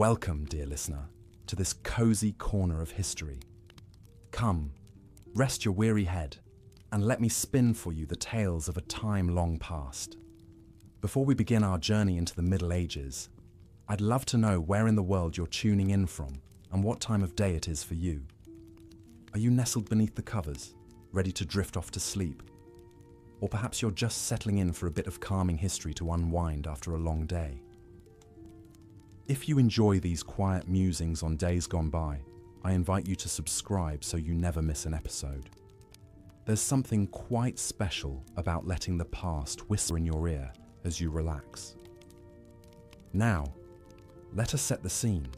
Welcome, dear listener, to this cozy corner of history. Come, rest your weary head, and let me spin for you the tales of a time long past. Before we begin our journey into the Middle Ages, I'd love to know where in the world you're tuning in from and what time of day it is for you. Are you nestled beneath the covers, ready to drift off to sleep? Or perhaps you're just settling in for a bit of calming history to unwind after a long day. If you enjoy these quiet musings on days gone by, I invite you to subscribe so you never miss an episode. There's something quite special about letting the past whisper in your ear as you relax. Now, let us set the scene.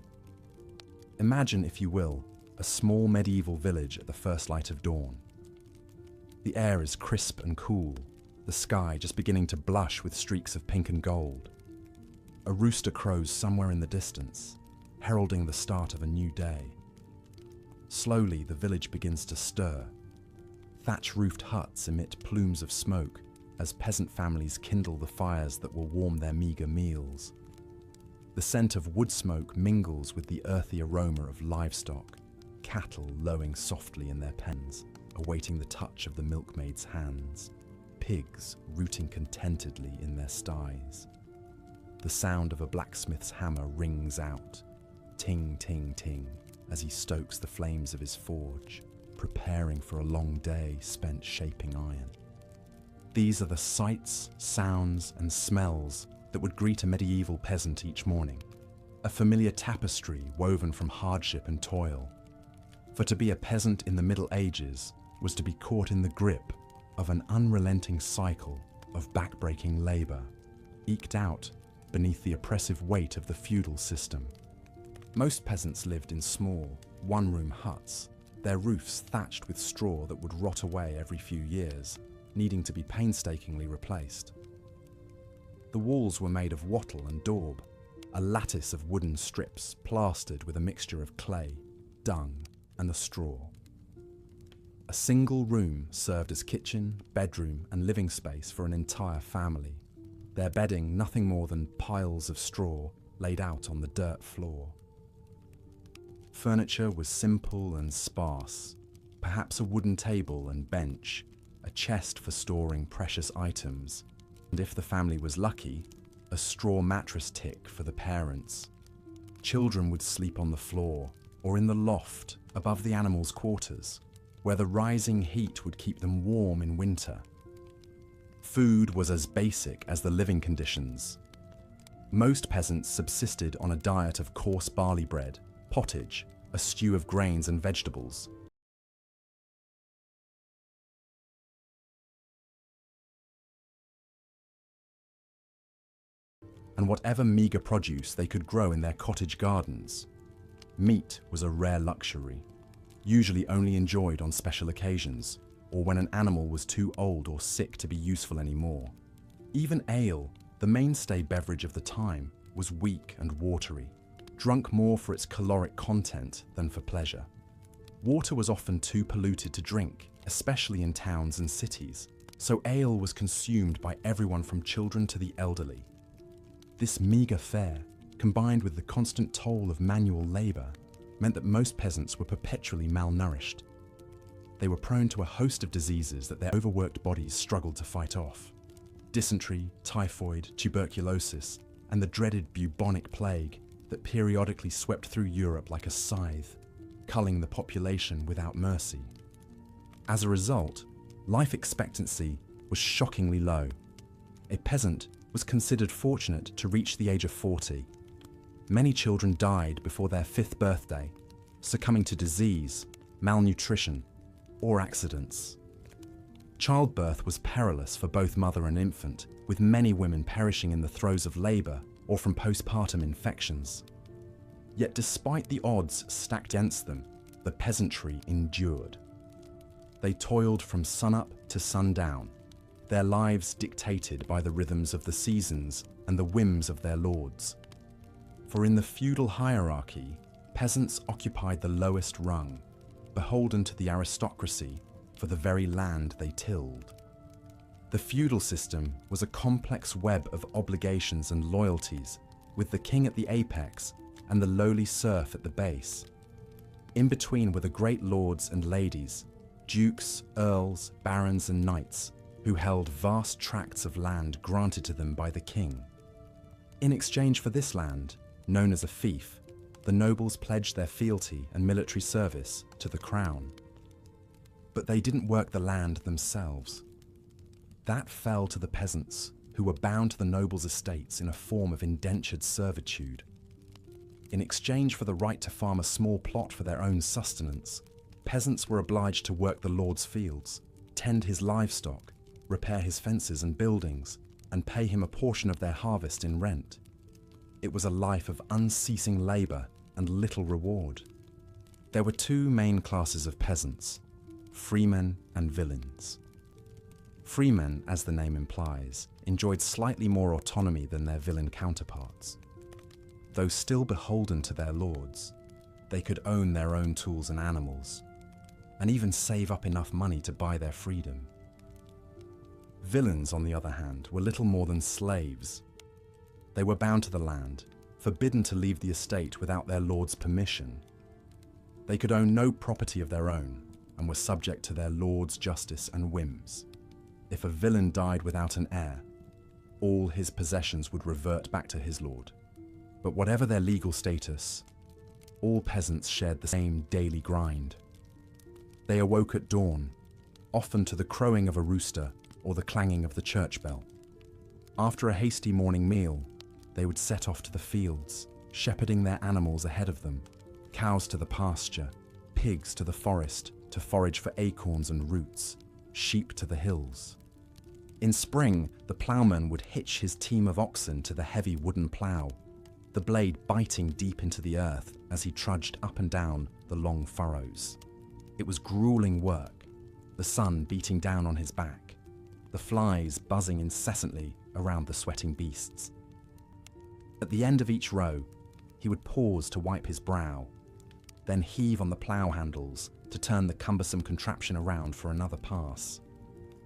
Imagine, if you will, a small medieval village at the first light of dawn. The air is crisp and cool, the sky just beginning to blush with streaks of pink and gold. A rooster crows somewhere in the distance, heralding the start of a new day. Slowly, the village begins to stir. Thatch-roofed huts emit plumes of smoke as peasant families kindle the fires that will warm their meagre meals. The scent of wood smoke mingles with the earthy aroma of livestock, cattle lowing softly in their pens, awaiting the touch of the milkmaid's hands, pigs rooting contentedly in their sties. The sound of a blacksmith's hammer rings out, ting, ting, ting, as he stokes the flames of his forge, preparing for a long day spent shaping iron. These are the sights, sounds, and smells that would greet a medieval peasant each morning, a familiar tapestry woven from hardship and toil. For to be a peasant in the Middle Ages was to be caught in the grip of an unrelenting cycle of backbreaking labour, eked out beneath the oppressive weight of the feudal system. Most peasants lived in small, one-room huts, their roofs thatched with straw that would rot away every few years, needing to be painstakingly replaced. The walls were made of wattle and daub, a lattice of wooden strips plastered with a mixture of clay, dung, and the straw. A single room served as kitchen, bedroom, and living space for an entire family, their bedding nothing more than piles of straw laid out on the dirt floor. Furniture was simple and sparse, perhaps a wooden table and bench, a chest for storing precious items, and if the family was lucky, a straw mattress tick for the parents. Children would sleep on the floor or in the loft above the animals' quarters, where the rising heat would keep them warm in winter. Food was as basic as the living conditions. Most peasants subsisted on a diet of coarse barley bread, pottage, a stew of grains and vegetables. And whatever meagre produce they could grow in their cottage gardens. Meat was a rare luxury, usually only enjoyed on special occasions, or when an animal was too old or sick to be useful anymore. Even ale, the mainstay beverage of the time, was weak and watery, drunk more for its caloric content than for pleasure. Water was often too polluted to drink, especially in towns and cities, so ale was consumed by everyone from children to the elderly. This meagre fare, combined with the constant toll of manual labour, meant that most peasants were perpetually malnourished. They were prone to a host of diseases that their overworked bodies struggled to fight off. Dysentery, typhoid, tuberculosis, and the dreaded bubonic plague that periodically swept through Europe like a scythe, culling the population without mercy. As a result, life expectancy was shockingly low. A peasant was considered fortunate to reach the age of 40. Many children died before their 5th birthday, succumbing to disease, malnutrition, or accidents. Childbirth was perilous for both mother and infant, with many women perishing in the throes of labour or from postpartum infections. Yet despite the odds stacked against them, the peasantry endured. They toiled from sunup to sundown, their lives dictated by the rhythms of the seasons and the whims of their lords. For in the feudal hierarchy, peasants occupied the lowest rung, beholden to the aristocracy for the very land they tilled. The feudal system was a complex web of obligations and loyalties, with the king at the apex and the lowly serf at the base. In between were the great lords and ladies, dukes, earls, barons and knights, who held vast tracts of land granted to them by the king. In exchange for this land, known as a fief, the nobles pledged their fealty and military service to the crown. But they didn't work the land themselves. That fell to the peasants, who were bound to the nobles' estates in a form of indentured servitude. In exchange for the right to farm a small plot for their own sustenance, peasants were obliged to work the lord's fields, tend his livestock, repair his fences and buildings, and pay him a portion of their harvest in rent. It was a life of unceasing labour and little reward. There were two main classes of peasants: freemen and villeins. Freemen, as the name implies, enjoyed slightly more autonomy than their villein counterparts. Though still beholden to their lords, they could own their own tools and animals, and even save up enough money to buy their freedom. Villeins, on the other hand, were little more than slaves. They were bound to the land, forbidden to leave the estate without their lord's permission. They could own no property of their own, and were subject to their lord's justice and whims. If a villein died without an heir, all his possessions would revert back to his lord. But whatever their legal status, all peasants shared the same daily grind. They awoke at dawn, often to the crowing of a rooster or the clanging of the church bell. After a hasty morning meal, they would set off to the fields, shepherding their animals ahead of them, cows to the pasture, pigs to the forest to forage for acorns and roots, sheep to the hills. In spring, the ploughman would hitch his team of oxen to the heavy wooden plough, the blade biting deep into the earth as he trudged up and down the long furrows. It was grueling work, the sun beating down on his back, the flies buzzing incessantly around the sweating beasts. At the end of each row, he would pause to wipe his brow, then heave on the plough handles to turn the cumbersome contraption around for another pass.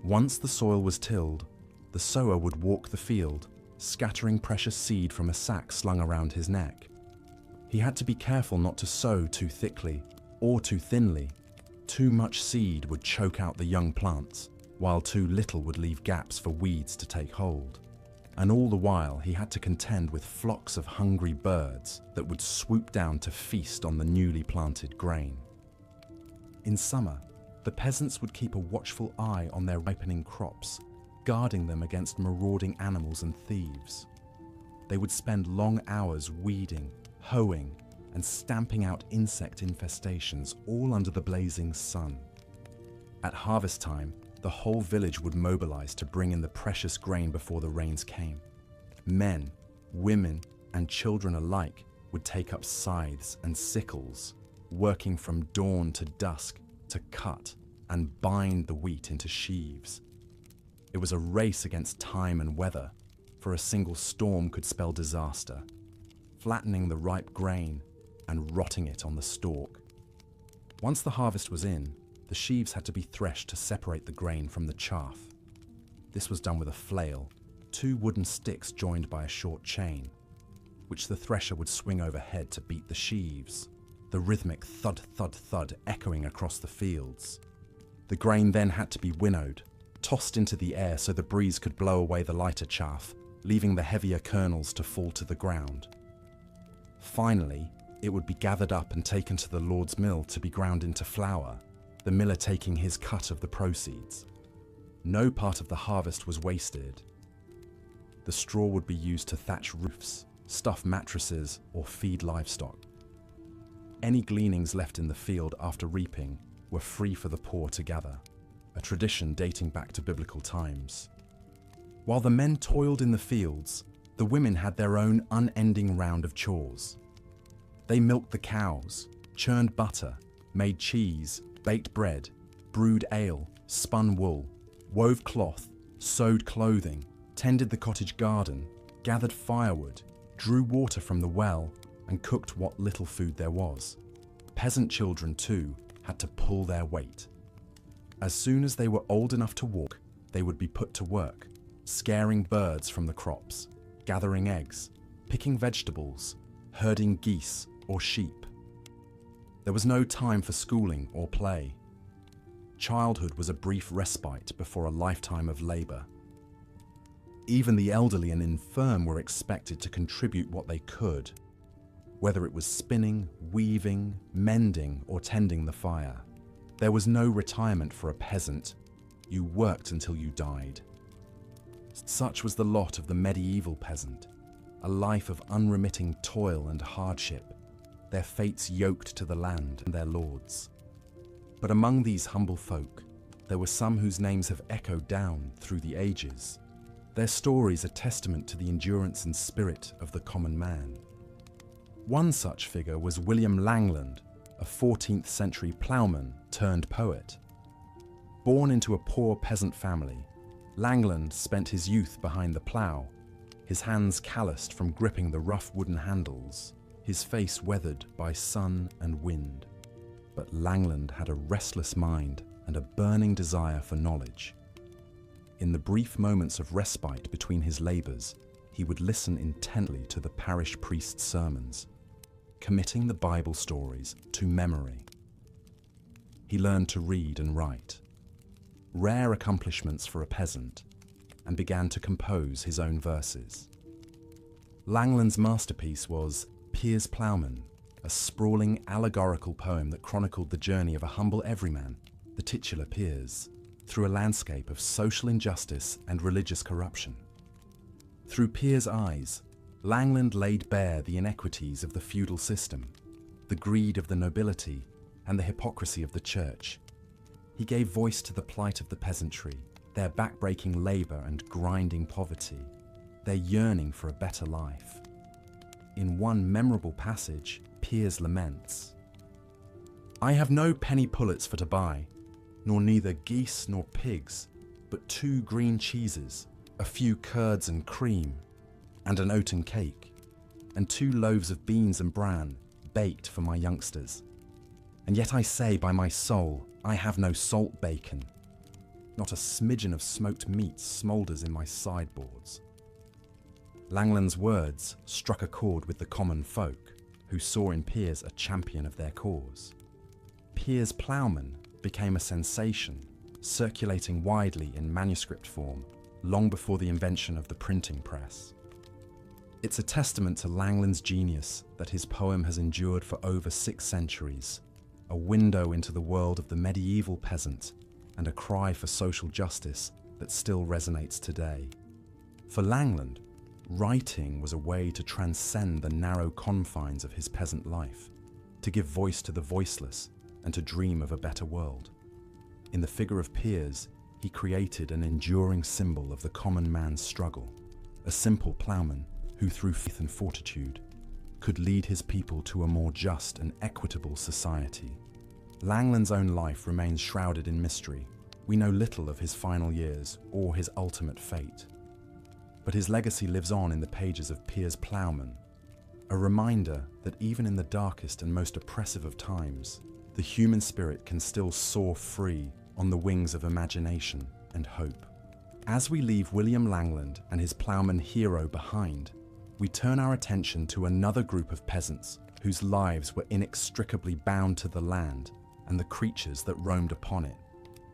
Once the soil was tilled, the sower would walk the field, scattering precious seed from a sack slung around his neck. He had to be careful not to sow too thickly or too thinly. Too much seed would choke out the young plants, while too little would leave gaps for weeds to take hold. And all the while he had to contend with flocks of hungry birds that would swoop down to feast on the newly planted grain. In summer, the peasants would keep a watchful eye on their ripening crops, guarding them against marauding animals and thieves. They would spend long hours weeding, hoeing, and stamping out insect infestations all under the blazing sun. At harvest time, the whole village would mobilize to bring in the precious grain before the rains came. Men, women, and children alike would take up scythes and sickles, working from dawn to dusk to cut and bind the wheat into sheaves. It was a race against time and weather, for a single storm could spell disaster, flattening the ripe grain and rotting it on the stalk. Once the harvest was in, the sheaves had to be threshed to separate the grain from the chaff. This was done with a flail, two wooden sticks joined by a short chain, which the thresher would swing overhead to beat the sheaves, the rhythmic thud, thud, thud echoing across the fields. The grain then had to be winnowed, tossed into the air so the breeze could blow away the lighter chaff, leaving the heavier kernels to fall to the ground. Finally, it would be gathered up and taken to the Lord's mill to be ground into flour, the miller taking his cut of the proceeds. No part of the harvest was wasted. The straw would be used to thatch roofs, stuff mattresses, or feed livestock. Any gleanings left in the field after reaping were free for the poor to gather, a tradition dating back to biblical times. While the men toiled in the fields, the women had their own unending round of chores. They milked the cows, churned butter, made cheese, baked bread, brewed ale, spun wool, wove cloth, sewed clothing, tended the cottage garden, gathered firewood, drew water from the well, and cooked what little food there was. Peasant children, too, had to pull their weight. As soon as they were old enough to walk, they would be put to work, scaring birds from the crops, gathering eggs, picking vegetables, herding geese or sheep. There was no time for schooling or play. Childhood was a brief respite before a lifetime of labor. Even the elderly and infirm were expected to contribute what they could, whether it was spinning, weaving, mending, or tending the fire. There was no retirement for a peasant. You worked until you died. Such was the lot of the medieval peasant, a life of unremitting toil and hardship, their fates yoked to the land and their lords. But among these humble folk, there were some whose names have echoed down through the ages. Their stories are testament to the endurance and spirit of the common man. One such figure was William Langland, a 14th century ploughman turned poet. Born into a poor peasant family, Langland spent his youth behind the plough, his hands calloused from gripping the rough wooden handles, his face weathered by sun and wind. But Langland had a restless mind and a burning desire for knowledge. In the brief moments of respite between his labours, he would listen intently to the parish priest's sermons, committing the Bible stories to memory. He learned to read and write, rare accomplishments for a peasant, and began to compose his own verses. Langland's masterpiece was Piers Plowman, a sprawling allegorical poem that chronicled the journey of a humble everyman, the titular Piers, through a landscape of social injustice and religious corruption. Through Piers' eyes, Langland laid bare the inequities of the feudal system, the greed of the nobility, and the hypocrisy of the church. He gave voice to the plight of the peasantry, their backbreaking labour and grinding poverty, their yearning for a better life. In one memorable passage, Piers laments, "I have no penny pullets for to buy, nor neither geese nor pigs, but 2 green cheeses, a few curds and cream, and an oaten cake, and 2 loaves of beans and bran, baked for my youngsters. And yet I say by my soul, I have no salt bacon. Not a smidgen of smoked meat smoulders in my sideboards." Langland's words struck a chord with the common folk, who saw in Piers a champion of their cause. Piers Plowman became a sensation, circulating widely in manuscript form long before the invention of the printing press. It's a testament to Langland's genius that his poem has endured for over 6 centuries, a window into the world of the medieval peasant and a cry for social justice that still resonates today. For Langland, writing was a way to transcend the narrow confines of his peasant life, to give voice to the voiceless and to dream of a better world. In the figure of Piers, he created an enduring symbol of the common man's struggle, a simple ploughman who through faith and fortitude could lead his people to a more just and equitable society. Langland's own life remains shrouded in mystery. We know little of his final years or his ultimate fate. But his legacy lives on in the pages of Piers Plowman, a reminder that even in the darkest and most oppressive of times, the human spirit can still soar free on the wings of imagination and hope. As we leave William Langland and his ploughman hero behind, we turn our attention to another group of peasants whose lives were inextricably bound to the land and the creatures that roamed upon it,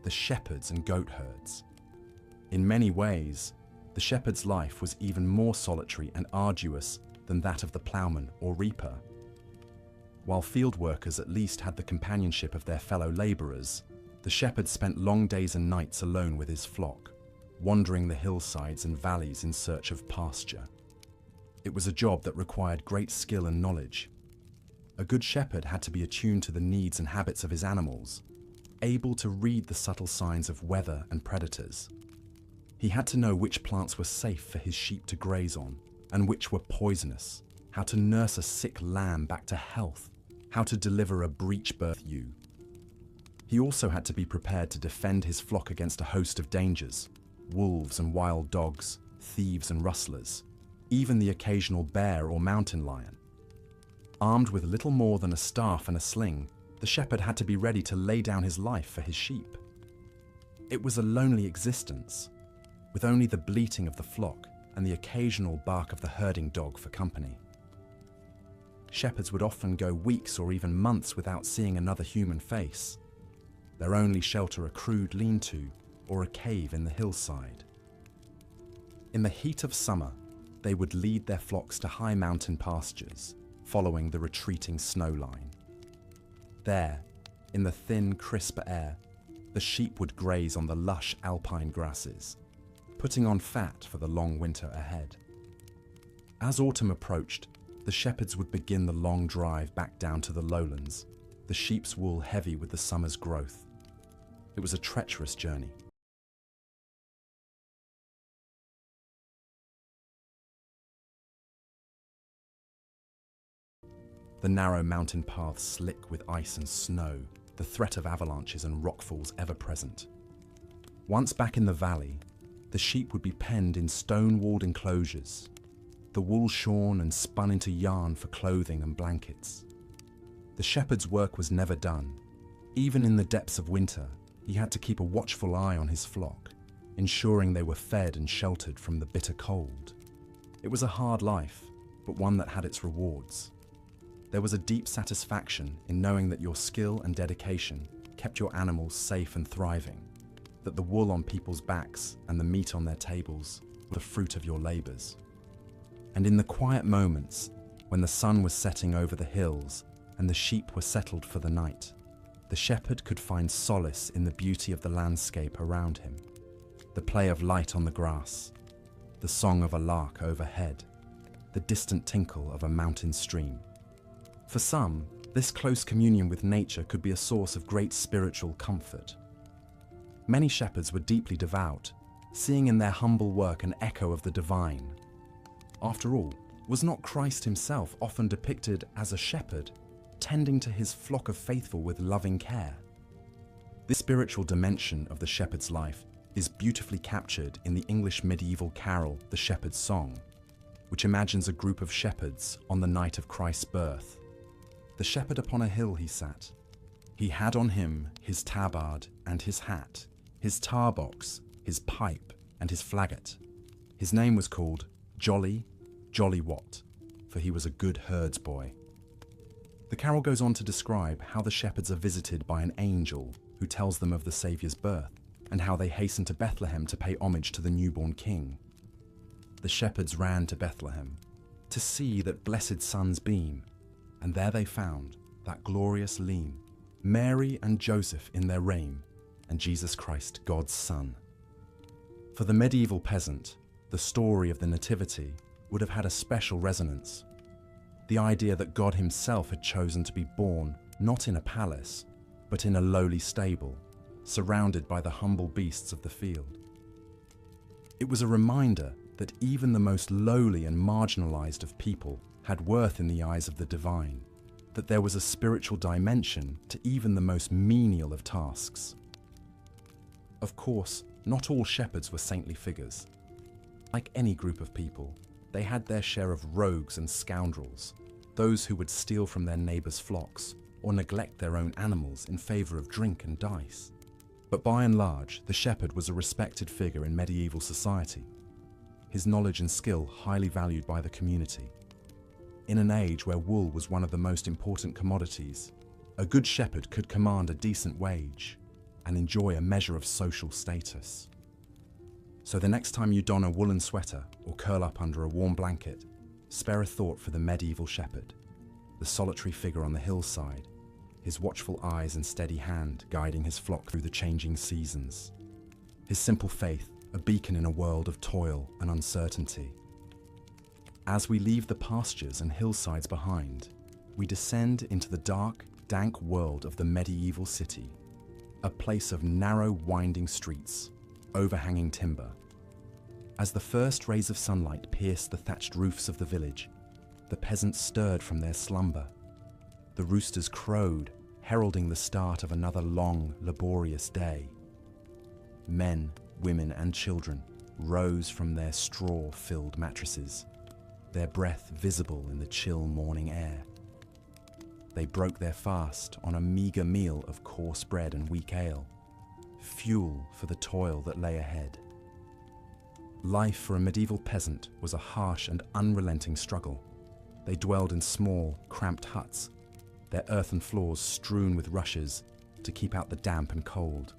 the shepherds and goat herds. In many ways, the shepherd's life was even more solitary and arduous than that of the ploughman or reaper. While field workers at least had the companionship of their fellow labourers, the shepherd spent long days and nights alone with his flock, wandering the hillsides and valleys in search of pasture. It was a job that required great skill and knowledge. A good shepherd had to be attuned to the needs and habits of his animals, able to read the subtle signs of weather and predators. He had to know which plants were safe for his sheep to graze on and which were poisonous, how to nurse a sick lamb back to health, how to deliver a breech-birth ewe. He also had to be prepared to defend his flock against a host of dangers, wolves and wild dogs, thieves and rustlers, even the occasional bear or mountain lion. Armed with little more than a staff and a sling, the shepherd had to be ready to lay down his life for his sheep. It was a lonely existence, with only the bleating of the flock and the occasional bark of the herding dog for company. shepherds would often go weeks or even months without seeing another human face. Their only shelter a crude lean-to or a cave in the hillside. In the heat of summer, they would lead their flocks to high mountain pastures, following the retreating snow line. There, in the thin, crisp air, the sheep would graze on the lush alpine grasses, putting on fat for the long winter ahead. As autumn approached, the shepherds would begin the long drive back down to the lowlands, the sheep's wool heavy with the summer's growth. It was a treacherous journey. The narrow mountain paths slick with ice and snow, the threat of avalanches and rockfalls ever present. Once back in the valley, the sheep would be penned in stone-walled enclosures, the wool shorn and spun into yarn for clothing and blankets. The shepherd's work was never done. Even in the depths of winter, he had to keep a watchful eye on his flock, ensuring they were fed and sheltered from the bitter cold. It was a hard life, but one that had its rewards. There was a deep satisfaction in knowing that your skill and dedication kept your animals safe and thriving, that the wool on people's backs and the meat on their tables were the fruit of your labors. And in the quiet moments, when the sun was setting over the hills and the sheep were settled for the night, the shepherd could find solace in the beauty of the landscape around him, the play of light on the grass, the song of a lark overhead, the distant tinkle of a mountain stream. For some, this close communion with nature could be a source of great spiritual comfort. Many shepherds were deeply devout, seeing in their humble work an echo of the divine. After all, was not Christ himself often depicted as a shepherd, tending to his flock of faithful with loving care? This spiritual dimension of the shepherd's life is beautifully captured in the English medieval carol, The Shepherd's Song, which imagines a group of shepherds on the night of Christ's birth. The shepherd upon a hill he sat. He had on him his tabard and his hat, his tar box, his pipe, and his flaget. His name was called Jolly Wat, for he was a good herds boy. The carol goes on to describe how the shepherds are visited by an angel who tells them of the Saviour's birth, and how they hasten to Bethlehem to pay homage to the newborn king. The shepherds ran to Bethlehem to see that blessed sun's beam, and there they found that glorious lean, Mary and Joseph in their reign, and Jesus Christ, God's Son. For the medieval peasant, the story of the Nativity would have had a special resonance. The idea that God himself had chosen to be born not in a palace, but in a lowly stable, surrounded by the humble beasts of the field. It was a reminder that even the most lowly and marginalized of people had worth in the eyes of the divine, that there was a spiritual dimension to even the most menial of tasks. Of course, not all shepherds were saintly figures. Like any group of people, they had their share of rogues and scoundrels, those who would steal from their neighbors' flocks or neglect their own animals in favor of drink and dice. But by and large, the shepherd was a respected figure in medieval society, his knowledge and skill highly valued by the community. In an age where wool was one of the most important commodities, a good shepherd could command a decent wage and enjoy a measure of social status. So the next time you don a woolen sweater or curl up under a warm blanket, spare a thought for the medieval shepherd, the solitary figure on the hillside, his watchful eyes and steady hand guiding his flock through the changing seasons. His simple faith, a beacon in a world of toil and uncertainty. As we leave the pastures and hillsides behind, we descend into the dark, dank world of the medieval city, a place of narrow, winding streets, overhanging timber. As the first rays of sunlight pierced the thatched roofs of the village, the peasants stirred from their slumber. The roosters crowed, heralding the start of another long, laborious day. Men, women, and children rose from their straw-filled mattresses, their breath visible in the chill morning air. They broke their fast on a meager meal of coarse bread and weak ale, fuel for the toil that lay ahead. Life for a medieval peasant was a harsh and unrelenting struggle. They dwelled in small, cramped huts, their earthen floors strewn with rushes to keep out the damp and cold.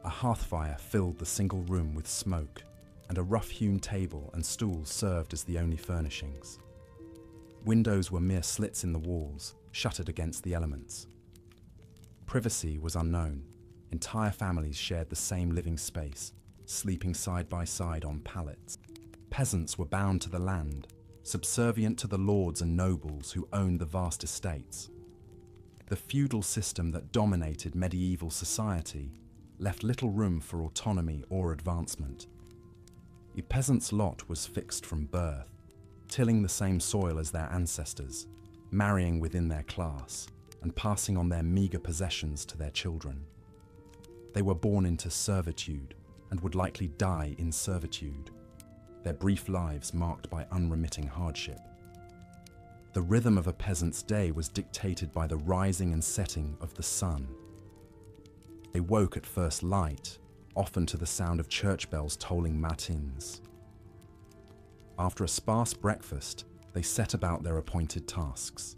A hearth fire filled the single room with smoke, and a rough-hewn table and stools served as the only furnishings. Windows were mere slits in the walls, shuttered against the elements. Privacy was unknown. Entire families shared the same living space, sleeping side by side on pallets. Peasants were bound to the land, subservient to the lords and nobles who owned the vast estates. The feudal system that dominated medieval society left little room for autonomy or advancement. A peasant's lot was fixed from birth, tilling the same soil as their ancestors, marrying within their class, and passing on their meagre possessions to their children. They were born into servitude and would likely die in servitude, their brief lives marked by unremitting hardship. The rhythm of a peasant's day was dictated by the rising and setting of the sun. They woke at first light, often to the sound of church bells tolling matins. After a sparse breakfast, they set about their appointed tasks.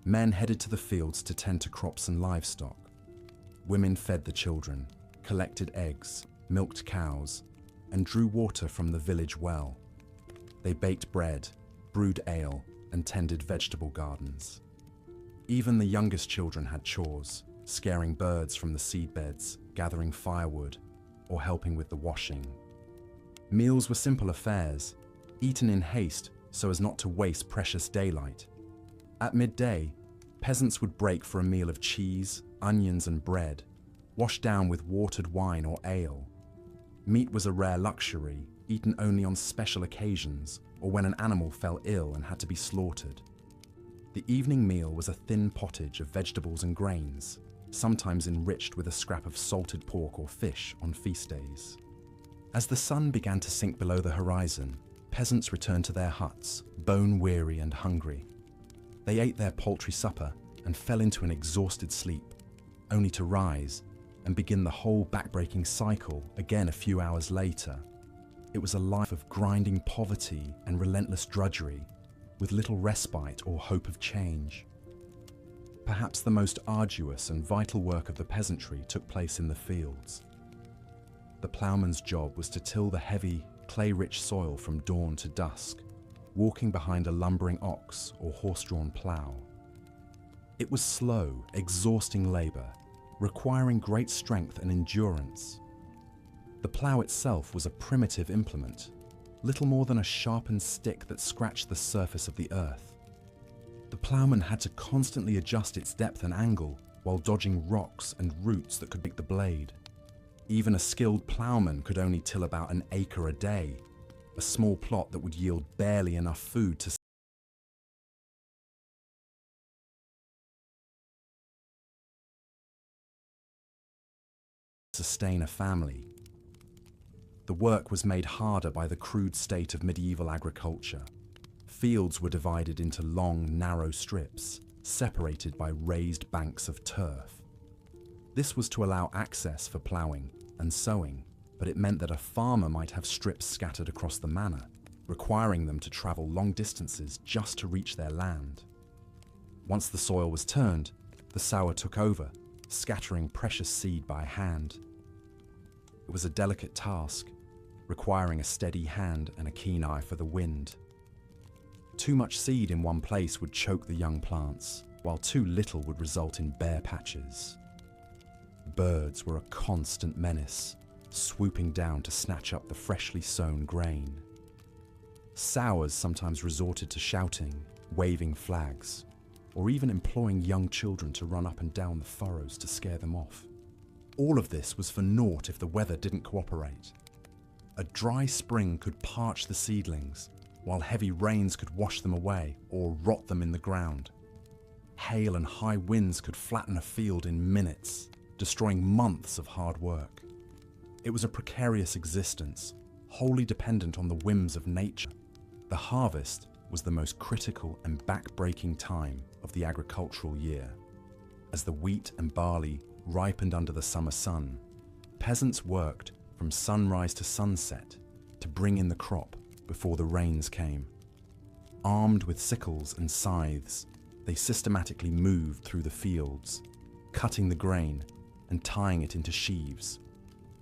Men headed to the fields to tend to crops and livestock. Women fed the children, collected eggs, milked cows, and drew water from the village well. They baked bread, brewed ale, and tended vegetable gardens. Even the youngest children had chores, scaring birds from the seedbeds, gathering firewood, or helping with the washing. Meals were simple affairs, eaten in haste so as not to waste precious daylight. At midday, peasants would break for a meal of cheese, onions, and bread, washed down with watered wine or ale. Meat was a rare luxury, eaten only on special occasions or when an animal fell ill and had to be slaughtered. The evening meal was a thin pottage of vegetables and grains, sometimes enriched with a scrap of salted pork or fish on feast days. As the sun began to sink below the horizon, peasants returned to their huts, bone-weary and hungry. They ate their paltry supper and fell into an exhausted sleep, only to rise and begin the whole back-breaking cycle again a few hours later. It was a life of grinding poverty and relentless drudgery, with little respite or hope of change. Perhaps the most arduous and vital work of the peasantry took place in the fields. The ploughman's job was to till the heavy, clay-rich soil from dawn to dusk, walking behind a lumbering ox or horse-drawn plough. It was slow, exhausting labour, requiring great strength and endurance. The plough itself was a primitive implement, little more than a sharpened stick that scratched the surface of the earth. The ploughman had to constantly adjust its depth and angle while dodging rocks and roots that could break the blade. Even a skilled ploughman could only till about an acre a day, a small plot that would yield barely enough food to sustain a family. The work was made harder by the crude state of medieval agriculture. Fields were divided into long, narrow strips, separated by raised banks of turf. This was to allow access for ploughing and sowing, but it meant that a farmer might have strips scattered across the manor, requiring them to travel long distances just to reach their land. Once the soil was turned, the sower took over, scattering precious seed by hand. It was a delicate task, requiring a steady hand and a keen eye for the wind. Too much seed in one place would choke the young plants, while too little would result in bare patches. Birds were a constant menace, swooping down to snatch up the freshly sown grain. Sowers sometimes resorted to shouting, waving flags, or even employing young children to run up and down the furrows to scare them off. All of this was for naught if the weather didn't cooperate. A dry spring could parch the seedlings, while heavy rains could wash them away or rot them in the ground. Hail and high winds could flatten a field in minutes, destroying months of hard work. It was a precarious existence, wholly dependent on the whims of nature. The harvest was the most critical and back-breaking time of the agricultural year. As the wheat and barley ripened under the summer sun, peasants worked from sunrise to sunset to bring in the crop before the rains came. Armed with sickles and scythes, they systematically moved through the fields, cutting the grain and tying it into sheaves.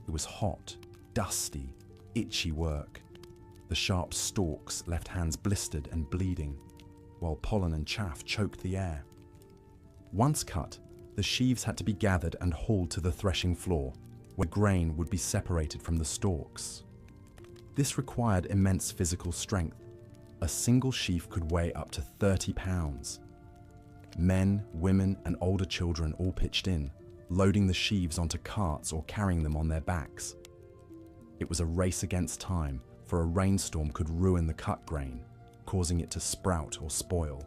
It was hot, dusty, itchy work. The sharp stalks left hands blistered and bleeding, while pollen and chaff choked the air. Once cut, the sheaves had to be gathered and hauled to the threshing floor, where grain would be separated from the stalks. This required immense physical strength. A single sheaf could weigh up to 30 pounds. Men, women, and older children all pitched in, loading the sheaves onto carts or carrying them on their backs. It was a race against time, for a rainstorm could ruin the cut grain, causing it to sprout or spoil.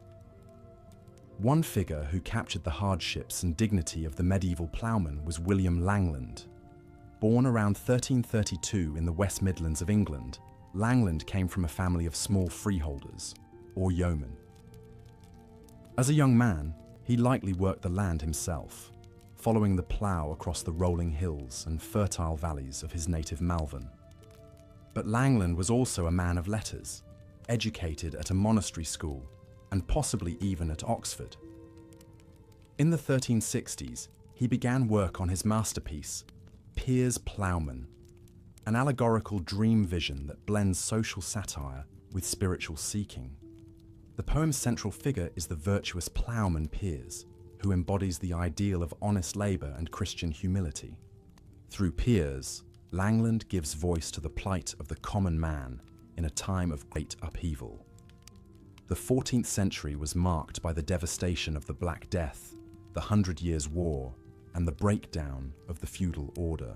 One figure who captured the hardships and dignity of the medieval ploughman was William Langland. Born around 1332 in the West Midlands of England, Langland came from a family of small freeholders, or yeomen. As a young man, he likely worked the land himself, following the plough across the rolling hills and fertile valleys of his native Malvern. But Langland was also a man of letters, educated at a monastery school, and possibly even at Oxford. In the 1360s, he began work on his masterpiece, Piers Plowman, an allegorical dream vision that blends social satire with spiritual seeking. The poem's central figure is the virtuous ploughman Piers, who embodies the ideal of honest labour and Christian humility. Through Piers, Langland gives voice to the plight of the common man in a time of great upheaval. The 14th century was marked by the devastation of the Black Death, the 100 Years' War, and the breakdown of the feudal order.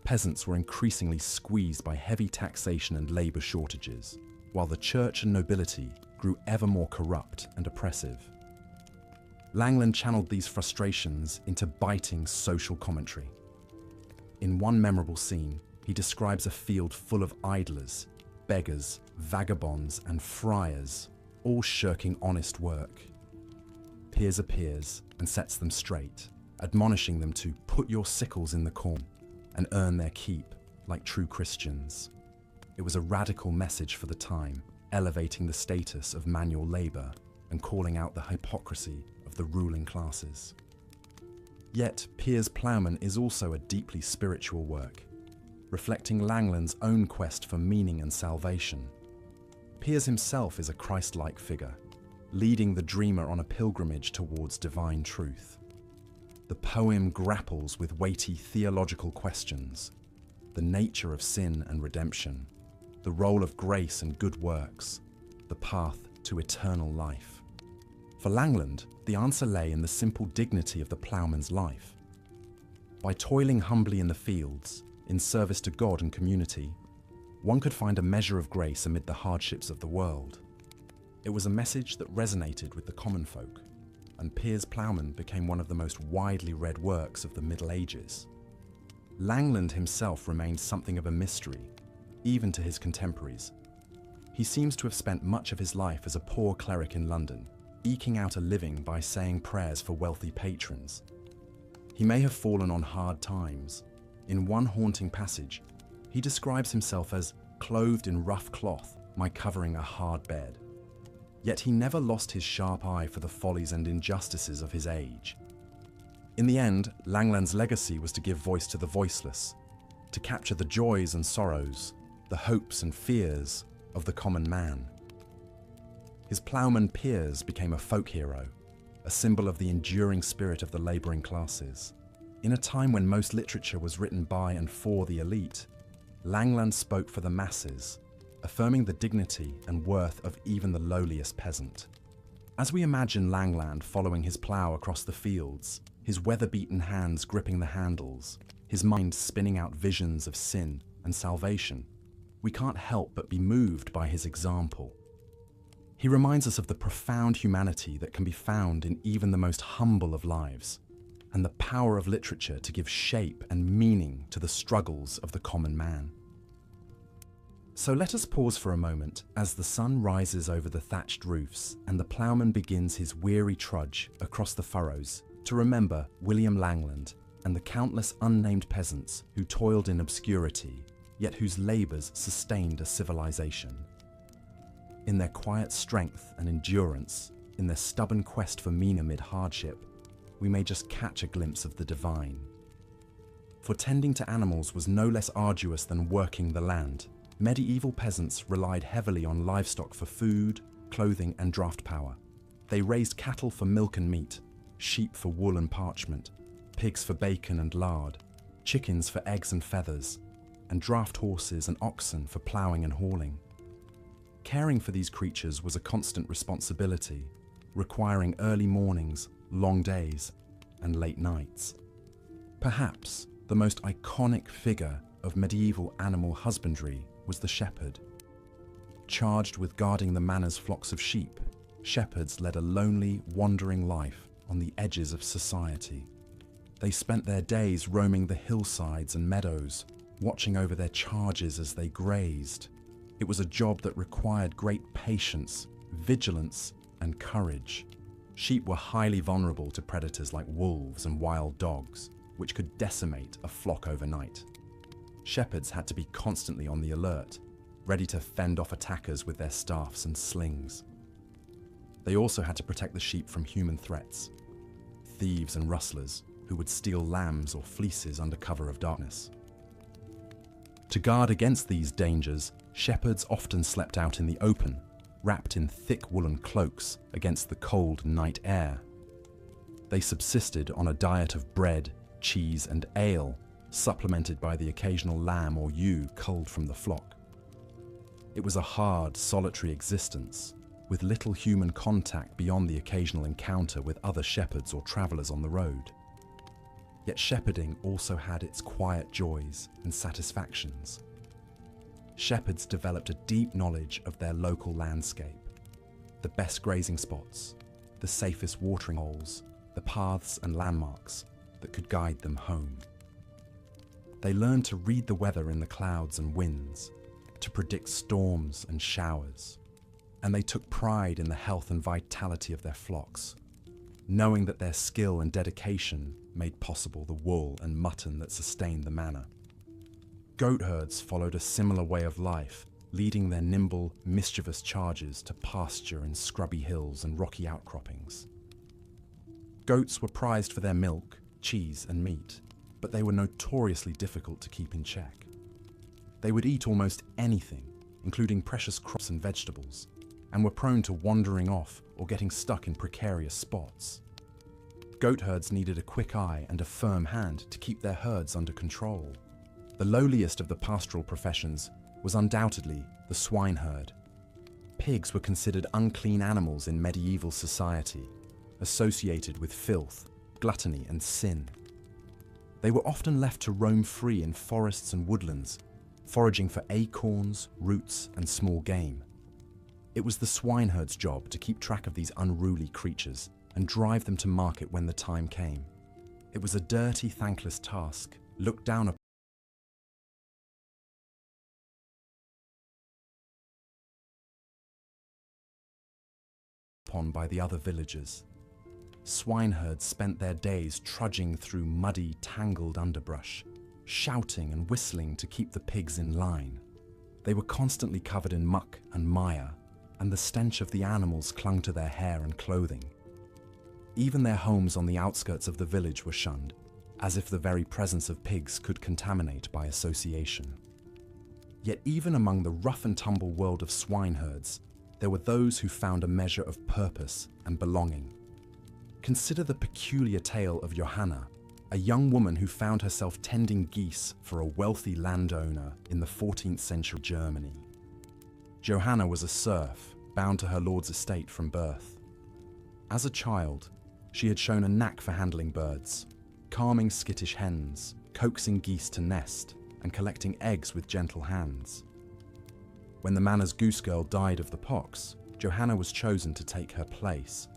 Peasants were increasingly squeezed by heavy taxation and labour shortages, while the church and nobility grew ever more corrupt and oppressive. Langland channeled these frustrations into biting social commentary. In one memorable scene, he describes a field full of idlers, beggars, vagabonds, and friars, all shirking honest work. Piers appears and sets them straight, admonishing them to put your sickles in the corn and earn their keep like true Christians. It was a radical message for the time, elevating the status of manual labour and calling out the hypocrisy of the ruling classes. Yet, Piers Plowman is also a deeply spiritual work, reflecting Langland's own quest for meaning and salvation. Piers himself is a Christ-like figure, leading the dreamer on a pilgrimage towards divine truth. The poem grapples with weighty theological questions: the nature of sin and redemption, the role of grace and good works, the path to eternal life. For Langland, the answer lay in the simple dignity of the ploughman's life. By toiling humbly in the fields, in service to God and community, one could find a measure of grace amid the hardships of the world. It was a message that resonated with the common folk, and Piers Plowman became one of the most widely read works of the Middle Ages. Langland himself remained something of a mystery, even to his contemporaries. He seems to have spent much of his life as a poor cleric in London, eking out a living by saying prayers for wealthy patrons. He may have fallen on hard times. In one haunting passage, he describes himself as clothed in rough cloth, my covering a hard bed. Yet he never lost his sharp eye for the follies and injustices of his age. In the end, Langland's legacy was to give voice to the voiceless, to capture the joys and sorrows, the hopes and fears of the common man. His ploughman Piers became a folk hero, a symbol of the enduring spirit of the labouring classes. In a time when most literature was written by and for the elite, Langland spoke for the masses, affirming the dignity and worth of even the lowliest peasant. As we imagine Langland following his plough across the fields, his weather-beaten hands gripping the handles, his mind spinning out visions of sin and salvation, we can't help but be moved by his example. He reminds us of the profound humanity that can be found in even the most humble of lives, and the power of literature to give shape and meaning to the struggles of the common man. So let us pause for a moment as the sun rises over the thatched roofs and the ploughman begins his weary trudge across the furrows to remember William Langland and the countless unnamed peasants who toiled in obscurity, yet whose labours sustained a civilization. In their quiet strength and endurance, in their stubborn quest for meaning amid hardship, we may just catch a glimpse of the divine. For tending to animals was no less arduous than working the land. Medieval peasants relied heavily on livestock for food, clothing, and draft power. They raised cattle for milk and meat, sheep for wool and parchment, pigs for bacon and lard, chickens for eggs and feathers, and draft horses and oxen for ploughing and hauling. Caring for these creatures was a constant responsibility, requiring early mornings, long days, and late nights. Perhaps the most iconic figure of medieval animal husbandry was the shepherd. Charged with guarding the manor's flocks of sheep, shepherds led a lonely, wandering life on the edges of society. They spent their days roaming the hillsides and meadows, watching over their charges as they grazed. It was a job that required great patience, vigilance, and courage. Sheep were highly vulnerable to predators like wolves and wild dogs, which could decimate a flock overnight. Shepherds had to be constantly on the alert, ready to fend off attackers with their staffs and slings. They also had to protect the sheep from human threats, thieves and rustlers who would steal lambs or fleeces under cover of darkness. To guard against these dangers, shepherds often slept out in the open, wrapped in thick woolen cloaks against the cold night air. They subsisted on a diet of bread, cheese, and ale, supplemented by the occasional lamb or ewe culled from the flock. It was a hard, solitary existence, with little human contact beyond the occasional encounter with other shepherds or travelers on the road. Yet shepherding also had its quiet joys and satisfactions. Shepherds developed a deep knowledge of their local landscape, the best grazing spots, the safest watering holes, the paths and landmarks that could guide them home. They learned to read the weather in the clouds and winds, to predict storms and showers, and they took pride in the health and vitality of their flocks, knowing that their skill and dedication made possible the wool and mutton that sustained the manor. Goat herds followed a similar way of life, leading their nimble, mischievous charges to pasture in scrubby hills and rocky outcroppings. Goats were prized for their milk, cheese, and meat, but they were notoriously difficult to keep in check. They would eat almost anything, including precious crops and vegetables, and were prone to wandering off or getting stuck in precarious spots. Goat herds needed a quick eye and a firm hand to keep their herds under control. The lowliest of the pastoral professions was undoubtedly the swineherd. Pigs were considered unclean animals in medieval society, associated with filth, gluttony, and sin. They were often left to roam free in forests and woodlands, foraging for acorns, roots, and small game. It was the swineherd's job to keep track of these unruly creatures and drive them to market when the time came. It was a dirty, thankless task, looked down upon by the other villagers. Swineherds spent their days trudging through muddy, tangled underbrush, shouting and whistling to keep the pigs in line. They were constantly covered in muck and mire, and the stench of the animals clung to their hair and clothing. Even their homes on the outskirts of the village were shunned, as if the very presence of pigs could contaminate by association. Yet even among the rough and tumble world of swineherds, there were those who found a measure of purpose and belonging. Consider the peculiar tale of Johanna, a young woman who found herself tending geese for a wealthy landowner in the 14th century Germany. Johanna was a serf, bound to her lord's estate from birth. As a child, she had shown a knack for handling birds, calming skittish hens, coaxing geese to nest, and collecting eggs with gentle hands. When the manor's goose girl died of the pox, Johanna was chosen to take her place,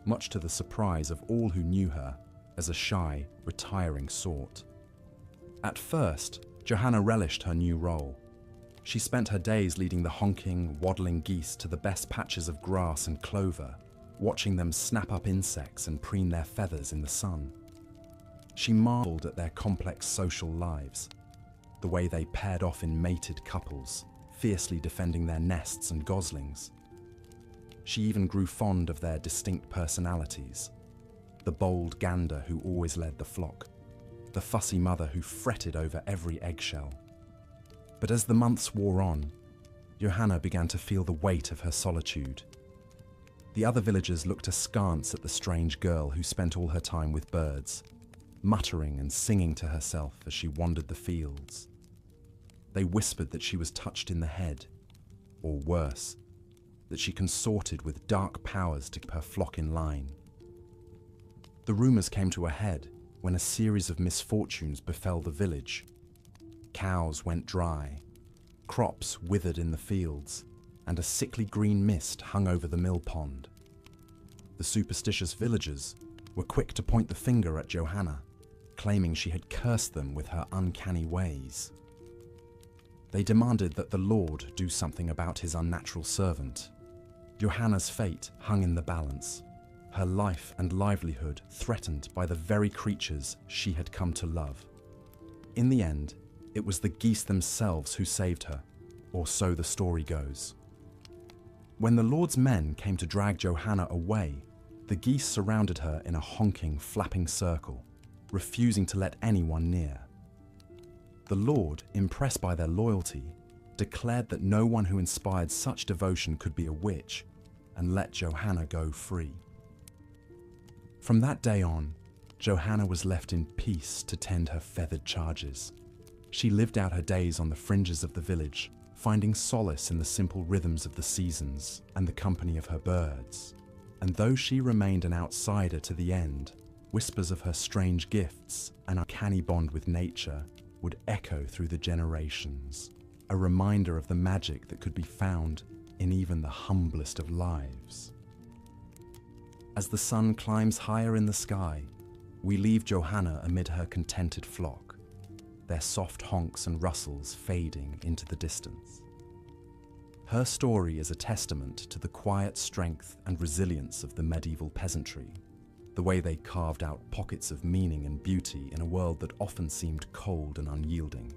much to the surprise of all who knew her as a shy, retiring sort. At first, Johanna relished her new role. She spent her days leading the honking, waddling geese to the best patches of grass and clover, watching them snap up insects and preen their feathers in the sun. She marveled at their complex social lives, the way they paired off in mated couples, fiercely defending their nests and goslings, She even grew fond of their distinct personalities. The bold gander who always led the flock, the fussy mother who fretted over every eggshell. But as the months wore on, Johanna began to feel the weight of her solitude. The other villagers looked askance at the strange girl who spent all her time with birds, muttering and singing to herself as she wandered the fields. They whispered that she was touched in the head, or worse, that she consorted with dark powers to keep her flock in line. The rumours came to a head when a series of misfortunes befell the village. Cows went dry, crops withered in the fields, and a sickly green mist hung over the mill pond. The superstitious villagers were quick to point the finger at Johanna, claiming she had cursed them with her uncanny ways. They demanded that the Lord do something about his unnatural servant. Johanna's fate hung in the balance, her life and livelihood threatened by the very creatures she had come to love. In the end, it was the geese themselves who saved her, or so the story goes. When the Lord's men came to drag Johanna away, the geese surrounded her in a honking, flapping circle, refusing to let anyone near. The Lord, impressed by their loyalty, declared that no one who inspired such devotion could be a witch, and let Johanna go free. From that day on, Johanna was left in peace to tend her feathered charges. She lived out her days on the fringes of the village, finding solace in the simple rhythms of the seasons and the company of her birds. And though she remained an outsider to the end, whispers of her strange gifts and uncanny bond with nature would echo through the generations, a reminder of the magic that could be found in even the humblest of lives. As the sun climbs higher in the sky, we leave Johanna amid her contented flock, their soft honks and rustles fading into the distance. Her story is a testament to the quiet strength and resilience of the medieval peasantry, the way they carved out pockets of meaning and beauty in a world that often seemed cold and unyielding.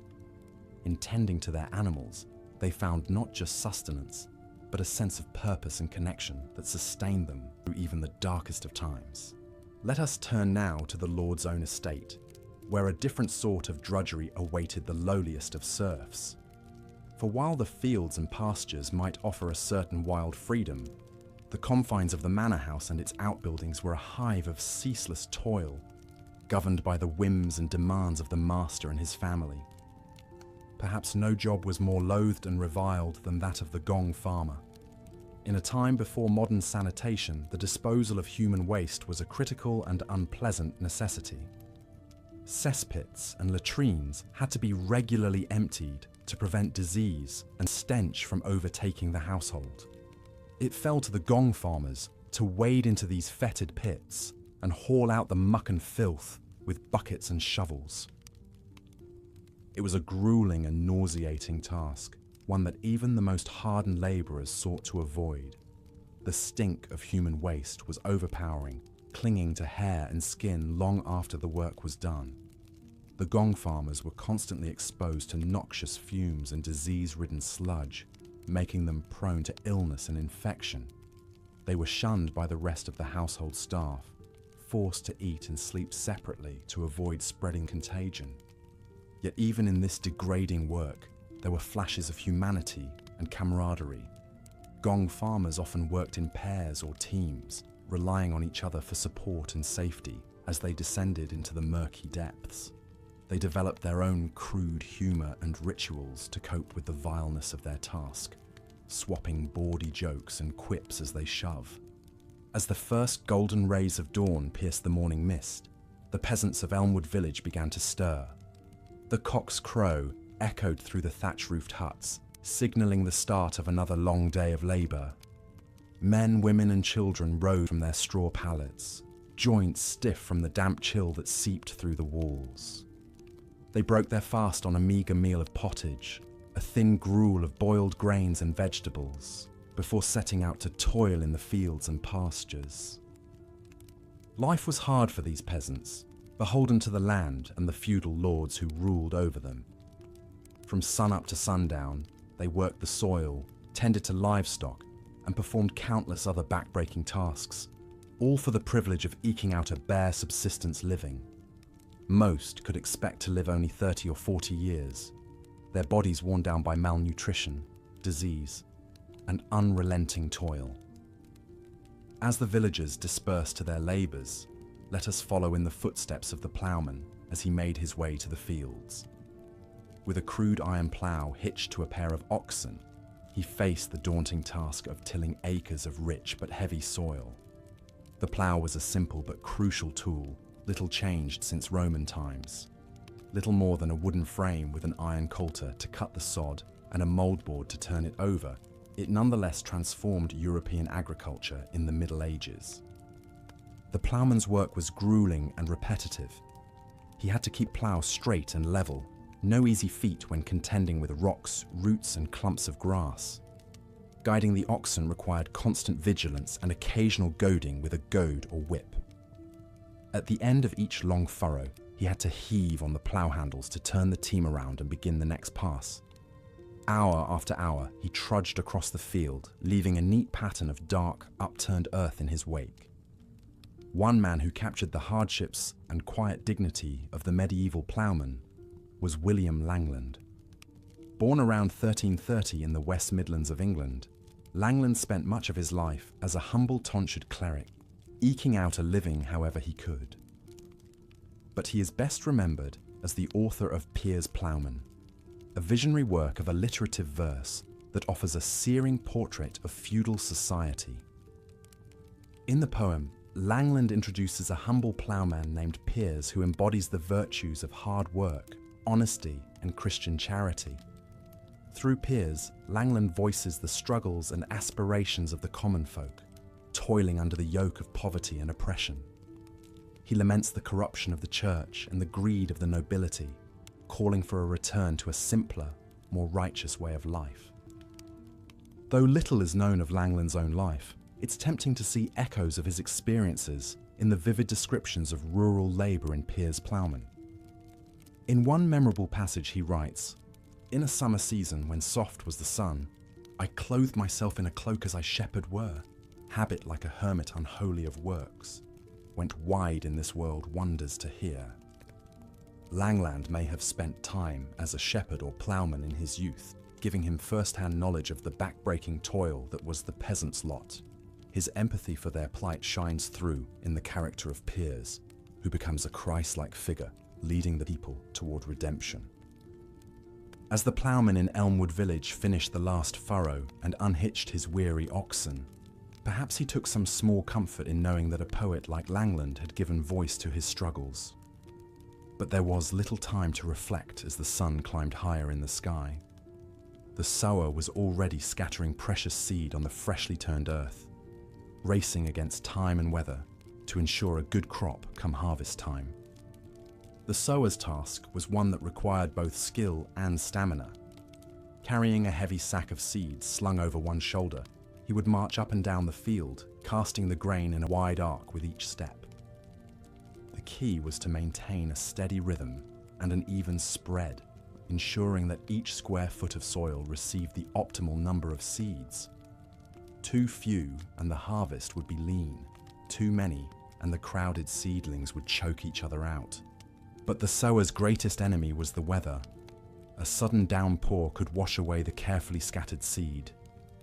In tending to their animals, they found not just sustenance, but a sense of purpose and connection that sustained them through even the darkest of times. Let us turn now to the Lord's own estate, where a different sort of drudgery awaited the lowliest of serfs. For while the fields and pastures might offer a certain wild freedom, the confines of the manor house and its outbuildings were a hive of ceaseless toil, governed by the whims and demands of the master and his family. Perhaps no job was more loathed and reviled than that of the gong farmer. In a time before modern sanitation, the disposal of human waste was a critical and unpleasant necessity. Cesspits and latrines had to be regularly emptied to prevent disease and stench from overtaking the household. It fell to the gong farmers to wade into these fetid pits and haul out the muck and filth with buckets and shovels. It was a grueling and nauseating task, one that even the most hardened labourers sought to avoid. The stink of human waste was overpowering, clinging to hair and skin long after the work was done. The gong farmers were constantly exposed to noxious fumes and disease-ridden sludge, making them prone to illness and infection. They were shunned by the rest of the household staff, forced to eat and sleep separately to avoid spreading contagion. Yet even in this degrading work, there were flashes of humanity and camaraderie. Gong farmers often worked in pairs or teams, relying on each other for support and safety as they descended into the murky depths. They developed their own crude humour and rituals to cope with the vileness of their task, swapping bawdy jokes and quips as they shove. As the first golden rays of dawn pierced the morning mist, the peasants of Elmwood village began to stir. The cock's crow echoed through the thatch-roofed huts, signalling the start of another long day of labour. Men, women and children rose from their straw pallets, joints stiff from the damp chill that seeped through the walls. They broke their fast on a meagre meal of pottage, a thin gruel of boiled grains and vegetables, before setting out to toil in the fields and pastures. Life was hard for these peasants, beholden to the land and the feudal lords who ruled over them. From sunup to sundown, they worked the soil, tended to livestock, and performed countless other back-breaking tasks, all for the privilege of eking out a bare subsistence living. Most could expect to live only 30 or 40 years, their bodies worn down by malnutrition, disease, and unrelenting toil. As the villagers dispersed to their labours, let us follow in the footsteps of the ploughman as he made his way to the fields. With a crude iron plough hitched to a pair of oxen, he faced the daunting task of tilling acres of rich but heavy soil. The plough was a simple but crucial tool, little changed since Roman times. Little more than a wooden frame with an iron coulter to cut the sod and a mouldboard to turn it over, it nonetheless transformed European agriculture in the Middle Ages. The ploughman's work was grueling and repetitive. He had to keep plough straight and level, no easy feat when contending with rocks, roots, and clumps of grass. Guiding the oxen required constant vigilance and occasional goading with a goad or whip. At the end of each long furrow, he had to heave on the plough handles to turn the team around and begin the next pass. Hour after hour, he trudged across the field, leaving a neat pattern of dark, upturned earth in his wake. One man who captured the hardships and quiet dignity of the medieval ploughman was William Langland. Born around 1330 in the West Midlands of England, Langland spent much of his life as a humble tonsured cleric, eking out a living however he could. But he is best remembered as the author of Piers Plowman, a visionary work of alliterative verse that offers a searing portrait of feudal society. In the poem, Langland introduces a humble ploughman named Piers who embodies the virtues of hard work, honesty, and Christian charity. Through Piers, Langland voices the struggles and aspirations of the common folk, toiling under the yoke of poverty and oppression. He laments the corruption of the church and the greed of the nobility, calling for a return to a simpler, more righteous way of life. Though little is known of Langland's own life, it's tempting to see echoes of his experiences in the vivid descriptions of rural labour in Piers Plowman. In one memorable passage he writes, "In a summer season when soft was the sun, I clothed myself in a cloak as I shepherd were, habit like a hermit unholy of works, went wide in this world wonders to hear." Langland may have spent time as a shepherd or ploughman in his youth, giving him first-hand knowledge of the back-breaking toil that was the peasant's lot. His empathy for their plight shines through in the character of Piers, who becomes a Christ-like figure, leading the people toward redemption. As the ploughman in Elmwood village finished the last furrow and unhitched his weary oxen, perhaps he took some small comfort in knowing that a poet like Langland had given voice to his struggles. But there was little time to reflect as the sun climbed higher in the sky. The sower was already scattering precious seed on the freshly turned earth, racing against time and weather to ensure a good crop come harvest time. The sower's task was one that required both skill and stamina. Carrying a heavy sack of seeds slung over one shoulder, he would march up and down the field, casting the grain in a wide arc with each step. The key was to maintain a steady rhythm and an even spread, ensuring that each square foot of soil received the optimal number of seeds. Too few and the harvest would be lean, too many and the crowded seedlings would choke each other out. But the sower's greatest enemy was the weather. A sudden downpour could wash away the carefully scattered seed,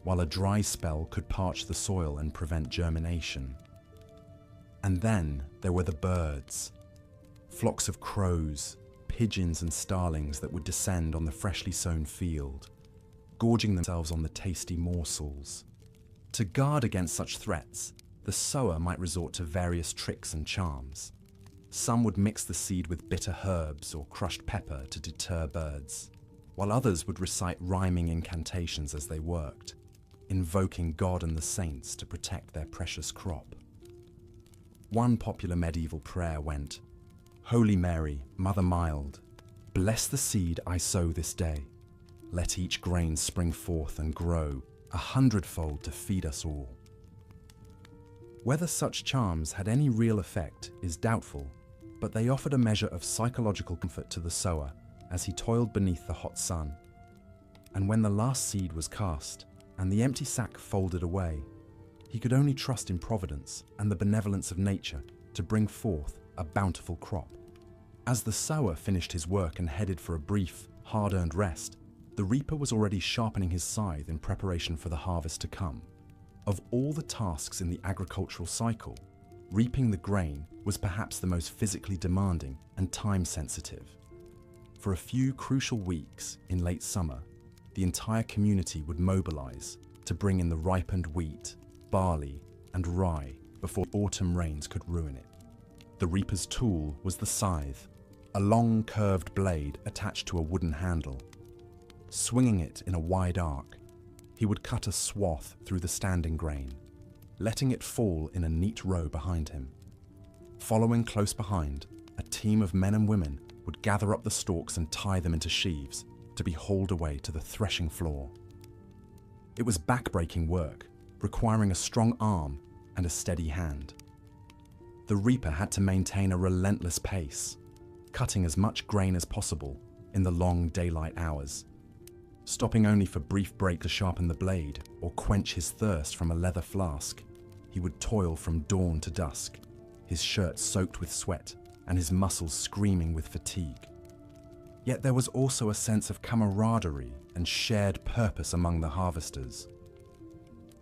while a dry spell could parch the soil and prevent germination. And then there were the birds, flocks of crows, pigeons and starlings that would descend on the freshly sown field, gorging themselves on the tasty morsels. To guard against such threats, the sower might resort to various tricks and charms. Some would mix the seed with bitter herbs or crushed pepper to deter birds, while others would recite rhyming incantations as they worked, invoking God and the saints to protect their precious crop. One popular medieval prayer went, "Holy Mary, Mother mild, bless the seed I sow this day. Let each grain spring forth and grow 100-fold to feed us all." Whether such charms had any real effect is doubtful, but they offered a measure of psychological comfort to the sower as he toiled beneath the hot sun. And when the last seed was cast, and the empty sack folded away. He could only trust in providence and the benevolence of nature to bring forth a bountiful crop. As the sower finished his work and headed for a brief, hard-earned rest, the reaper was already sharpening his scythe in preparation for the harvest to come. Of all the tasks in the agricultural cycle, reaping the grain was perhaps the most physically demanding and time-sensitive. For a few crucial weeks in late summer, the entire community would mobilize to bring in the ripened wheat, barley, and rye before autumn rains could ruin it. The reaper's tool was the scythe, a long curved blade attached to a wooden handle. Swinging it in a wide arc, he would cut a swath through the standing grain, letting it fall in a neat row behind him. Following close behind, a team of men and women would gather up the stalks and tie them into sheaves to be hauled away to the threshing floor. It was back-breaking work, requiring a strong arm and a steady hand. The reaper had to maintain a relentless pace, cutting as much grain as possible in the long daylight hours, stopping only for brief break to sharpen the blade or quench his thirst from a leather flask. He would toil from dawn to dusk, his shirt soaked with sweat and his muscles screaming with fatigue. Yet there was also a sense of camaraderie and shared purpose among the harvesters.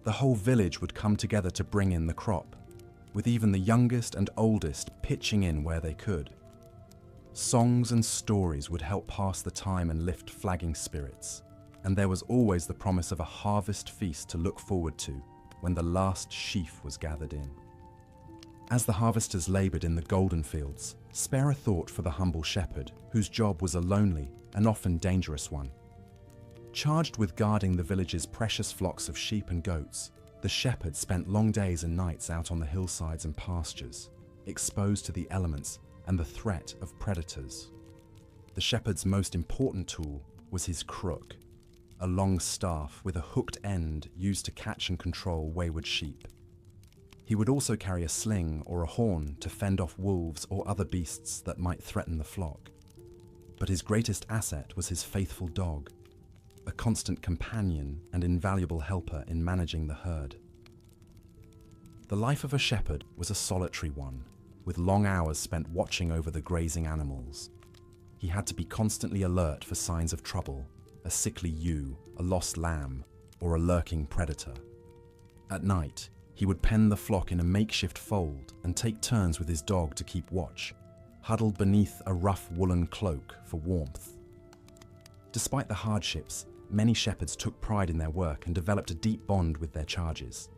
The whole village would come together to bring in the crop, with even the youngest and oldest pitching in where they could. Songs and stories would help pass the time and lift flagging spirits, and there was always the promise of a harvest feast to look forward to when the last sheaf was gathered in. As the harvesters laboured in the golden fields, spare a thought for the humble shepherd, whose job was a lonely and often dangerous one. Charged with guarding the village's precious flocks of sheep and goats, the shepherd spent long days and nights out on the hillsides and pastures, exposed to the elements and the threat of predators. The shepherd's most important tool was his crook, a long staff with a hooked end used to catch and control wayward sheep. He would also carry a sling or a horn to fend off wolves or other beasts that might threaten the flock. But his greatest asset was his faithful dog, a constant companion and invaluable helper in managing the herd. The life of a shepherd was a solitary one, with long hours spent watching over the grazing animals. He had to be constantly alert for signs of trouble, a sickly ewe, a lost lamb, or a lurking predator. At night, he would pen the flock in a makeshift fold and take turns with his dog to keep watch, huddled beneath a rough woolen cloak for warmth. Despite the hardships, many shepherds took pride in their work and developed a deep bond with their charges.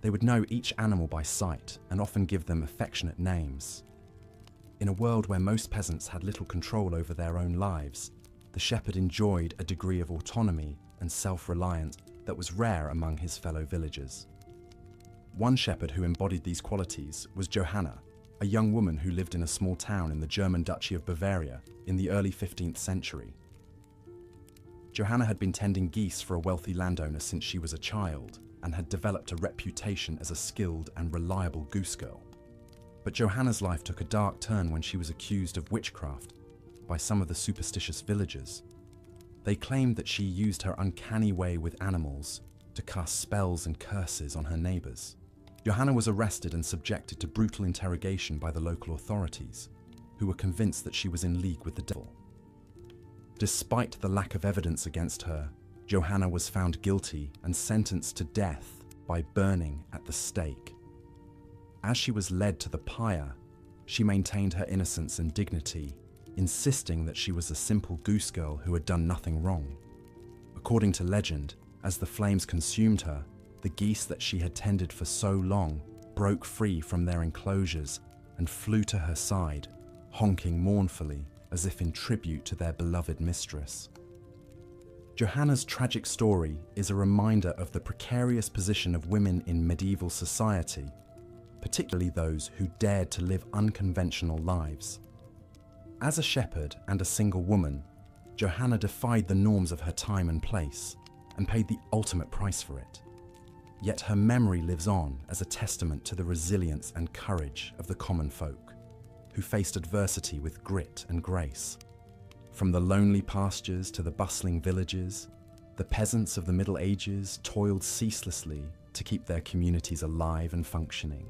They would know each animal by sight and often give them affectionate names. In a world where most peasants had little control over their own lives, the shepherd enjoyed a degree of autonomy and self-reliance that was rare among his fellow villagers. One shepherd who embodied these qualities was Johanna, a young woman who lived in a small town in the German Duchy of Bavaria in the early 15th century. Johanna had been tending geese for a wealthy landowner since she was a child and had developed a reputation as a skilled and reliable goose girl. But Johanna's life took a dark turn when she was accused of witchcraft by some of the superstitious villagers. They claimed that she used her uncanny way with animals to cast spells and curses on her neighbours. Johanna was arrested and subjected to brutal interrogation by the local authorities, who were convinced that she was in league with the devil. Despite the lack of evidence against her, Johanna was found guilty and sentenced to death by burning at the stake. As she was led to the pyre, she maintained her innocence and dignity, insisting that she was a simple goose girl who had done nothing wrong. According to legend, as the flames consumed her, the geese that she had tended for so long broke free from their enclosures and flew to her side, honking mournfully as if in tribute to their beloved mistress. Johanna's tragic story is a reminder of the precarious position of women in medieval society, particularly those who dared to live unconventional lives. As a shepherd and a single woman, Johanna defied the norms of her time and place and paid the ultimate price for it. Yet her memory lives on as a testament to the resilience and courage of the common folk, who faced adversity with grit and grace. From the lonely pastures to the bustling villages, The peasants of the Middle Ages toiled ceaselessly to keep their communities alive and functioning,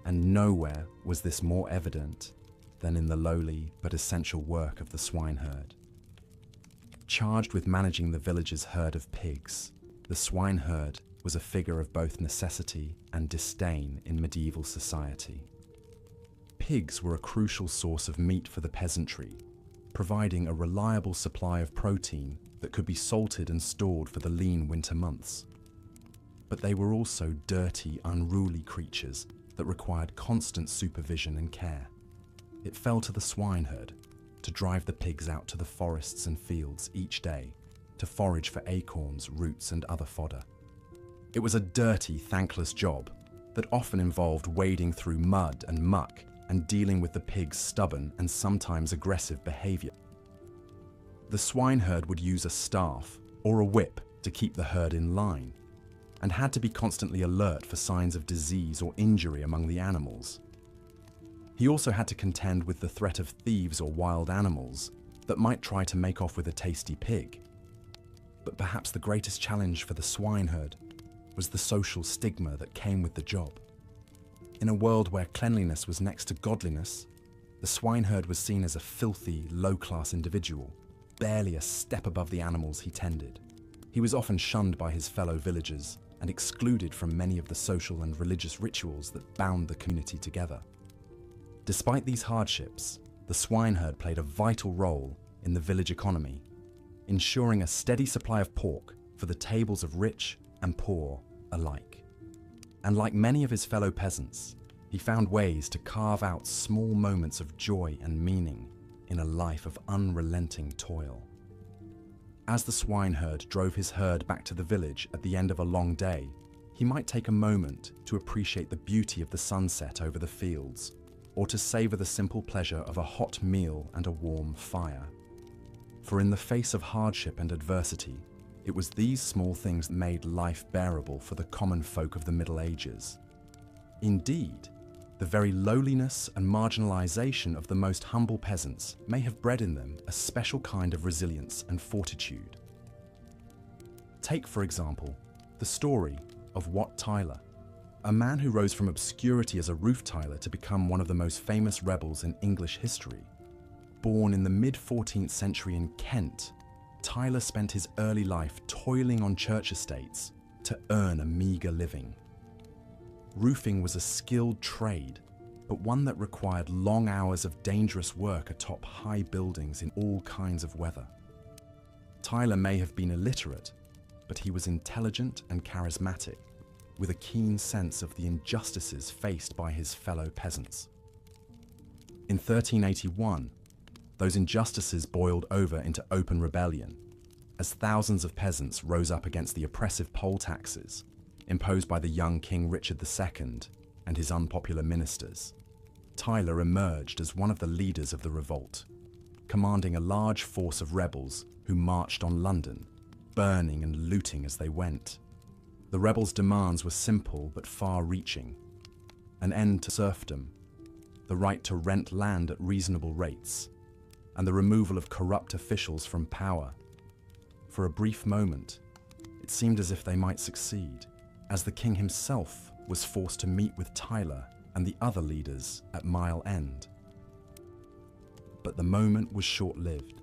and nowhere was this more evident than in the lowly but essential work of the swineherd. Charged with managing the village's herd of pigs, the swineherd was a figure of both necessity and disdain in medieval society. Pigs were a crucial source of meat for the peasantry, providing a reliable supply of protein that could be salted and stored for the lean winter months. But they were also dirty, unruly creatures that required constant supervision and care. It fell to the swineherd to drive the pigs out to the forests and fields each day to forage for acorns, roots, and other fodder. It was a dirty, thankless job that often involved wading through mud and muck and dealing with the pigs' stubborn and sometimes aggressive behavior. The swineherd would use a staff or a whip to keep the herd in line, and had to be constantly alert for signs of disease or injury among the animals. He also had to contend with the threat of thieves or wild animals that might try to make off with a tasty pig. But perhaps the greatest challenge for the swineherd was the social stigma that came with the job. In a world where cleanliness was next to godliness, the swineherd was seen as a filthy, low-class individual, barely a step above the animals he tended. He was often shunned by his fellow villagers and excluded from many of the social and religious rituals that bound the community together. Despite these hardships, the swineherd played a vital role in the village economy, ensuring a steady supply of pork for the tables of rich and poor alike. And like many of his fellow peasants, he found ways to carve out small moments of joy and meaning in a life of unrelenting toil. As the swineherd drove his herd back to the village at the end of a long day, he might take a moment to appreciate the beauty of the sunset over the fields, or to savor the simple pleasure of a hot meal and a warm fire. For in the face of hardship and adversity, it was these small things that made life bearable for the common folk of the Middle Ages. Indeed, the very lowliness and marginalization of the most humble peasants may have bred in them a special kind of resilience and fortitude. Take, for example, the story of Wat Tyler, a man who rose from obscurity as a roof tiler to become one of the most famous rebels in English history. Born in the mid-14th century in Kent, Tyler spent his early life toiling on church estates to earn a meager living. Roofing was a skilled trade, but one that required long hours of dangerous work atop high buildings in all kinds of weather. Tyler may have been illiterate, but he was intelligent and charismatic, with a keen sense of the injustices faced by his fellow peasants. In 1381, those injustices boiled over into open rebellion, as thousands of peasants rose up against the oppressive poll taxes imposed by the young King Richard II and his unpopular ministers. Tyler emerged as one of the leaders of the revolt, commanding a large force of rebels who marched on London, burning and looting as they went. The rebels' demands were simple but far-reaching: an end to serfdom, the right to rent land at reasonable rates, and the removal of corrupt officials from power. For a brief moment, it seemed as if they might succeed, as the king himself was forced to meet with Tyler and the other leaders at Mile End. But the moment was short-lived.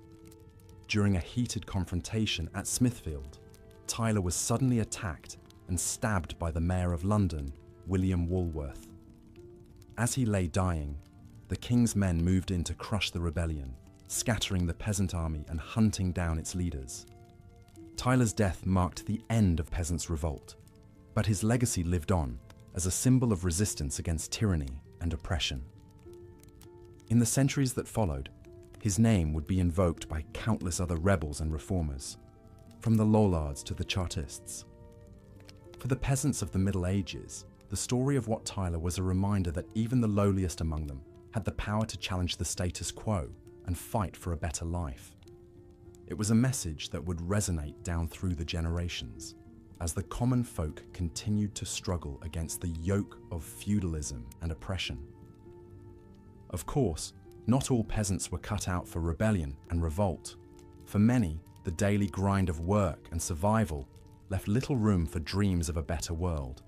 During a heated confrontation at Smithfield, Tyler was suddenly attacked and stabbed by the Mayor of London, William Walworth. As he lay dying, the king's men moved in to crush the rebellion, scattering the peasant army and hunting down its leaders. Tyler's death marked the end of peasants' revolt, but his legacy lived on as a symbol of resistance against tyranny and oppression. In the centuries that followed, his name would be invoked by countless other rebels and reformers, from the Lollards to the Chartists. For the peasants of the Middle Ages, the story of Wat Tyler was a reminder that even the lowliest among them had the power to challenge the status quo and fight for a better life. It was a message that would resonate down through the generations, as the common folk continued to struggle against the yoke of feudalism and oppression. Of course, not all peasants were cut out for rebellion and revolt. For many, The daily grind of work and survival left little room for dreams of a better world.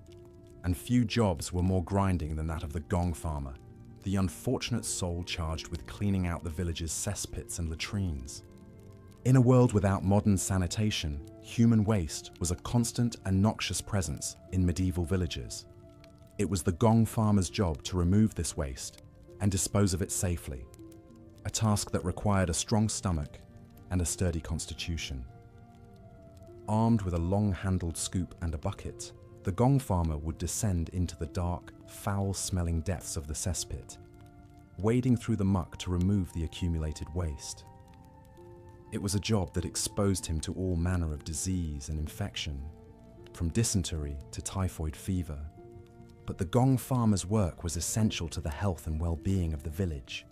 And few jobs were more grinding than that of the gong farmer, the unfortunate soul charged with cleaning out the village's cesspits and latrines. In a world without modern sanitation, human waste was a constant and noxious presence in medieval villages. It was the gong farmer's job to remove this waste and dispose of it safely, a task that required a strong stomach and a sturdy constitution. Armed with a long-handled scoop and a bucket, the gong farmer would descend into the dark, foul-smelling depths of the cesspit, wading through the muck to remove the accumulated waste. It was a job that exposed him to all manner of disease and infection, from dysentery to typhoid fever. But the gong farmer's work was essential to the health and well-being of the village.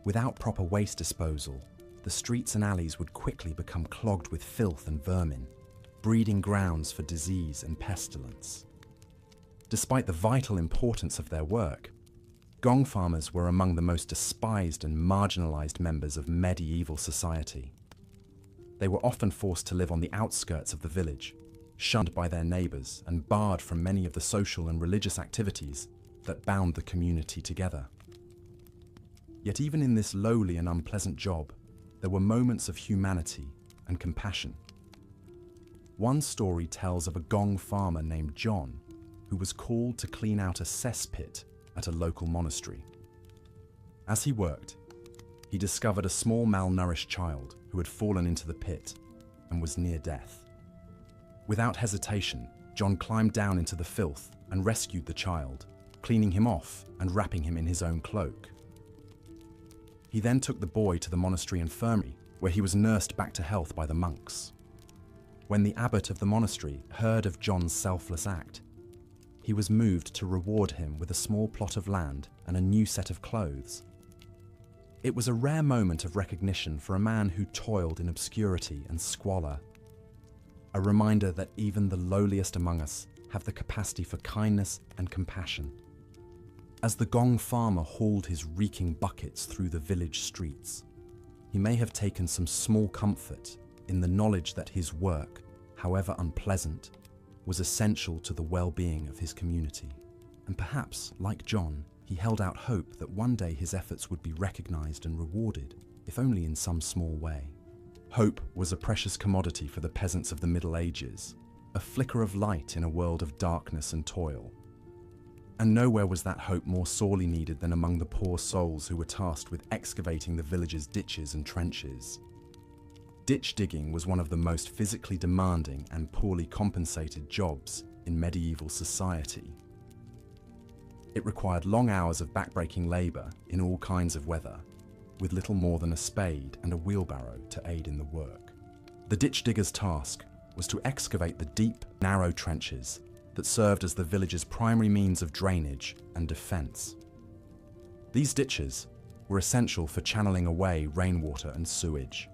Without proper waste disposal, the streets and alleys would quickly become clogged with filth and vermin, breeding grounds for disease and pestilence. Despite the vital importance of their work, gong farmers were among the most despised and marginalized members of medieval society. They were often forced to live on the outskirts of the village, shunned by their neighbors and barred from many of the social and religious activities that bound the community together. Yet even in this lowly and unpleasant job, there were moments of humanity and compassion. One story tells of a gong farmer named John, who was called to clean out a cesspit at a local monastery. As he worked, he discovered a small malnourished child who had fallen into the pit and was near death. Without hesitation, John climbed down into the filth and rescued the child, cleaning him off and wrapping him in his own cloak. He then took the boy to the monastery infirmary, where he was nursed back to health by the monks. When the abbot of the monastery heard of John's selfless act, he was moved to reward him with a small plot of land and a new set of clothes. It was a rare moment of recognition for a man who toiled in obscurity and squalor, a reminder that even the lowliest among us have the capacity for kindness and compassion. As the gong farmer hauled his reeking buckets through the village streets, he may have taken some small comfort in the knowledge that his work, however unpleasant, was essential to the well-being of his community. And perhaps, like John, he held out hope that one day his efforts would be recognized and rewarded, if only in some small way. Hope was a precious commodity for the peasants of the Middle Ages, a flicker of light in a world of darkness and toil. And nowhere was that hope more sorely needed than among the poor souls who were tasked with excavating the village's ditches and trenches. Ditch digging was one of the most physically demanding and poorly compensated jobs in medieval society. It required long hours of backbreaking labor in all kinds of weather, with little more than a spade and a wheelbarrow to aid in the work. The ditch digger's task was to excavate the deep, narrow trenches that served as the village's primary means of drainage and defense. These ditches were essential for channeling away rainwater and sewage.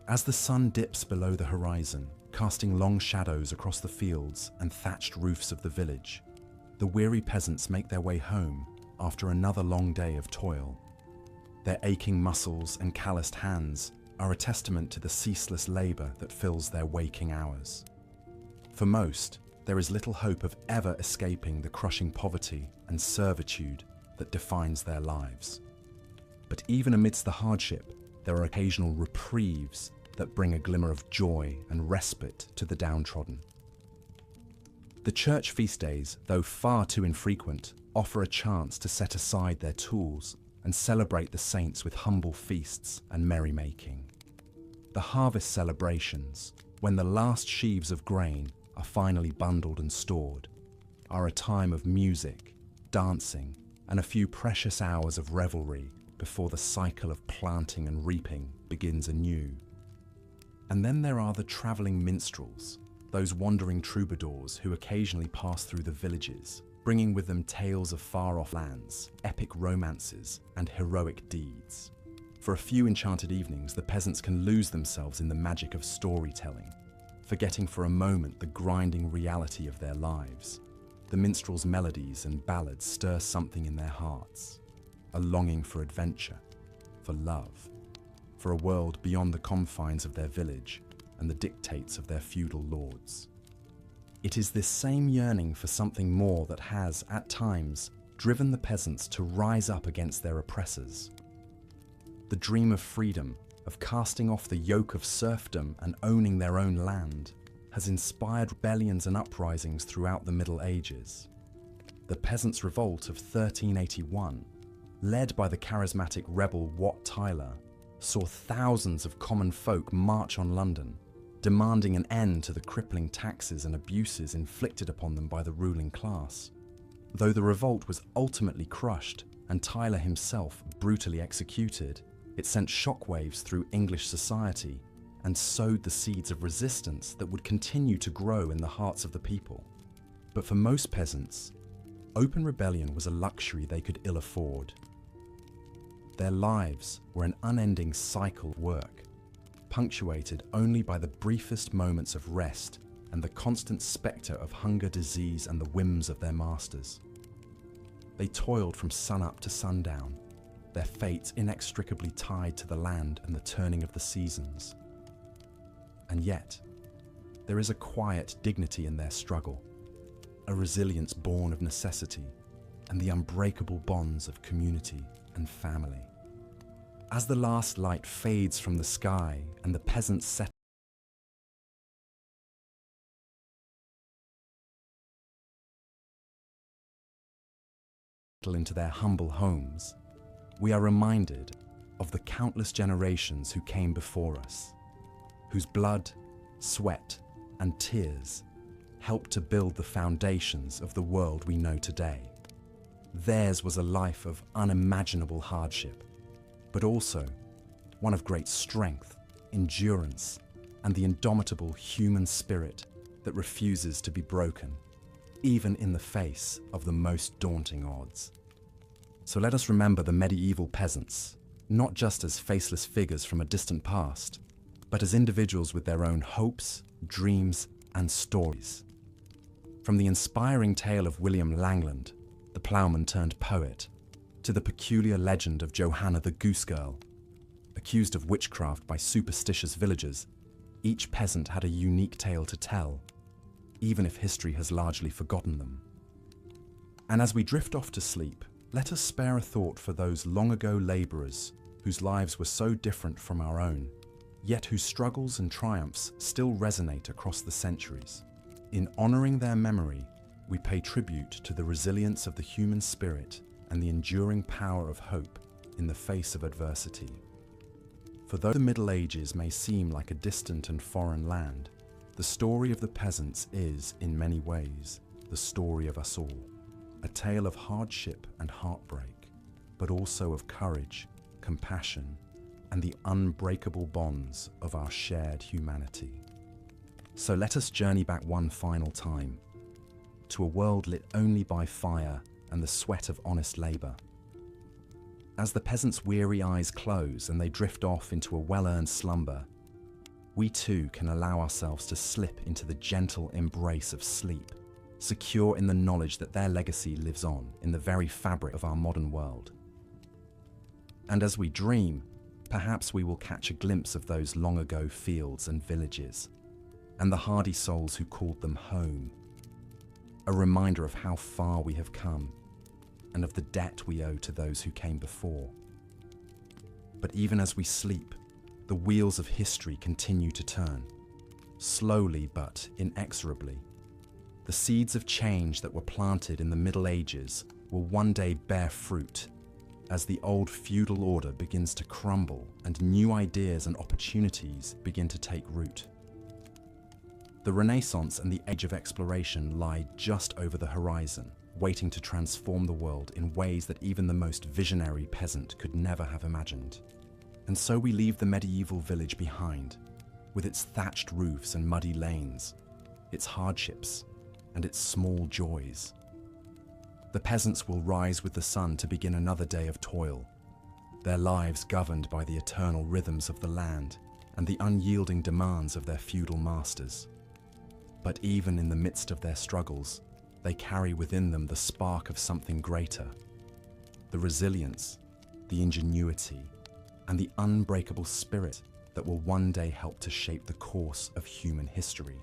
As the sun dips below the horizon, casting long shadows across the fields and thatched roofs of the village, the weary peasants make their way home after another long day of toil. Their aching muscles and calloused hands are a testament to the ceaseless labor that fills their waking hours. For most, there is little hope of ever escaping the crushing poverty and servitude that defines their lives. But even amidst the hardship, there are occasional reprieves that bring a glimmer of joy and respite to the downtrodden. The church feast days, though far too infrequent, offer a chance to set aside their tools and celebrate the saints with humble feasts and merrymaking. The harvest celebrations, when the last sheaves of grain are finally bundled and stored, are a time of music, dancing, and a few precious hours of revelry before the cycle of planting and reaping begins anew. And then there are the travelling minstrels, those wandering troubadours who occasionally pass through the villages, bringing with them tales of far-off lands, epic romances, and heroic deeds. For a few enchanted evenings, the peasants can lose themselves in the magic of storytelling, forgetting for a moment the grinding reality of their lives. The minstrels' melodies and ballads stir something in their hearts, a longing for adventure, for love, for a world beyond the confines of their village and the dictates of their feudal lords. It is this same yearning for something more that has, at times, driven the peasants to rise up against their oppressors. The dream of freedom, of casting off the yoke of serfdom and owning their own land, has inspired rebellions and uprisings throughout the Middle Ages. The Peasants' Revolt of 1381, led by the charismatic rebel Wat Tyler, saw thousands of common folk march on London, demanding an end to the crippling taxes and abuses inflicted upon them by the ruling class. Though the revolt was ultimately crushed and Tyler himself brutally executed, it sent shockwaves through English society and sowed the seeds of resistance that would continue to grow in the hearts of the people. But for most peasants, open rebellion was a luxury they could ill afford. Their lives were an unending cycle of work, punctuated only by the briefest moments of rest and the constant spectre of hunger, disease, and the whims of their masters. They toiled from sunup to sundown, their fate inextricably tied to the land and the turning of the seasons. And yet, there is a quiet dignity in their struggle, a resilience born of necessity, and the unbreakable bonds of community and family. As the last light fades from the sky and the peasants settle into their humble homes, we are reminded of the countless generations who came before us, whose blood, sweat, and tears helped to build the foundations of the world we know today. Theirs was a life of unimaginable hardship, but also one of great strength, endurance, and the indomitable human spirit that refuses to be broken, even in the face of the most daunting odds. So let us remember the medieval peasants, not just as faceless figures from a distant past, but as individuals with their own hopes, dreams, and stories. From the inspiring tale of William Langland, the ploughman turned poet, to the peculiar legend of Johanna the Goose Girl, accused of witchcraft by superstitious villagers, each peasant had a unique tale to tell, even if history has largely forgotten them. And as we drift off to sleep, let us spare a thought for those long-ago labourers whose lives were so different from our own, yet whose struggles and triumphs still resonate across the centuries. In honouring their memory, we pay tribute to the resilience of the human spirit and the enduring power of hope in the face of adversity. For though the Middle Ages may seem like a distant and foreign land, the story of the peasants is, in many ways, the story of us all. A tale of hardship and heartbreak, but also of courage, compassion, and the unbreakable bonds of our shared humanity. So let us journey back one final time, to a world lit only by fire and the sweat of honest labour. As the peasants' weary eyes close and they drift off into a well-earned slumber, we too can allow ourselves to slip into the gentle embrace of sleep, secure in the knowledge that their legacy lives on in the very fabric of our modern world. And as we dream, perhaps we will catch a glimpse of those long-ago fields and villages, and the hardy souls who called them home, a reminder of how far we have come, and of the debt we owe to those who came before. But even as we sleep, the wheels of history continue to turn, slowly but inexorably. The seeds of change that were planted in the Middle Ages will one day bear fruit as the old feudal order begins to crumble and new ideas and opportunities begin to take root. The Renaissance and the Age of Exploration lie just over the horizon, waiting to transform the world in ways that even the most visionary peasant could never have imagined. And so we leave the medieval village behind, with its thatched roofs and muddy lanes, its hardships, and its small joys. The peasants will rise with the sun to begin another day of toil, their lives governed by the eternal rhythms of the land and the unyielding demands of their feudal masters. But even in the midst of their struggles, they carry within them the spark of something greater, the resilience, the ingenuity, and the unbreakable spirit that will one day help to shape the course of human history.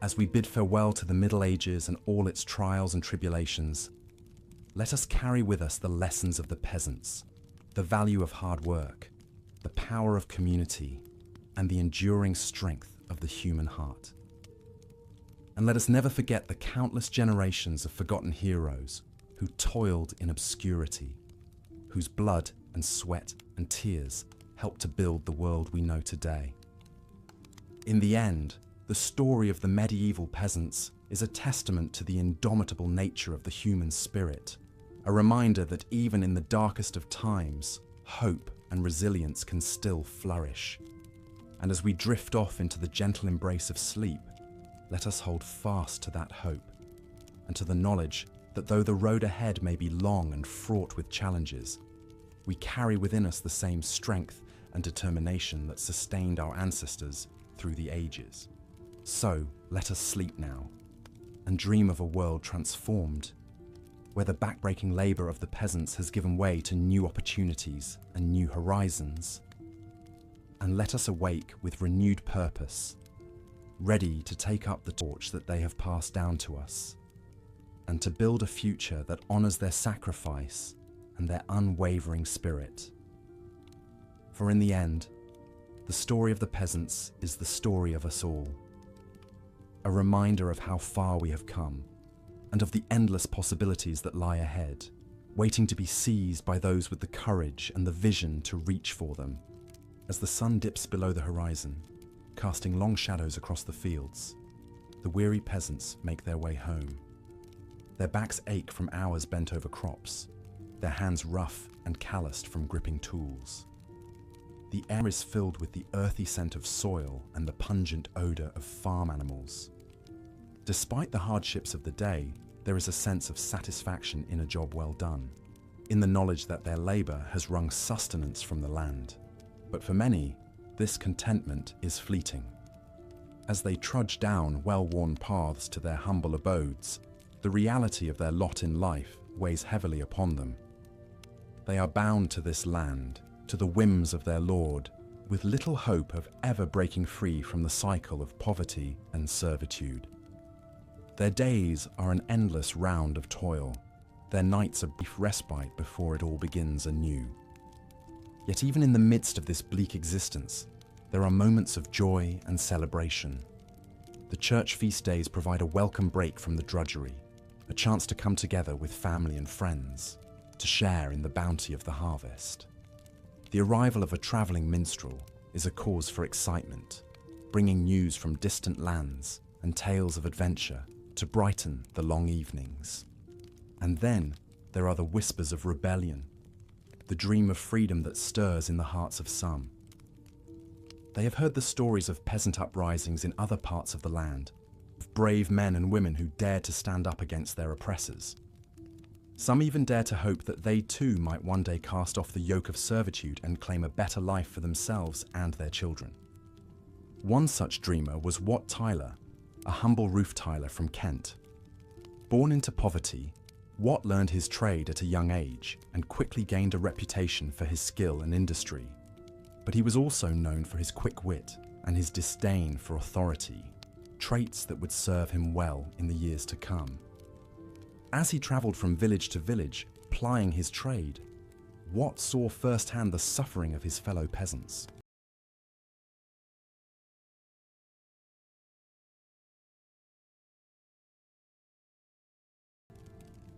As we bid farewell to the Middle Ages and all its trials and tribulations, let us carry with us the lessons of the peasants, the value of hard work, the power of community, and the enduring strength of the human heart. And let us never forget the countless generations of forgotten heroes who toiled in obscurity, whose blood and sweat and tears helped to build the world we know today. In the end, the story of the medieval peasants is a testament to the indomitable nature of the human spirit, a reminder that even in the darkest of times, hope and resilience can still flourish. And as we drift off into the gentle embrace of sleep, let us hold fast to that hope and to the knowledge that though the road ahead may be long and fraught with challenges, we carry within us the same strength and determination that sustained our ancestors through the ages. So let us sleep now and dream of a world transformed, where the backbreaking labour of the peasants has given way to new opportunities and new horizons. And let us awake with renewed purpose, ready to take up the torch that they have passed down to us, and to build a future that honours their sacrifice and their unwavering spirit. For in the end, the story of the peasants is the story of us all, a reminder of how far we have come, and of the endless possibilities that lie ahead, waiting to be seized by those with the courage and the vision to reach for them. As the sun dips below the horizon, casting long shadows across the fields, the weary peasants make their way home. Their backs ache from hours bent over crops, their hands rough and calloused from gripping tools. The air is filled with the earthy scent of soil and the pungent odour of farm animals. Despite the hardships of the day, there is a sense of satisfaction in a job well done, in the knowledge that their labour has wrung sustenance from the land. But for many, this contentment is fleeting. As they trudge down well-worn paths to their humble abodes, the reality of their lot in life weighs heavily upon them. They are bound to this land, to the whims of their lord, with little hope of ever breaking free from the cycle of poverty and servitude. Their days are an endless round of toil, their nights a brief respite before it all begins anew. Yet even in the midst of this bleak existence, there are moments of joy and celebration. The church feast days provide a welcome break from the drudgery, a chance to come together with family and friends, to share in the bounty of the harvest. The arrival of a travelling minstrel is a cause for excitement, bringing news from distant lands and tales of adventure to brighten the long evenings. And then there are the whispers of rebellion, the dream of freedom that stirs in the hearts of some. They have heard the stories of peasant uprisings in other parts of the land, of brave men and women who dared to stand up against their oppressors. Some even dare to hope that they too might one day cast off the yoke of servitude and claim a better life for themselves and their children. One such dreamer was Wat Tyler, a humble roof tiler from Kent. Born into poverty, Wat learned his trade at a young age and quickly gained a reputation for his skill and industry. But he was also known for his quick wit and his disdain for authority, traits that would serve him well in the years to come. As he travelled from village to village, plying his trade, Wat saw firsthand the suffering of his fellow peasants.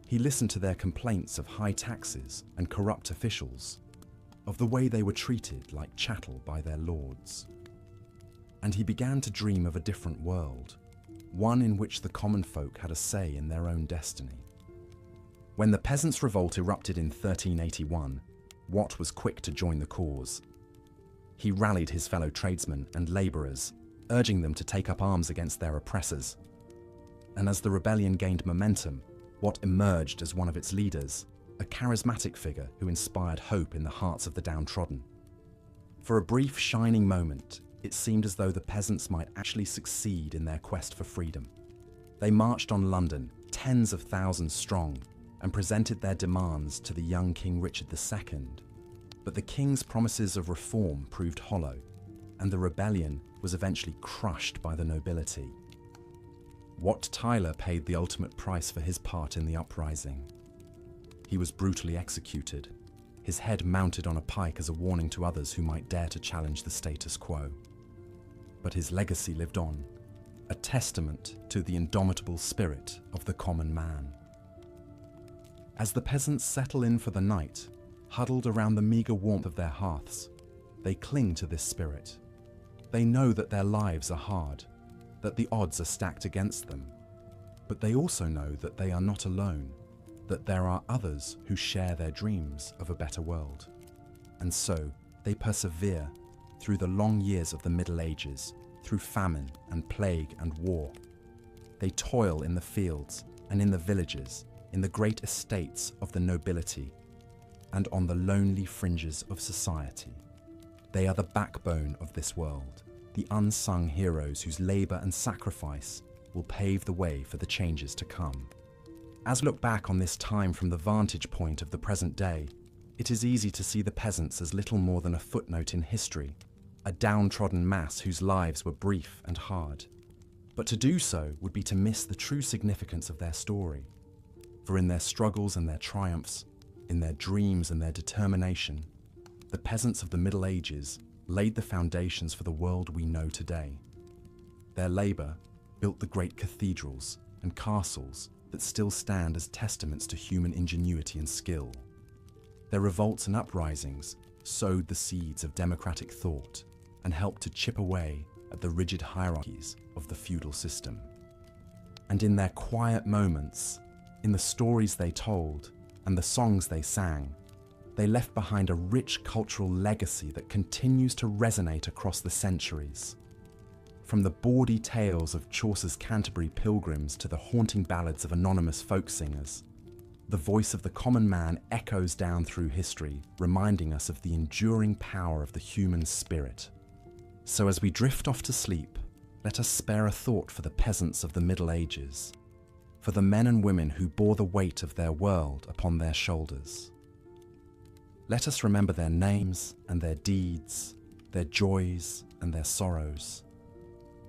He listened to their complaints of high taxes and corrupt officials, of the way they were treated like chattel by their lords. And he began to dream of a different world, one in which the common folk had a say in their own destiny. When the Peasants' Revolt erupted in 1381, Wat was quick to join the cause. He rallied his fellow tradesmen and labourers, urging them to take up arms against their oppressors. And as the rebellion gained momentum, Wat emerged as one of its leaders, a charismatic figure who inspired hope in the hearts of the downtrodden. For a brief, shining moment, it seemed as though the peasants might actually succeed in their quest for freedom. They marched on London, tens of thousands strong, and presented their demands to the young King Richard II. But the king's promises of reform proved hollow, and the rebellion was eventually crushed by the nobility. Wat Tyler paid the ultimate price for his part in the uprising. He was brutally executed, his head mounted on a pike as a warning to others who might dare to challenge the status quo. But his legacy lived on, a testament to the indomitable spirit of the common man. As the peasants settle in for the night, huddled around the meager warmth of their hearths, they cling to this spirit. They know that their lives are hard, that the odds are stacked against them, but they also know that they are not alone, that there are others who share their dreams of a better world. And so they persevere through the long years of the Middle Ages, through famine and plague and war. They toil in the fields and in the villages, in the great estates of the nobility, and on the lonely fringes of society. They are the backbone of this world, the unsung heroes whose labor and sacrifice will pave the way for the changes to come. As we look back on this time from the vantage point of the present day, it is easy to see the peasants as little more than a footnote in history, a downtrodden mass whose lives were brief and hard. But to do so would be to miss the true significance of their story. For in their struggles and their triumphs, in their dreams and their determination, the peasants of the Middle Ages laid the foundations for the world we know today. Their labor built the great cathedrals and castles that still stand as testaments to human ingenuity and skill. Their revolts and uprisings sowed the seeds of democratic thought and helped to chip away at the rigid hierarchies of the feudal system. And in their quiet moments, in the stories they told and the songs they sang, they left behind a rich cultural legacy that continues to resonate across the centuries. From the bawdy tales of Chaucer's Canterbury Pilgrims to the haunting ballads of anonymous folk singers, the voice of the common man echoes down through history, reminding us of the enduring power of the human spirit. So as we drift off to sleep, let us spare a thought for the peasants of the Middle Ages, for the men and women who bore the weight of their world upon their shoulders. Let us remember their names and their deeds, their joys and their sorrows.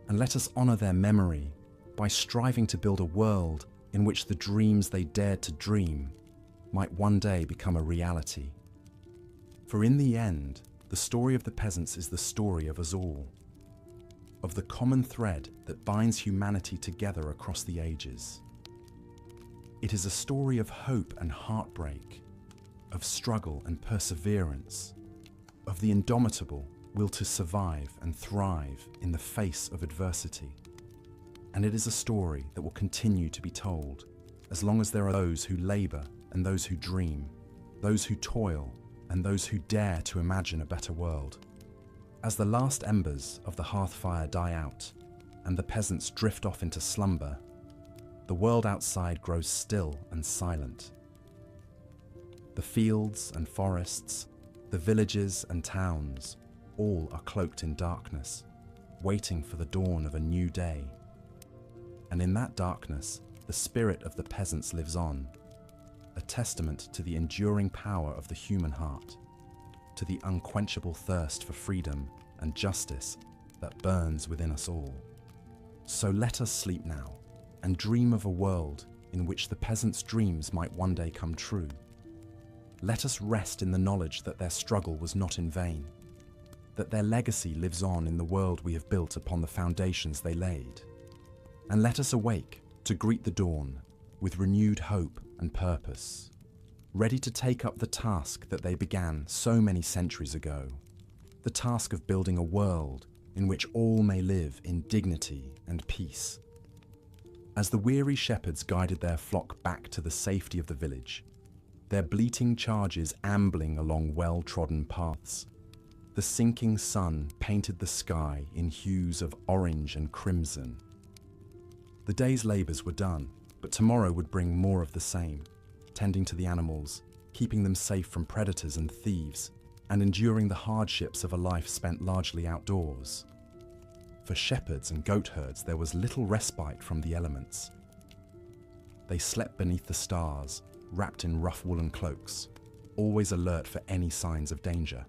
And let us honor their memory by striving to build a world in which the dreams they dared to dream might one day become a reality. For in the end, the story of the peasants is the story of us all, of the common thread that binds humanity together across the ages. It is a story of hope and heartbreak, of struggle and perseverance, of the indomitable will to survive and thrive in the face of adversity. And it is a story that will continue to be told as long as there are those who labor and those who dream, those who toil and those who dare to imagine a better world. As the last embers of the hearth fire die out and the peasants drift off into slumber, the world outside grows still and silent. The fields and forests, the villages and towns, all are cloaked in darkness, waiting for the dawn of a new day. And in that darkness, the spirit of the peasants lives on, a testament to the enduring power of the human heart, to the unquenchable thirst for freedom and justice that burns within us all. So let us sleep now and dream of a world in which the peasants' dreams might one day come true. Let us rest in the knowledge that their struggle was not in vain, that their legacy lives on in the world we have built upon the foundations they laid. And let us awake to greet the dawn with renewed hope and purpose, ready to take up the task that they began so many centuries ago, the task of building a world in which all may live in dignity and peace. As the weary shepherds guided their flock back to the safety of the village, their bleating charges ambling along well-trodden paths, the sinking sun painted the sky in hues of orange and crimson. The day's labours were done, but tomorrow would bring more of the same, tending to the animals, keeping them safe from predators and thieves, and enduring the hardships of a life spent largely outdoors. For shepherds and goat herds there was little respite from the elements. They slept beneath the stars, wrapped in rough woolen cloaks, always alert for any signs of danger.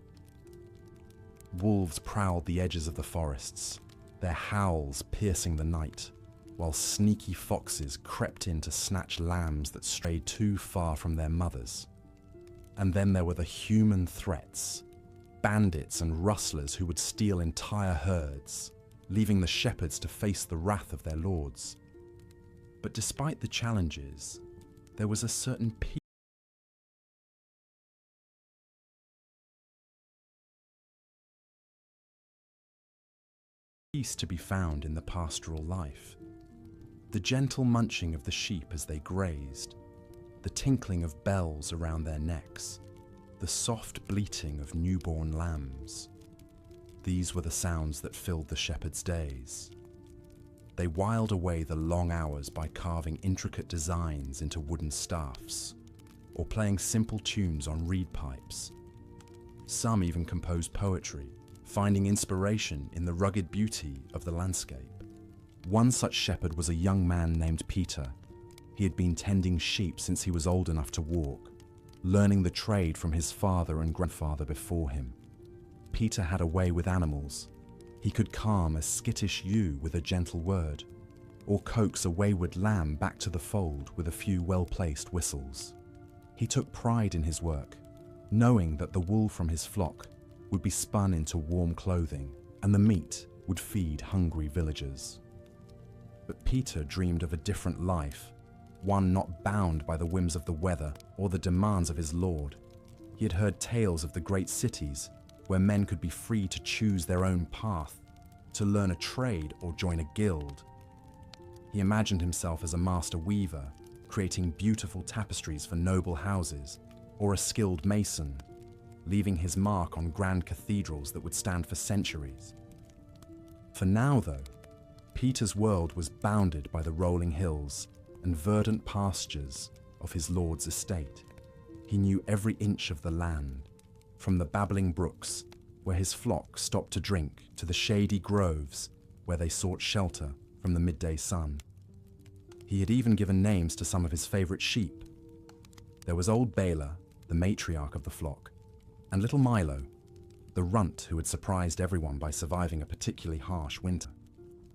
Wolves prowled the edges of the forests, their howls piercing the night, while sneaky foxes crept in to snatch lambs that strayed too far from their mothers. And then there were the human threats, bandits and rustlers who would steal entire herds, leaving the shepherds to face the wrath of their lords. But despite the challenges, there was a certain peace to be found in the pastoral life. The gentle munching of the sheep as they grazed, the tinkling of bells around their necks, the soft bleating of newborn lambs. These were the sounds that filled the shepherds' days. They whiled away the long hours by carving intricate designs into wooden staffs, or playing simple tunes on reed pipes. Some even composed poetry, finding inspiration in the rugged beauty of the landscape. One such shepherd was a young man named Peter. He had been tending sheep since he was old enough to walk, learning the trade from his father and grandfather before him. Peter had a way with animals. He could calm a skittish ewe with a gentle word, or coax a wayward lamb back to the fold with a few well-placed whistles. He took pride in his work, knowing that the wool from his flock would be spun into warm clothing, and the meat would feed hungry villagers. But Peter dreamed of a different life, one not bound by the whims of the weather or the demands of his lord. He had heard tales of the great cities, where men could be free to choose their own path, to learn a trade or join a guild. He imagined himself as a master weaver, creating beautiful tapestries for noble houses, or a skilled mason, leaving his mark on grand cathedrals that would stand for centuries. For now, though, Peter's world was bounded by the rolling hills and verdant pastures of his lord's estate. He knew every inch of the land, from the babbling brooks, where his flock stopped to drink, to the shady groves, where they sought shelter from the midday sun. He had even given names to some of his favorite sheep. There was old Bela, the matriarch of the flock, and little Milo, the runt who had surprised everyone by surviving a particularly harsh winter.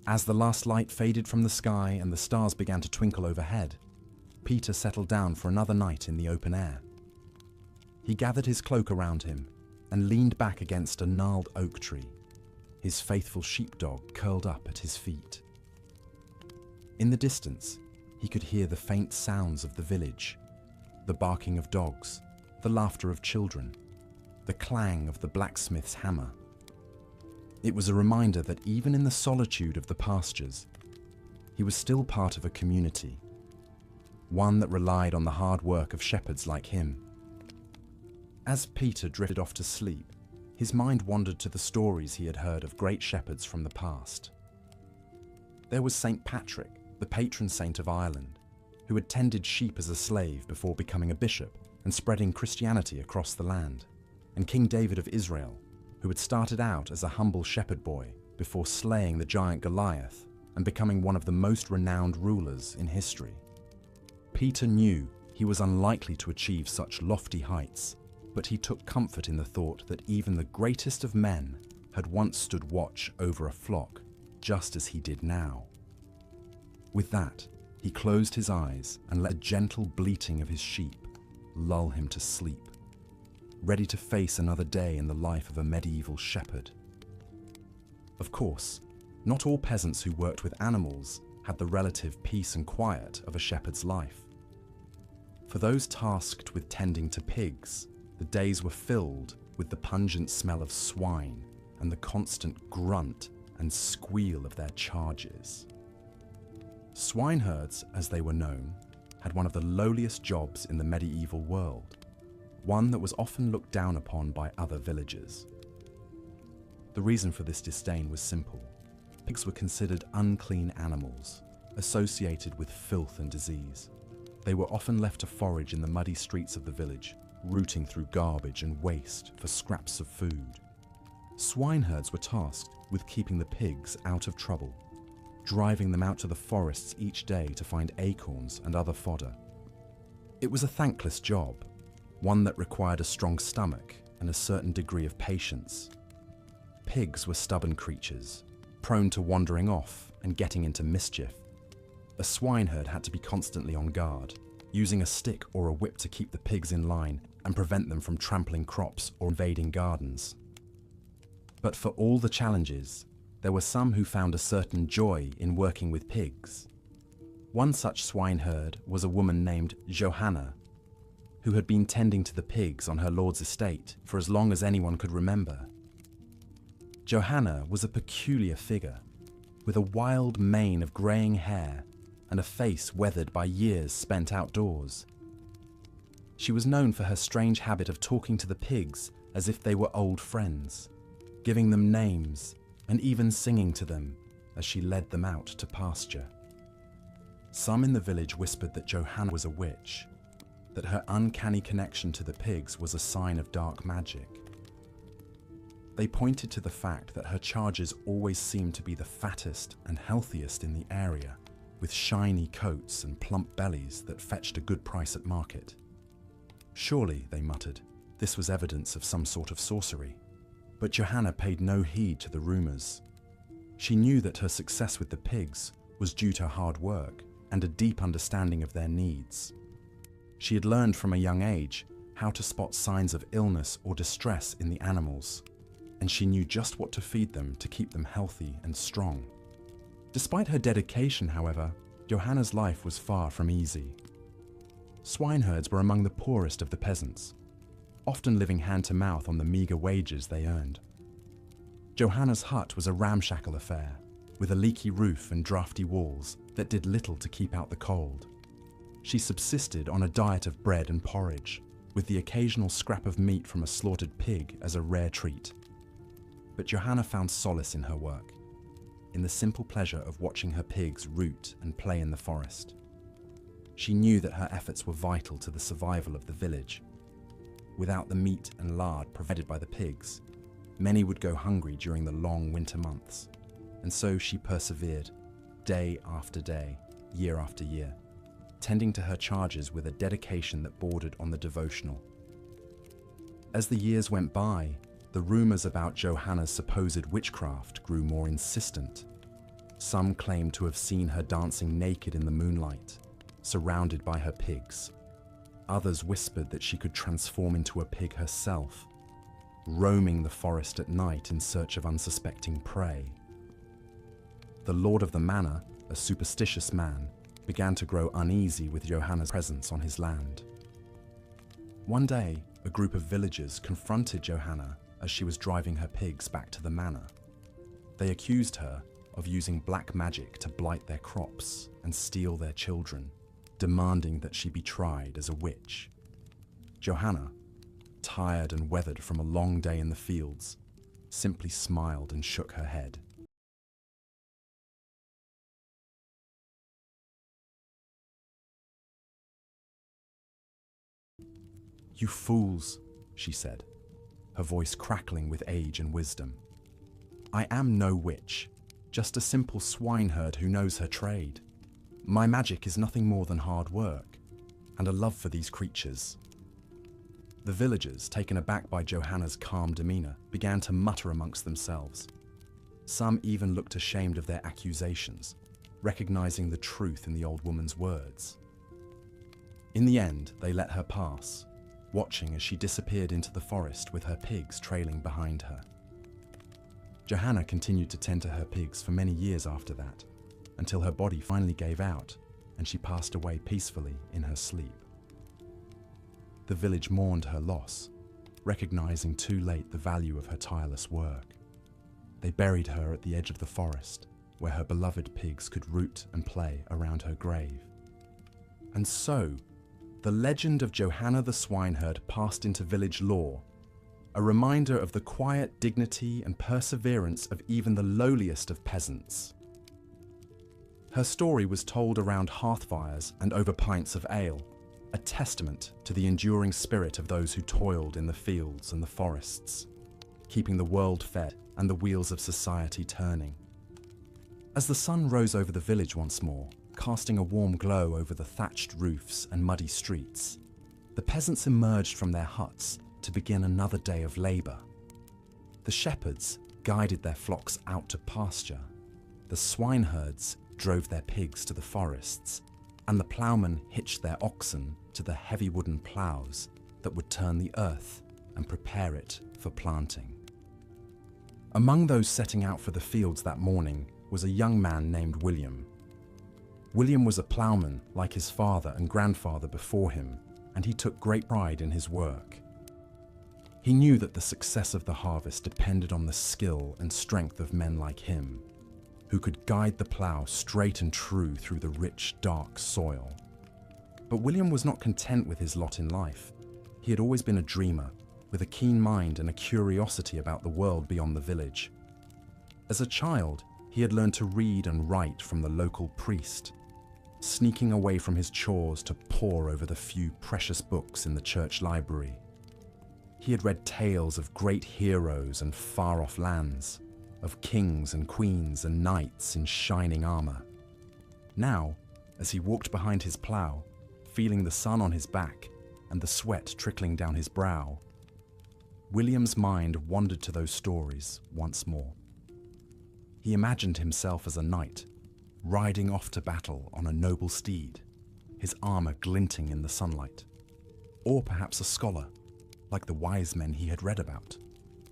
As the last light faded from the sky and the stars began to twinkle overhead, Peter settled down for another night in the open air. He gathered his cloak around him and leaned back against a gnarled oak tree, his faithful sheepdog curled up at his feet. In the distance, he could hear the faint sounds of the village, the barking of dogs, the laughter of children, the clang of the blacksmith's hammer. It was a reminder that even in the solitude of the pastures, he was still part of a community, one that relied on the hard work of shepherds like him. As Peter drifted off to sleep, his mind wandered to the stories he had heard of great shepherds from the past. There was St. Patrick, the patron saint of Ireland, who had tended sheep as a slave before becoming a bishop and spreading Christianity across the land, and King David of Israel, who had started out as a humble shepherd boy before slaying the giant Goliath and becoming one of the most renowned rulers in history. Peter knew he was unlikely to achieve such lofty heights, but he took comfort in the thought that even the greatest of men had once stood watch over a flock, just as he did now. With that, he closed his eyes and let the gentle bleating of his sheep lull him to sleep, ready to face another day in the life of a medieval shepherd. Of course, not all peasants who worked with animals had the relative peace and quiet of a shepherd's life. For those tasked with tending to pigs, the days were filled with the pungent smell of swine and the constant grunt and squeal of their charges. Swineherds, as they were known, had one of the lowliest jobs in the medieval world, one that was often looked down upon by other villagers. The reason for this disdain was simple. Pigs were considered unclean animals, associated with filth and disease. They were often left to forage in the muddy streets of the village, rooting through garbage and waste for scraps of food. Swineherds were tasked with keeping the pigs out of trouble, driving them out to the forests each day to find acorns and other fodder. It was a thankless job, one that required a strong stomach and a certain degree of patience. Pigs were stubborn creatures, prone to wandering off and getting into mischief. A swineherd had to be constantly on guard, using a stick or a whip to keep the pigs in line and prevent them from trampling crops or invading gardens. But for all the challenges, there were some who found a certain joy in working with pigs. One such swineherd was a woman named Johanna, who had been tending to the pigs on her lord's estate for as long as anyone could remember. Johanna was a peculiar figure, with a wild mane of greying hair and a face weathered by years spent outdoors. She was known for her strange habit of talking to the pigs as if they were old friends, giving them names and even singing to them as she led them out to pasture. Some in the village whispered that Johanna was a witch, that her uncanny connection to the pigs was a sign of dark magic. They pointed to the fact that her charges always seemed to be the fattest and healthiest in the area, with shiny coats and plump bellies that fetched a good price at market. Surely, they muttered, this was evidence of some sort of sorcery. But Johanna paid no heed to the rumours. She knew that her success with the pigs was due to hard work and a deep understanding of their needs. She had learned from a young age how to spot signs of illness or distress in the animals, and she knew just what to feed them to keep them healthy and strong. Despite her dedication, however, Johanna's life was far from easy. Swineherds were among the poorest of the peasants, often living hand-to-mouth on the meagre wages they earned. Johanna's hut was a ramshackle affair, with a leaky roof and drafty walls that did little to keep out the cold. She subsisted on a diet of bread and porridge, with the occasional scrap of meat from a slaughtered pig as a rare treat. But Johanna found solace in her work, in the simple pleasure of watching her pigs root and play in the forest. She knew that her efforts were vital to the survival of the village. Without the meat and lard provided by the pigs, many would go hungry during the long winter months, and so she persevered, day after day, year after year, tending to her charges with a dedication that bordered on the devotional. As the years went by, the rumours about Johanna's supposed witchcraft grew more insistent. Some claimed to have seen her dancing naked in the moonlight, surrounded by her pigs. Others whispered that she could transform into a pig herself, roaming the forest at night in search of unsuspecting prey. The lord of the manor, a superstitious man, began to grow uneasy with Johanna's presence on his land. One day, a group of villagers confronted Johanna as she was driving her pigs back to the manor. They accused her of using black magic to blight their crops and steal their children, demanding that she be tried as a witch. Johanna, tired and weathered from a long day in the fields, simply smiled and shook her head. "You fools," she said, her voice crackling with age and wisdom. "I am no witch, just a simple swineherd who knows her trade. My magic is nothing more than hard work and a love for these creatures." The villagers, taken aback by Johanna's calm demeanour, began to mutter amongst themselves. Some even looked ashamed of their accusations, recognising the truth in the old woman's words. In the end, they let her pass, watching as she disappeared into the forest with her pigs trailing behind her. Johanna continued to tend to her pigs for many years after that, until her body finally gave out and she passed away peacefully in her sleep. The village mourned her loss, recognizing too late the value of her tireless work. They buried her at the edge of the forest, where her beloved pigs could root and play around her grave. And so, the legend of Johanna the swineherd passed into village lore, a reminder of the quiet dignity and perseverance of even the lowliest of peasants. Her story was told around hearthfires and over pints of ale, a testament to the enduring spirit of those who toiled in the fields and the forests, keeping the world fed and the wheels of society turning. As the sun rose over the village once more, casting a warm glow over the thatched roofs and muddy streets, the peasants emerged from their huts to begin another day of labor. The shepherds guided their flocks out to pasture, the swineherds drove their pigs to the forests, and the ploughmen hitched their oxen to the heavy wooden ploughs that would turn the earth and prepare it for planting. Among those setting out for the fields that morning was a young man named William. William was a ploughman like his father and grandfather before him, and he took great pride in his work. He knew that the success of the harvest depended on the skill and strength of men like him, who could guide the plough straight and true through the rich, dark soil. But William was not content with his lot in life. He had always been a dreamer, with a keen mind and a curiosity about the world beyond the village. As a child, he had learned to read and write from the local priest, sneaking away from his chores to pore over the few precious books in the church library. He had read tales of great heroes and far-off lands, of kings and queens and knights in shining armor. Now, as he walked behind his plough, feeling the sun on his back and the sweat trickling down his brow, William's mind wandered to those stories once more. He imagined himself as a knight, riding off to battle on a noble steed, his armor glinting in the sunlight. Or perhaps a scholar, like the wise men he had read about,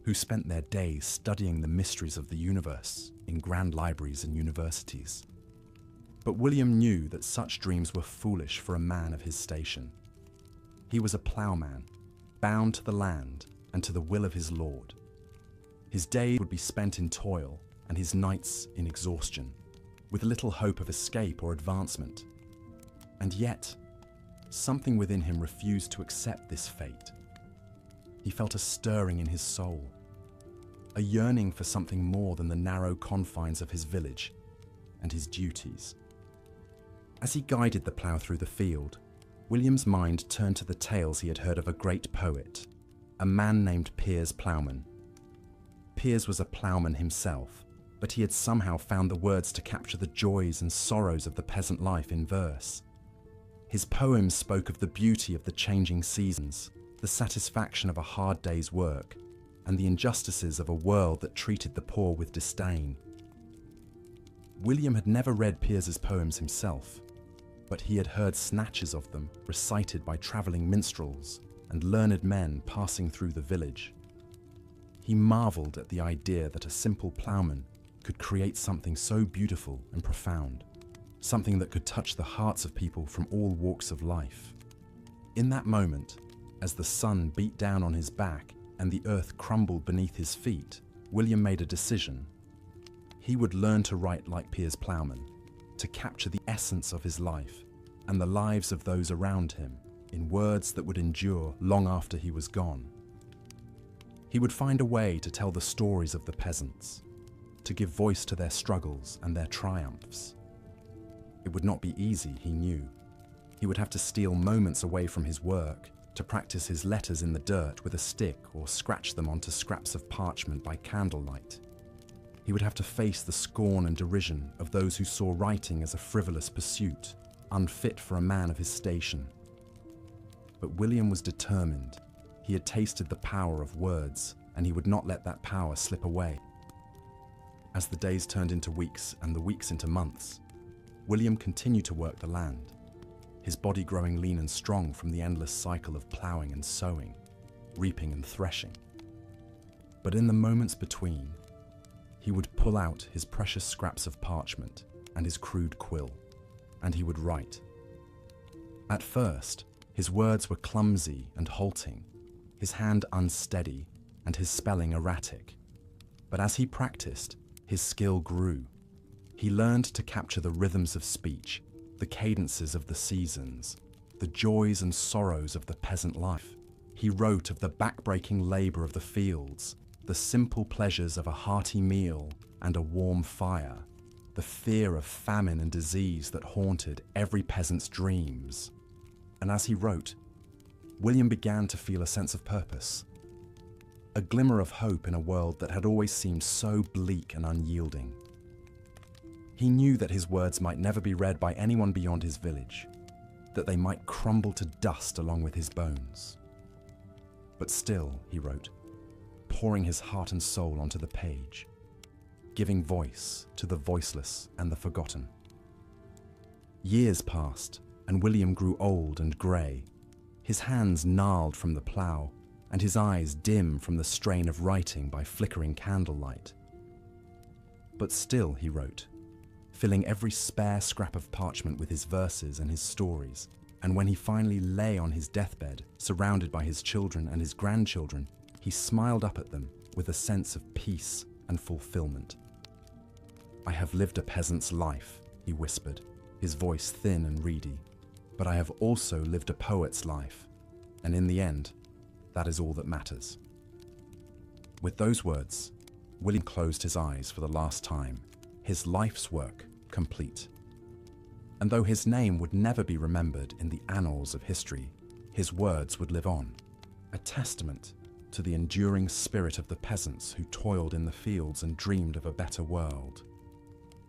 who spent their days studying the mysteries of the universe in grand libraries and universities. But William knew that such dreams were foolish for a man of his station. He was a ploughman, bound to the land and to the will of his lord. His days would be spent in toil and his nights in exhaustion, with little hope of escape or advancement. And yet, something within him refused to accept this fate. He felt a stirring in his soul, a yearning for something more than the narrow confines of his village and his duties. As he guided the plough through the field, William's mind turned to the tales he had heard of a great poet, a man named Piers Plowman. Piers was a ploughman himself, but he had somehow found the words to capture the joys and sorrows of the peasant life in verse. His poems spoke of the beauty of the changing seasons, the satisfaction of a hard day's work, and the injustices of a world that treated the poor with disdain. William had never read Piers's poems himself, but he had heard snatches of them recited by travelling minstrels and learned men passing through the village. He marvelled at the idea that a simple ploughman could create something so beautiful and profound, something that could touch the hearts of people from all walks of life. In that moment, as the sun beat down on his back and the earth crumbled beneath his feet, William made a decision. He would learn to write like Piers Plowman, to capture the essence of his life and the lives of those around him in words that would endure long after he was gone. He would find a way to tell the stories of the peasants, to give voice to their struggles and their triumphs. It would not be easy, he knew. He would have to steal moments away from his work to practice his letters in the dirt with a stick or scratch them onto scraps of parchment by candlelight. He would have to face the scorn and derision of those who saw writing as a frivolous pursuit, unfit for a man of his station. But William was determined. He had tasted the power of words, and he would not let that power slip away. As the days turned into weeks and the weeks into months, William continued to work the land, his body growing lean and strong from the endless cycle of ploughing and sowing, reaping and threshing. But in the moments between, he would pull out his precious scraps of parchment and his crude quill, and he would write. At first, his words were clumsy and halting, his hand unsteady, and his spelling erratic. But as he practiced, his skill grew. He learned to capture the rhythms of speech, the cadences of the seasons, the joys and sorrows of the peasant life. He wrote of the back-breaking labor of the fields, the simple pleasures of a hearty meal and a warm fire, the fear of famine and disease that haunted every peasant's dreams. And as he wrote, William began to feel a sense of purpose, a glimmer of hope in a world that had always seemed so bleak and unyielding. He knew that his words might never be read by anyone beyond his village. that they might crumble to dust along with his bones. But still, he wrote, pouring his heart and soul onto the page, giving voice to the voiceless and the forgotten. Years passed, and William grew old and grey, his hands gnarled from the plough, and his eyes dim from the strain of writing by flickering candlelight. But still, he wrote, filling every spare scrap of parchment with his verses and his stories, and when he finally lay on his deathbed, surrounded by his children and his grandchildren, he smiled up at them with a sense of peace and fulfillment. "I have lived a peasant's life," he whispered, his voice thin and reedy, "but I have also lived a poet's life, and in the end, that is all that matters." With those words, William closed his eyes for the last time, his life's work complete. And though his name would never be remembered in the annals of history, his words would live on, a testament to the enduring spirit of the peasants who toiled in the fields and dreamed of a better world.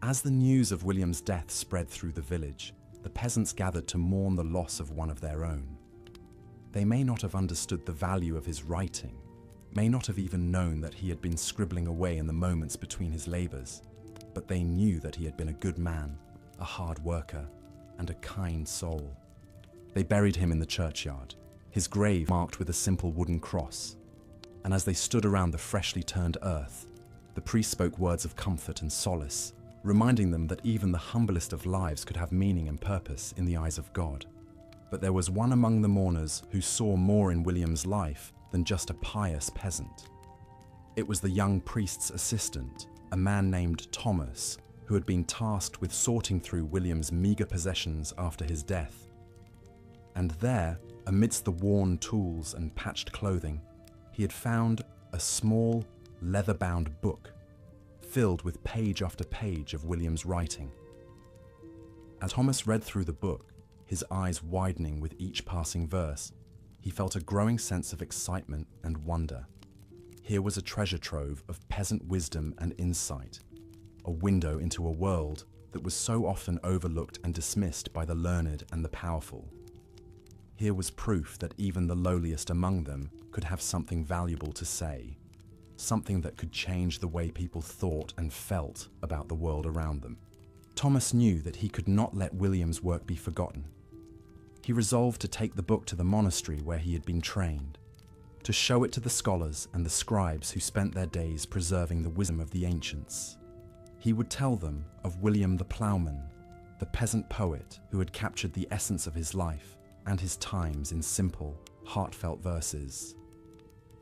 As the news of William's death spread through the village, the peasants gathered to mourn the loss of one of their own. They may not have understood the value of his writing, may not have even known that he had been scribbling away in the moments between his labours, but they knew that he had been a good man, a hard worker, and a kind soul. They buried him in the churchyard, his grave marked with a simple wooden cross, and as they stood around the freshly turned earth, the priest spoke words of comfort and solace, reminding them that even the humblest of lives could have meaning and purpose in the eyes of God. But there was one among the mourners who saw more in William's life than just a pious peasant. It was the young priest's assistant, a man named Thomas, who had been tasked with sorting through William's meagre possessions after his death. And there, amidst the worn tools and patched clothing, he had found a small, leather-bound book filled with page after page of William's writing. As Thomas read through the book, his eyes widening with each passing verse, he felt a growing sense of excitement and wonder. Here was a treasure trove of peasant wisdom and insight, a window into a world that was so often overlooked and dismissed by the learned and the powerful. Here was proof that even the lowliest among them could have something valuable to say, something that could change the way people thought and felt about the world around them. Thomas knew that he could not let William's work be forgotten. He resolved to take the book to the monastery where he had been trained, to show it to the scholars and the scribes who spent their days preserving the wisdom of the ancients. He would tell them of William the ploughman, the peasant poet who had captured the essence of his life and his times in simple, heartfelt verses.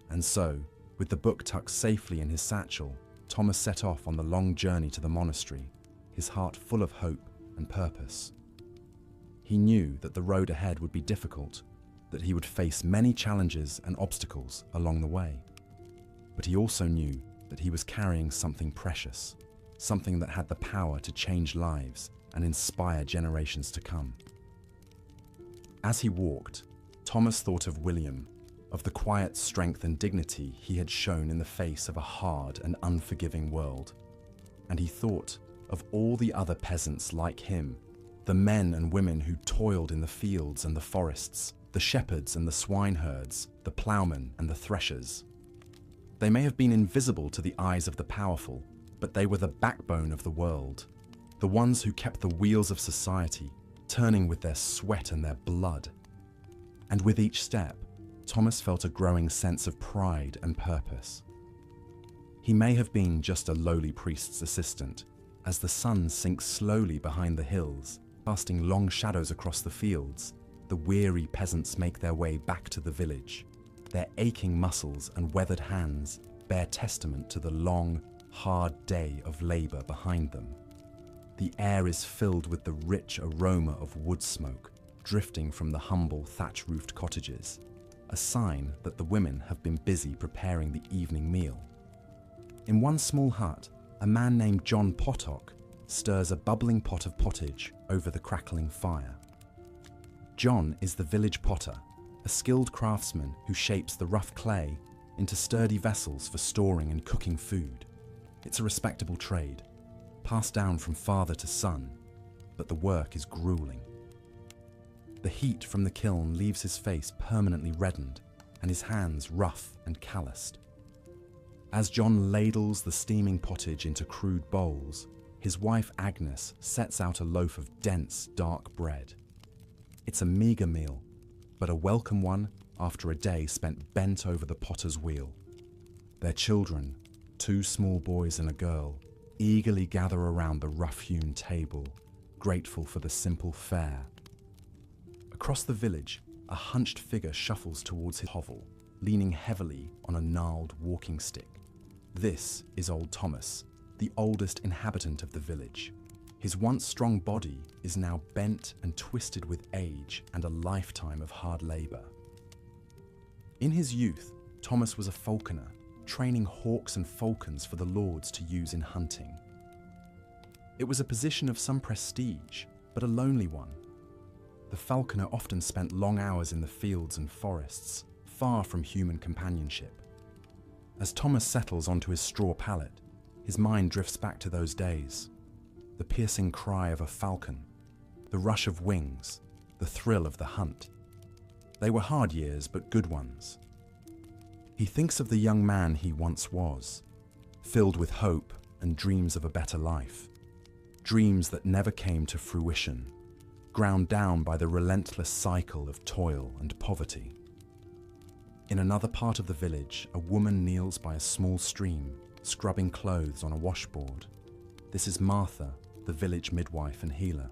And so, with the book tucked safely in his satchel, Thomas set off on the long journey to the monastery, his heart full of hope and purpose. He knew that the road ahead would be difficult, that he would face many challenges and obstacles along the way. But he also knew that he was carrying something precious, something that had the power to change lives and inspire generations to come. As he walked, Thomas thought of William, of the quiet strength and dignity he had shown in the face of a hard and unforgiving world. And he thought of all the other peasants like him, the men and women who toiled in the fields and the forests, the shepherds and the swineherds, the ploughmen and the threshers. They may have been invisible to the eyes of the powerful, but they were the backbone of the world, the ones who kept the wheels of society turning with their sweat and their blood. And with each step, Thomas felt a growing sense of pride and purpose. He may have been just a lowly priest's assistant, as the sun sinks slowly behind the hills, casting long shadows across the fields. The weary peasants make their way back to the village. Their aching muscles and weathered hands bear testament to the long, hard day of labor behind them. The air is filled with the rich aroma of wood smoke drifting from the humble thatch-roofed cottages, a sign that the women have been busy preparing the evening meal. In one small hut, a man named John Potok stirs a bubbling pot of pottage over the crackling fire. John is the village potter, a skilled craftsman who shapes the rough clay into sturdy vessels for storing and cooking food. It's a respectable trade, passed down from father to son, but the work is grueling. The heat from the kiln leaves his face permanently reddened and his hands rough and calloused. As John ladles the steaming pottage into crude bowls, his wife Agnes sets out a loaf of dense, dark bread. It's a meagre meal, but a welcome one after a day spent bent over the potter's wheel. Their children, 2 small boys and a girl, eagerly gather around the rough-hewn table, grateful for the simple fare. Across the village, a hunched figure shuffles towards his hovel, leaning heavily on a gnarled walking stick. This is old Thomas, the oldest inhabitant of the village. His once strong body is now bent and twisted with age and a lifetime of hard labor. In his youth, Thomas was a falconer, training hawks and falcons for the lords to use in hunting. It was a position of some prestige, but a lonely one. The falconer often spent long hours in the fields and forests, far from human companionship. As Thomas settles onto his straw pallet, his mind drifts back to those days. The piercing cry of a falcon, the rush of wings, the thrill of the hunt. They were hard years, but good ones. He thinks of the young man he once was, filled with hope and dreams of a better life. Dreams that never came to fruition, ground down by the relentless cycle of toil and poverty. In another part of the village, a woman kneels by a small stream, scrubbing clothes on a washboard. This is Martha, the village midwife and healer.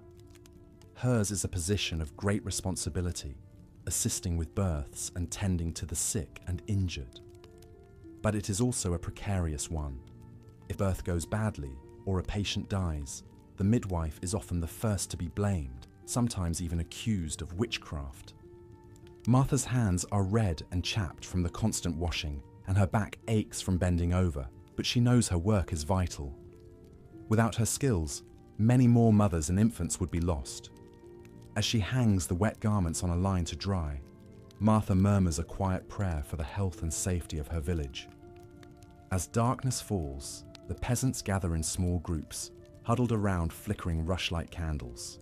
Hers is a position of great responsibility, assisting with births and tending to the sick and injured. But it is also a precarious one. If birth goes badly or a patient dies, the midwife is often the first to be blamed, sometimes even accused of witchcraft. Martha's hands are red and chapped from the constant washing, and her back aches from bending over, but she knows her work is vital. Without her skills, many more mothers and infants would be lost. As she hangs the wet garments on a line to dry, Martha murmurs a quiet prayer for the health and safety of her village. As darkness falls, the peasants gather in small groups, huddled around flickering rushlight candles.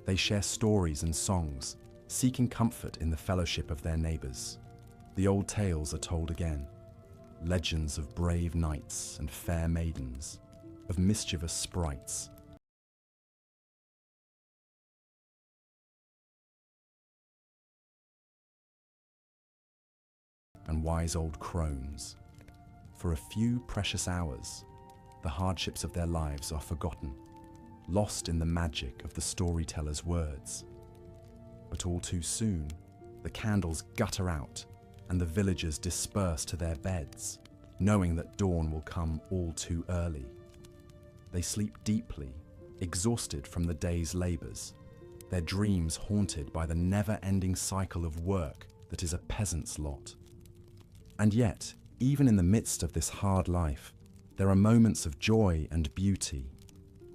They share stories and songs, seeking comfort in the fellowship of their neighbors. The old tales are told again, legends of brave knights and fair maidens, of mischievous sprites, and wise old crones. For a few precious hours, the hardships of their lives are forgotten, lost in the magic of the storyteller's words. But all too soon, the candles gutter out and the villagers disperse to their beds, knowing that dawn will come all too early. They sleep deeply, exhausted from the day's labors, their dreams haunted by the never-ending cycle of work that is a peasant's lot. And yet, even in the midst of this hard life, there are moments of joy and beauty.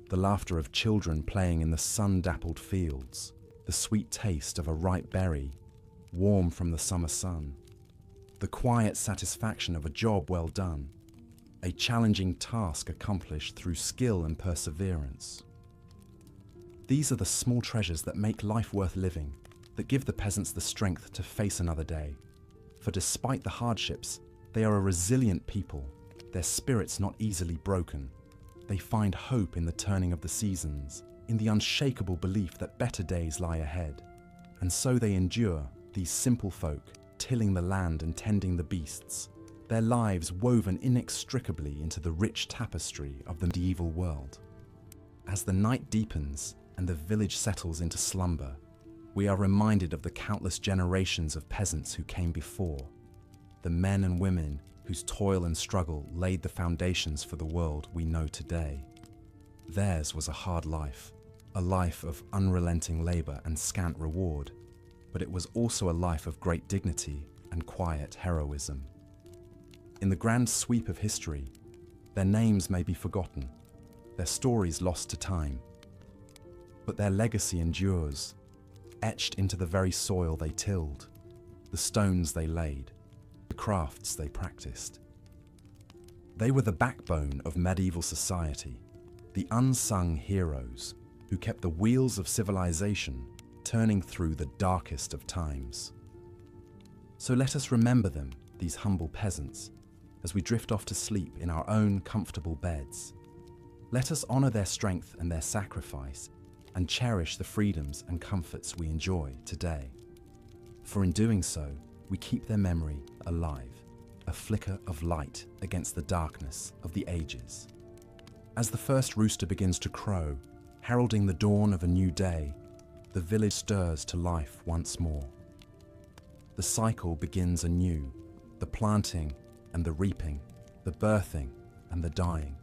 The laughter of children playing in the sun-dappled fields, the sweet taste of a ripe berry, warm from the summer sun, the quiet satisfaction of a job well done, a challenging task accomplished through skill and perseverance. These are the small treasures that make life worth living, that give the peasants the strength to face another day. For despite the hardships, they are a resilient people, their spirits not easily broken. They find hope in the turning of the seasons, in the unshakable belief that better days lie ahead. And so they endure, these simple folk, tilling the land and tending the beasts, their lives woven inextricably into the rich tapestry of the medieval world. As the night deepens and the village settles into slumber, we are reminded of the countless generations of peasants who came before, the men and women whose toil and struggle laid the foundations for the world we know today. Theirs was a hard life, a life of unrelenting labor and scant reward, but it was also a life of great dignity and quiet heroism. In the grand sweep of history, their names may be forgotten, their stories lost to time, but their legacy endures, etched into the very soil they tilled, the stones they laid, the crafts they practiced. They were the backbone of medieval society, the unsung heroes who kept the wheels of civilization turning through the darkest of times. So let us remember them, these humble peasants, as we drift off to sleep in our own comfortable beds. Let us honor their strength and their sacrifice, and cherish the freedoms and comforts we enjoy today. For in doing so, we keep their memory alive, a flicker of light against the darkness of the ages. As the first rooster begins to crow, heralding the dawn of a new day, the village stirs to life once more. The cycle begins anew, the planting and the reaping, the birthing and the dying,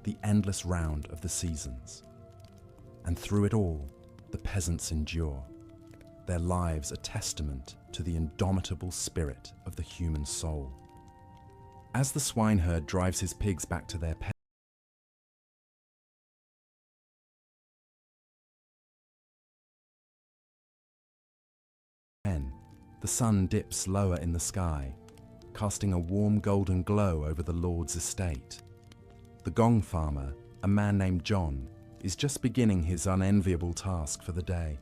the endless round of the seasons. And through it all, the peasants endure, their lives a testament to the indomitable spirit of the human soul. As the swineherd drives his pigs back to their pen, the sun dips lower in the sky, casting a warm golden glow over the Lord's estate. The gong farmer, a man named John, is just beginning his unenviable task for the day.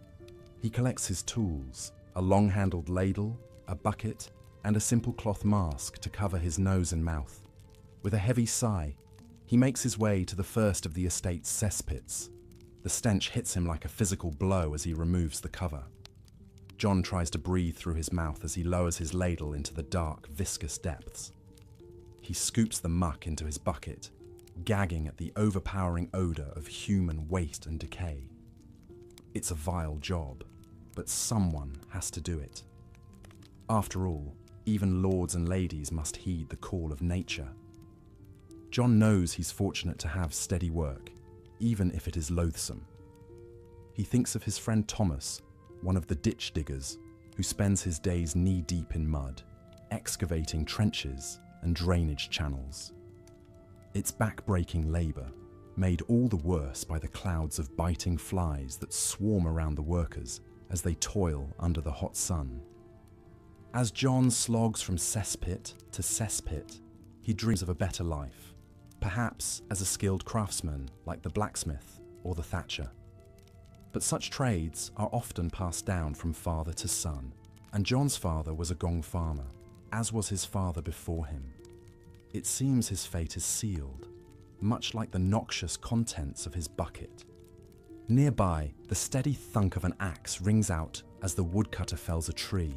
He collects his tools, a long-handled ladle, a bucket, and a simple cloth mask to cover his nose and mouth. With a heavy sigh, he makes his way to the first of the estate's cesspits. The stench hits him like a physical blow as he removes the cover. John tries to breathe through his mouth as he lowers his ladle into the dark, viscous depths. He scoops the muck into his bucket, gagging at the overpowering odor of human waste and decay. It's a vile job, but someone has to do it. After all, even lords and ladies must heed the call of nature. John knows he's fortunate to have steady work, even if it is loathsome. He thinks of his friend Thomas, one of the ditch diggers, who spends his days knee-deep in mud, excavating trenches and drainage channels. It's back-breaking labor, made all the worse by the clouds of biting flies that swarm around the workers as they toil under the hot sun. As John slogs from cesspit to cesspit, he dreams of a better life, perhaps as a skilled craftsman like the blacksmith or the thatcher. But such trades are often passed down from father to son, and John's father was a gong farmer, as was his father before him. It seems his fate is sealed, much like the noxious contents of his bucket. Nearby, the steady thunk of an axe rings out as the woodcutter fells a tree.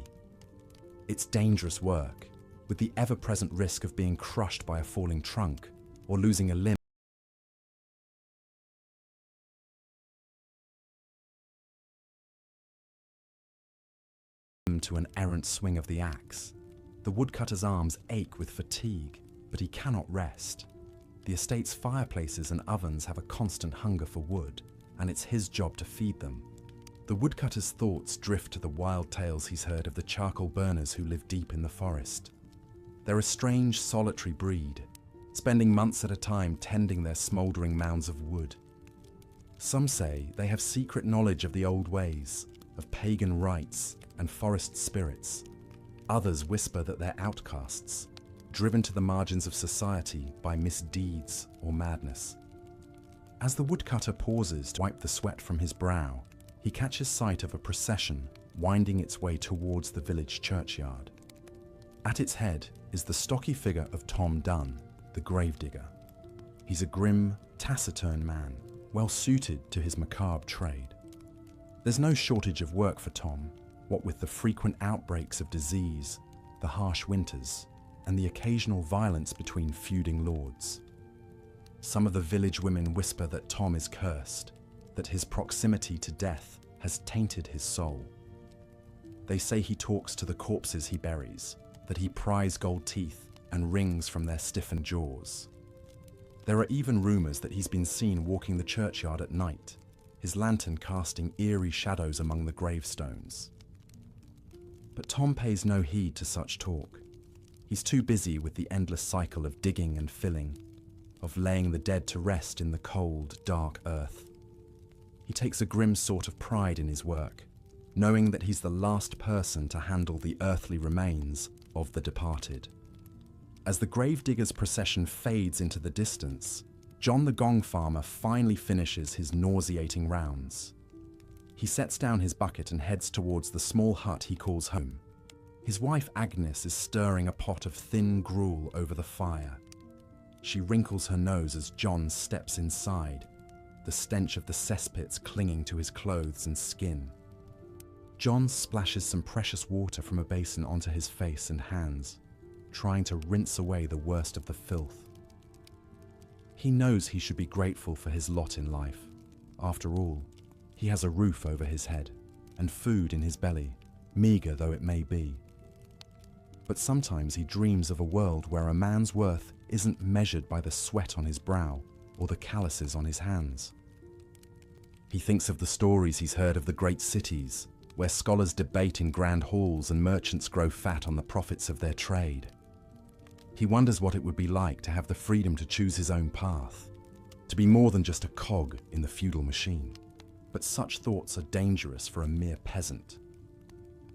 It's dangerous work, with the ever-present risk of being crushed by a falling trunk or losing a limb to an errant swing of the axe. The woodcutter's arms ache with fatigue, but he cannot rest. The estate's fireplaces and ovens have a constant hunger for wood, and it's his job to feed them. The woodcutter's thoughts drift to the wild tales he's heard of the charcoal burners who live deep in the forest. They're a strange, solitary breed, spending months at a time tending their smouldering mounds of wood. Some say they have secret knowledge of the old ways, of pagan rites and forest spirits. Others whisper that they're outcasts, driven to the margins of society by misdeeds or madness. As the woodcutter pauses to wipe the sweat from his brow, he catches sight of a procession winding its way towards the village churchyard. At its head is the stocky figure of Tom Dunn, the gravedigger. He's a grim, taciturn man, well suited to his macabre trade. There's no shortage of work for Tom, what with the frequent outbreaks of disease, the harsh winters, and the occasional violence between feuding lords. Some of the village women whisper that Tom is cursed, that his proximity to death has tainted his soul. They say he talks to the corpses he buries, that he pries gold teeth and rings from their stiffened jaws. There are even rumors that he's been seen walking the churchyard at night, his lantern casting eerie shadows among the gravestones. But Tom pays no heed to such talk. He's too busy with the endless cycle of digging and filling, of laying the dead to rest in the cold, dark earth. He takes a grim sort of pride in his work, knowing that he's the last person to handle the earthly remains of the departed. As the gravedigger's procession fades into the distance, John the gong farmer finally finishes his nauseating rounds. He sets down his bucket and heads towards the small hut he calls home. His wife Agnes is stirring a pot of thin gruel over the fire. She wrinkles her nose as John steps inside, the stench of the cesspits clinging to his clothes and skin. John splashes some precious water from a basin onto his face and hands, trying to rinse away the worst of the filth. He knows he should be grateful for his lot in life. After all, he has a roof over his head and food in his belly, meager though it may be. But sometimes he dreams of a world where a man's worth isn't measured by the sweat on his brow or the calluses on his hands. He thinks of the stories he's heard of the great cities, where scholars debate in grand halls and merchants grow fat on the profits of their trade. He wonders what it would be like to have the freedom to choose his own path, to be more than just a cog in the feudal machine. But such thoughts are dangerous for a mere peasant.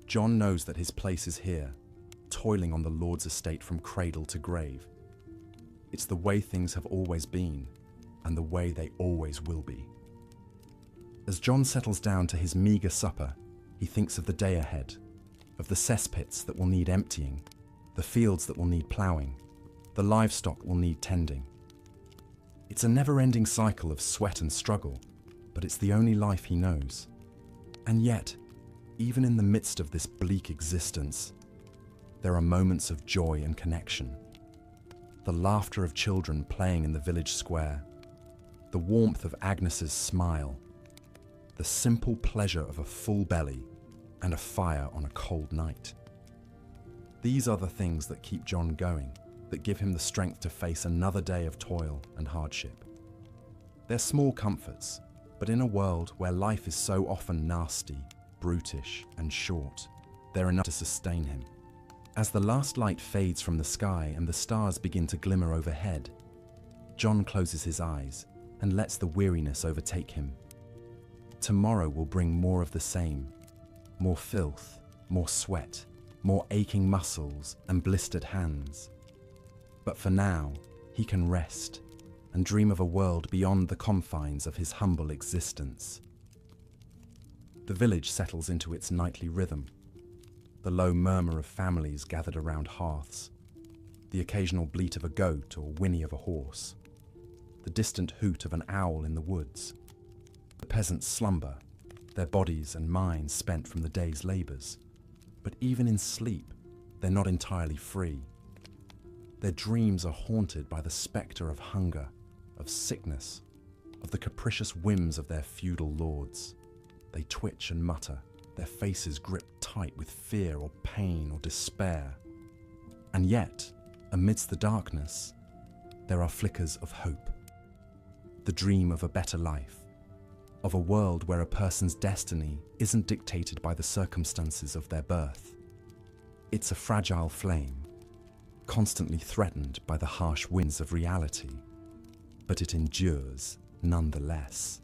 John knows that his place is here, toiling on the Lord's estate from cradle to grave. It's the way things have always been, and the way they always will be. As John settles down to his meager supper, he thinks of the day ahead, of the cesspits that will need emptying, the fields that will need ploughing, the livestock will need tending. It's a never-ending cycle of sweat and struggle, but it's the only life he knows. And yet, even in the midst of this bleak existence, there are moments of joy and connection. The laughter of children playing in the village square, the warmth of Agnes's smile, the simple pleasure of a full belly and a fire on a cold night. These are the things that keep John going, that give him the strength to face another day of toil and hardship. They're small comforts, but in a world where life is so often nasty, brutish, and short, they're enough to sustain him. As the last light fades from the sky and the stars begin to glimmer overhead, John closes his eyes and lets the weariness overtake him. Tomorrow will bring more of the same, more filth, more sweat, more aching muscles and blistered hands. But for now, he can rest and dream of a world beyond the confines of his humble existence. The village settles into its nightly rhythm. The low murmur of families gathered around hearths, the occasional bleat of a goat or whinny of a horse, the distant hoot of an owl in the woods. The peasants slumber, their bodies and minds spent from the day's labours. But even in sleep, they're not entirely free. Their dreams are haunted by the spectre of hunger, of sickness, of the capricious whims of their feudal lords. They twitch and mutter, their faces gripped tight with fear or pain or despair. And yet, amidst the darkness, there are flickers of hope. The dream of a better life, of a world where a person's destiny isn't dictated by the circumstances of their birth. It's a fragile flame, constantly threatened by the harsh winds of reality, but it endures nonetheless.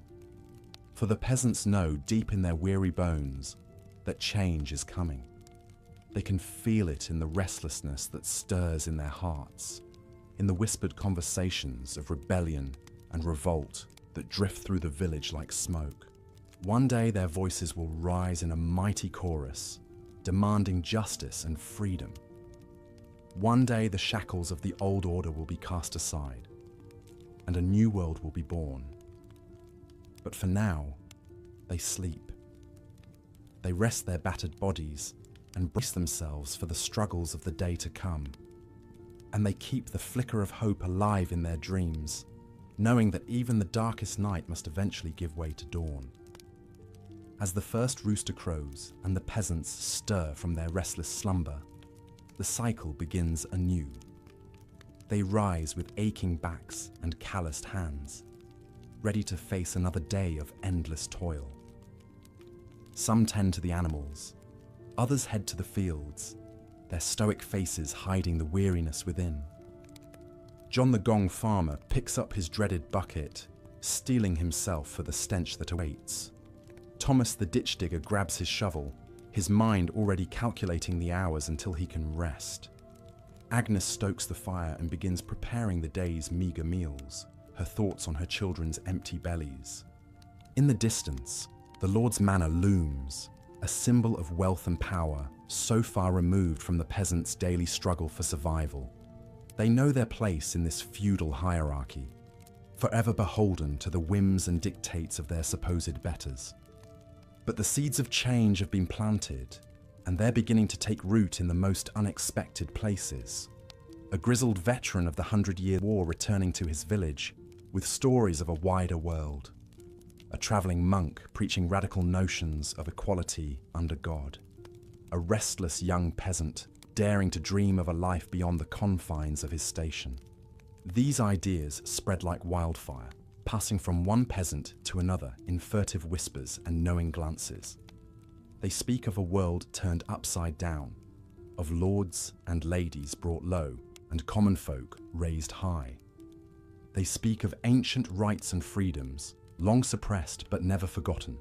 For the peasants know deep in their weary bones that change is coming. They can feel it in the restlessness that stirs in their hearts, in the whispered conversations of rebellion and revolt that drift through the village like smoke. One day their voices will rise in a mighty chorus, demanding justice and freedom. One day the shackles of the old order will be cast aside, and a new world will be born. But for now, they sleep. They rest their battered bodies and brace themselves for the struggles of the day to come. And they keep the flicker of hope alive in their dreams, knowing that even the darkest night must eventually give way to dawn. As the first rooster crows and the peasants stir from their restless slumber, the cycle begins anew. They rise with aching backs and calloused hands, ready to face another day of endless toil. Some tend to the animals, others head to the fields, their stoic faces hiding the weariness within. John the Gong farmer picks up his dreaded bucket, steeling himself for the stench that awaits. Thomas the ditch digger grabs his shovel, his mind already calculating the hours until he can rest. Agnes stokes the fire and begins preparing the day's meager meals, her thoughts on her children's empty bellies. In the distance, The Lord's manor looms, a symbol of wealth and power, so far removed from the peasants' daily struggle for survival. They know their place in this feudal hierarchy, forever beholden to the whims and dictates of their supposed betters. But the seeds of change have been planted, and they're beginning to take root in the most unexpected places. A grizzled veteran of the 100-Year War returning to his village with stories of a wider world. A traveling monk preaching radical notions of equality under God. A restless young peasant daring to dream of a life beyond the confines of his station. These ideas spread like wildfire, passing from one peasant to another in furtive whispers and knowing glances. They speak of a world turned upside down, of lords and ladies brought low and common folk raised high. They speak of ancient rights and freedoms, long suppressed but never forgotten.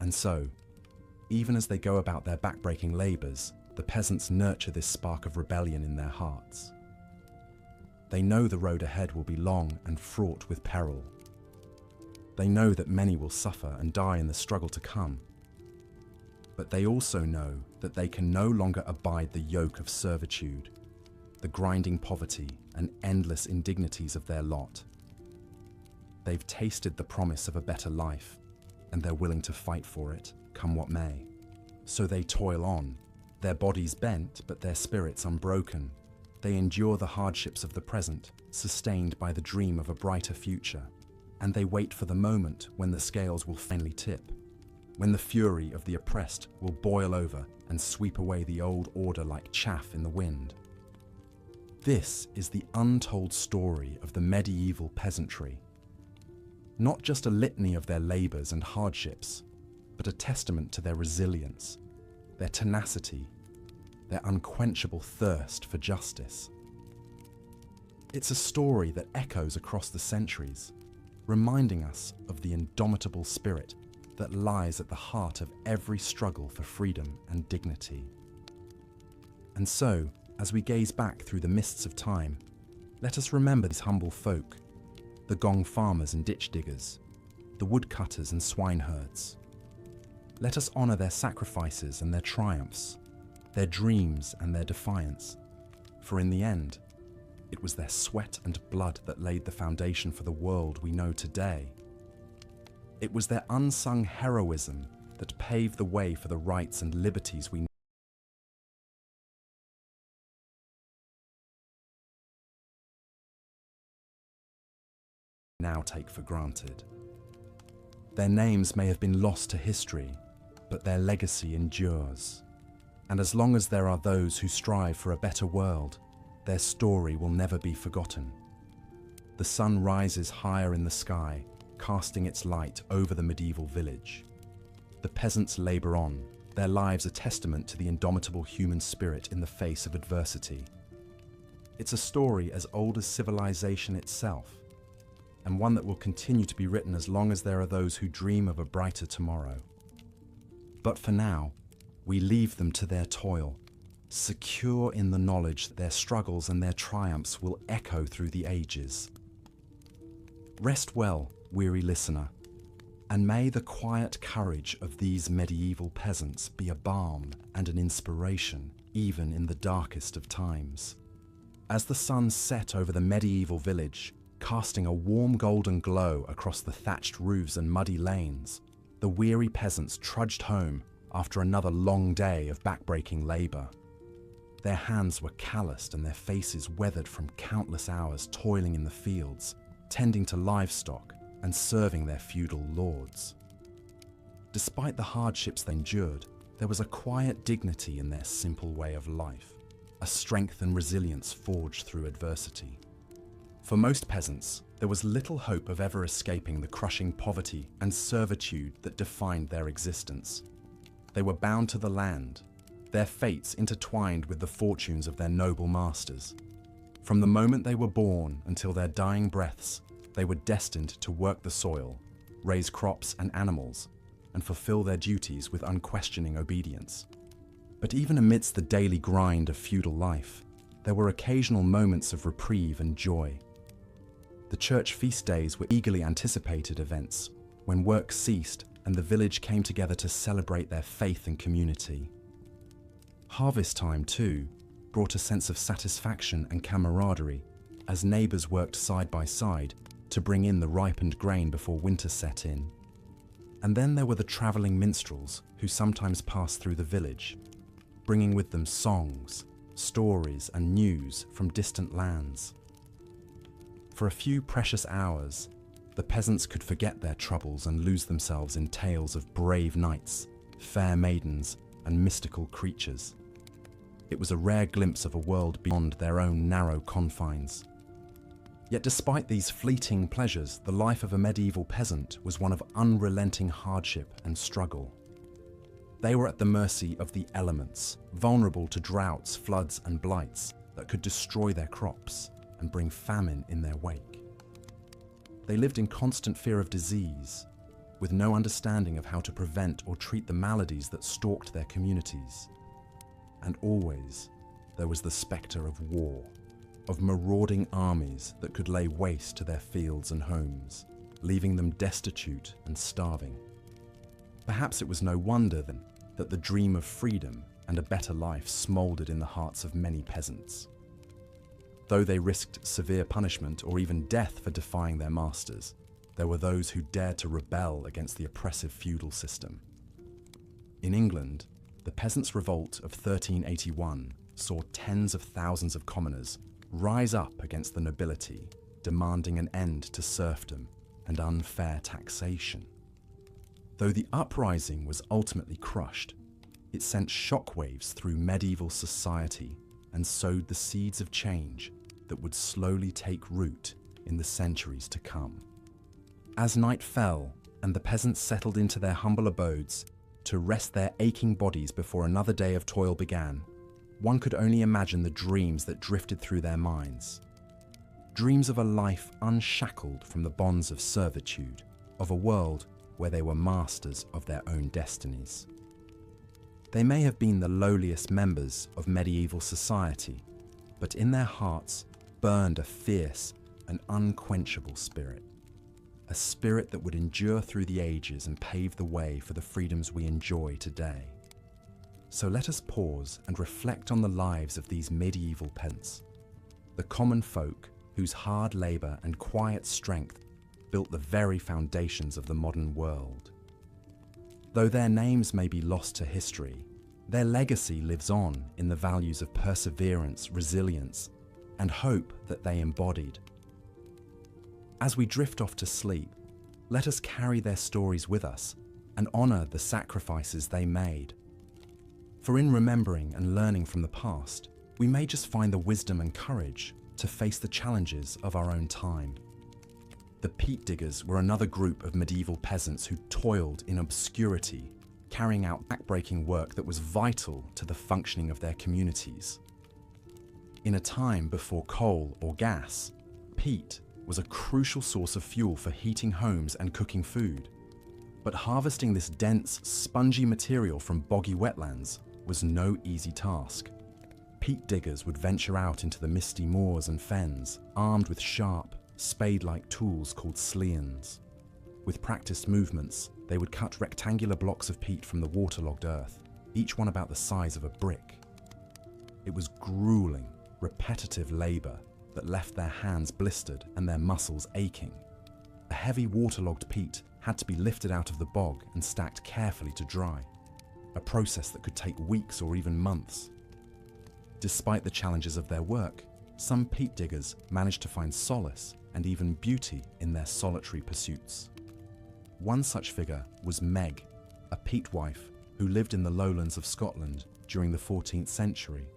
And so, even as they go about their backbreaking labours, the peasants nurture this spark of rebellion in their hearts. They know the road ahead will be long and fraught with peril. They know that many will suffer and die in the struggle to come. But they also know that they can no longer abide the yoke of servitude, the grinding poverty and endless indignities of their lot. They've tasted the promise of a better life, and they're willing to fight for it, come what may. So they toil on, their bodies bent but their spirits unbroken. They endure the hardships of the present, sustained by the dream of a brighter future. And they wait for the moment when the scales will finally tip, when the fury of the oppressed will boil over and sweep away the old order like chaff in the wind. This is the untold story of the medieval peasantry. Not just a litany of their labours and hardships, but a testament to their resilience, their tenacity, their unquenchable thirst for justice. It's a story that echoes across the centuries, reminding us of the indomitable spirit that lies at the heart of every struggle for freedom and dignity. And so, as we gaze back through the mists of time, let us remember these humble folk, the gong farmers and ditch diggers, the woodcutters and swineherds. Let us honour their sacrifices and their triumphs, their dreams and their defiance, for in the end, it was their sweat and blood that laid the foundation for the world we know today. It was their unsung heroism that paved the way for the rights and liberties we now take for granted. Their names may have been lost to history, but their legacy endures. And as long as there are those who strive for a better world, their story will never be forgotten. The sun rises higher in the sky, casting its light over the medieval village. The peasants labour on, their lives a testament to the indomitable human spirit in the face of adversity. It's a story as old as civilization itself, and one that will continue to be written as long as there are those who dream of a brighter tomorrow. But for now, we leave them to their toil, secure in the knowledge that their struggles and their triumphs will echo through the ages. Rest well, weary listener, and may the quiet courage of these medieval peasants be a balm and an inspiration, even in the darkest of times. As the sun set over the medieval village, casting a warm golden glow across the thatched roofs and muddy lanes, the weary peasants trudged home after another long day of backbreaking labour. Their hands were calloused and their faces weathered from countless hours toiling in the fields, tending to livestock and serving their feudal lords. Despite the hardships they endured, there was a quiet dignity in their simple way of life, a strength and resilience forged through adversity. For most peasants, there was little hope of ever escaping the crushing poverty and servitude that defined their existence. They were bound to the land, their fates intertwined with the fortunes of their noble masters. From the moment they were born until their dying breaths, they were destined to work the soil, raise crops and animals, and fulfill their duties with unquestioning obedience. But even amidst the daily grind of feudal life, there were occasional moments of reprieve and joy. The church feast days were eagerly anticipated events when work ceased and the village came together to celebrate their faith and community. Harvest time, too, brought a sense of satisfaction and camaraderie as neighbours worked side by side to bring in the ripened grain before winter set in. And then there were the travelling minstrels who sometimes passed through the village, bringing with them songs, stories and news from distant lands. For a few precious hours, the peasants could forget their troubles and lose themselves in tales of brave knights, fair maidens, and mystical creatures. It was a rare glimpse of a world beyond their own narrow confines. Yet despite these fleeting pleasures, the life of a medieval peasant was one of unrelenting hardship and struggle. They were at the mercy of the elements, vulnerable to droughts, floods, and blights that could destroy their crops and bring famine in their wake. They lived in constant fear of disease, with no understanding of how to prevent or treat the maladies that stalked their communities. And always, there was the spectre of war, of marauding armies that could lay waste to their fields and homes, leaving them destitute and starving. Perhaps it was no wonder, then, that the dream of freedom and a better life smouldered in the hearts of many peasants. Though they risked severe punishment or even death for defying their masters, there were those who dared to rebel against the oppressive feudal system. In England, the Peasants' Revolt of 1381 saw tens of thousands of commoners rise up against the nobility, demanding an end to serfdom and unfair taxation. Though the uprising was ultimately crushed, it sent shockwaves through medieval society and sowed the seeds of change that would slowly take root in the centuries to come. As night fell and the peasants settled into their humble abodes to rest their aching bodies before another day of toil began, one could only imagine the dreams that drifted through their minds. Dreams of a life unshackled from the bonds of servitude, of a world where they were masters of their own destinies. They may have been the lowliest members of medieval society, but in their hearts burned a fierce and unquenchable spirit, a spirit that would endure through the ages and pave the way for the freedoms we enjoy today. So let us pause and reflect on the lives of these medieval peasants, the common folk whose hard labour and quiet strength built the very foundations of the modern world. Though their names may be lost to history, their legacy lives on in the values of perseverance, resilience, and hope that they embodied. As we drift off to sleep, let us carry their stories with us and honour the sacrifices they made. For in remembering and learning from the past, we may just find the wisdom and courage to face the challenges of our own time. The peat diggers were another group of medieval peasants who toiled in obscurity, carrying out backbreaking work that was vital to the functioning of their communities. In a time before coal or gas, peat was a crucial source of fuel for heating homes and cooking food. But harvesting this dense, spongy material from boggy wetlands was no easy task. Peat diggers would venture out into the misty moors and fens, armed with sharp, spade-like tools called slians. With practiced movements, they would cut rectangular blocks of peat from the waterlogged earth, each one about the size of a brick. It was grueling, repetitive labour that left their hands blistered and their muscles aching. A heavy waterlogged peat had to be lifted out of the bog and stacked carefully to dry, a process that could take weeks or even months. Despite the challenges of their work, some peat diggers managed to find solace and even beauty in their solitary pursuits. One such figure was Meg, a peat wife who lived in the lowlands of Scotland during the 14th century.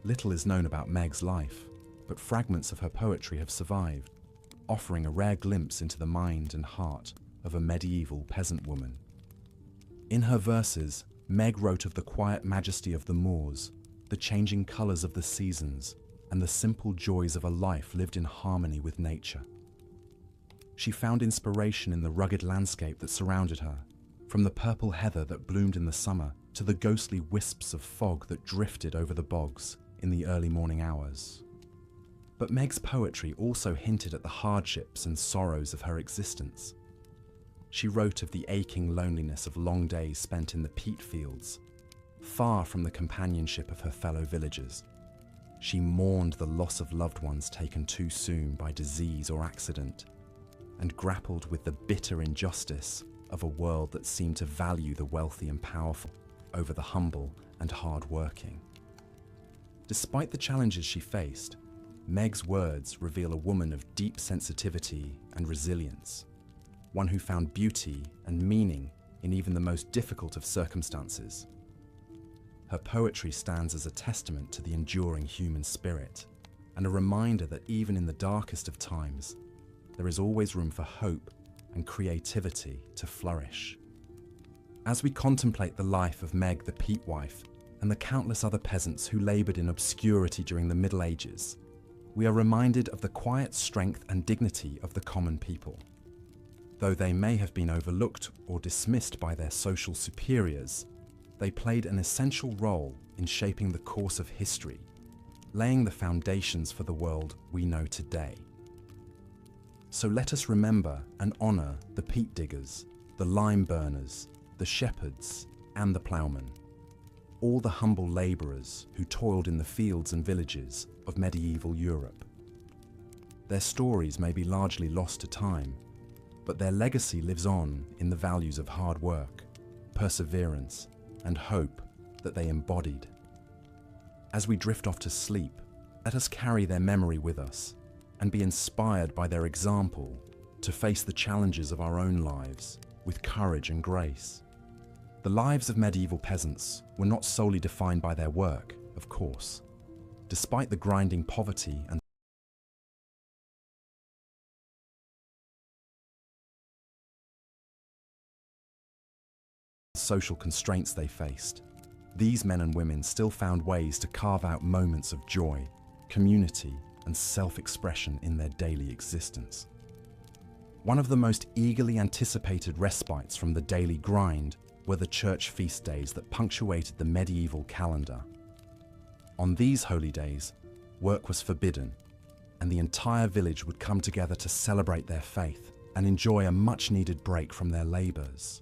Little is known about Meg's life, but fragments of her poetry have survived, offering a rare glimpse into the mind and heart of a medieval peasant woman. In her verses, Meg wrote of the quiet majesty of the moors, the changing colours of the seasons, and the simple joys of a life lived in harmony with nature. She found inspiration in the rugged landscape that surrounded her, from the purple heather that bloomed in the summer to the ghostly wisps of fog that drifted over the bogs in the early morning hours. But Meg's poetry also hinted at the hardships and sorrows of her existence. she wrote of the aching loneliness of long days spent in the peat fields, far from the companionship of her fellow villagers. She mourned the loss of loved ones taken too soon by disease or accident, and grappled with the bitter injustice of a world that seemed to value the wealthy and powerful over the humble and hard-working. Despite the challenges she faced, Meg's words reveal a woman of deep sensitivity and resilience, one who found beauty and meaning in even the most difficult of circumstances. Her poetry stands as a testament to the enduring human spirit, and a reminder that even in the darkest of times, there is always room for hope and creativity to flourish. As we contemplate the life of Meg the peat wife and the countless other peasants who laboured in obscurity during the Middle Ages, we are reminded of the quiet strength and dignity of the common people. Though they may have been overlooked or dismissed by their social superiors, they played an essential role in shaping the course of history, laying the foundations for the world we know today. So let us remember and honour the peat diggers, the lime burners, the shepherds, and the ploughmen, all the humble labourers who toiled in the fields and villages of medieval Europe. Their stories may be largely lost to time, but their legacy lives on in the values of hard work, perseverance, and hope that they embodied. As we drift off to sleep, let us carry their memory with us and be inspired by their example to face the challenges of our own lives with courage and grace. The lives of medieval peasants were not solely defined by their work, of course. Despite the grinding poverty and social constraints they faced, these men and women still found ways to carve out moments of joy, community, and self-expression in their daily existence. One of the most eagerly anticipated respites from the daily grind were the church feast days that punctuated the medieval calendar. On these holy days, work was forbidden, and the entire village would come together to celebrate their faith and enjoy a much-needed break from their labours.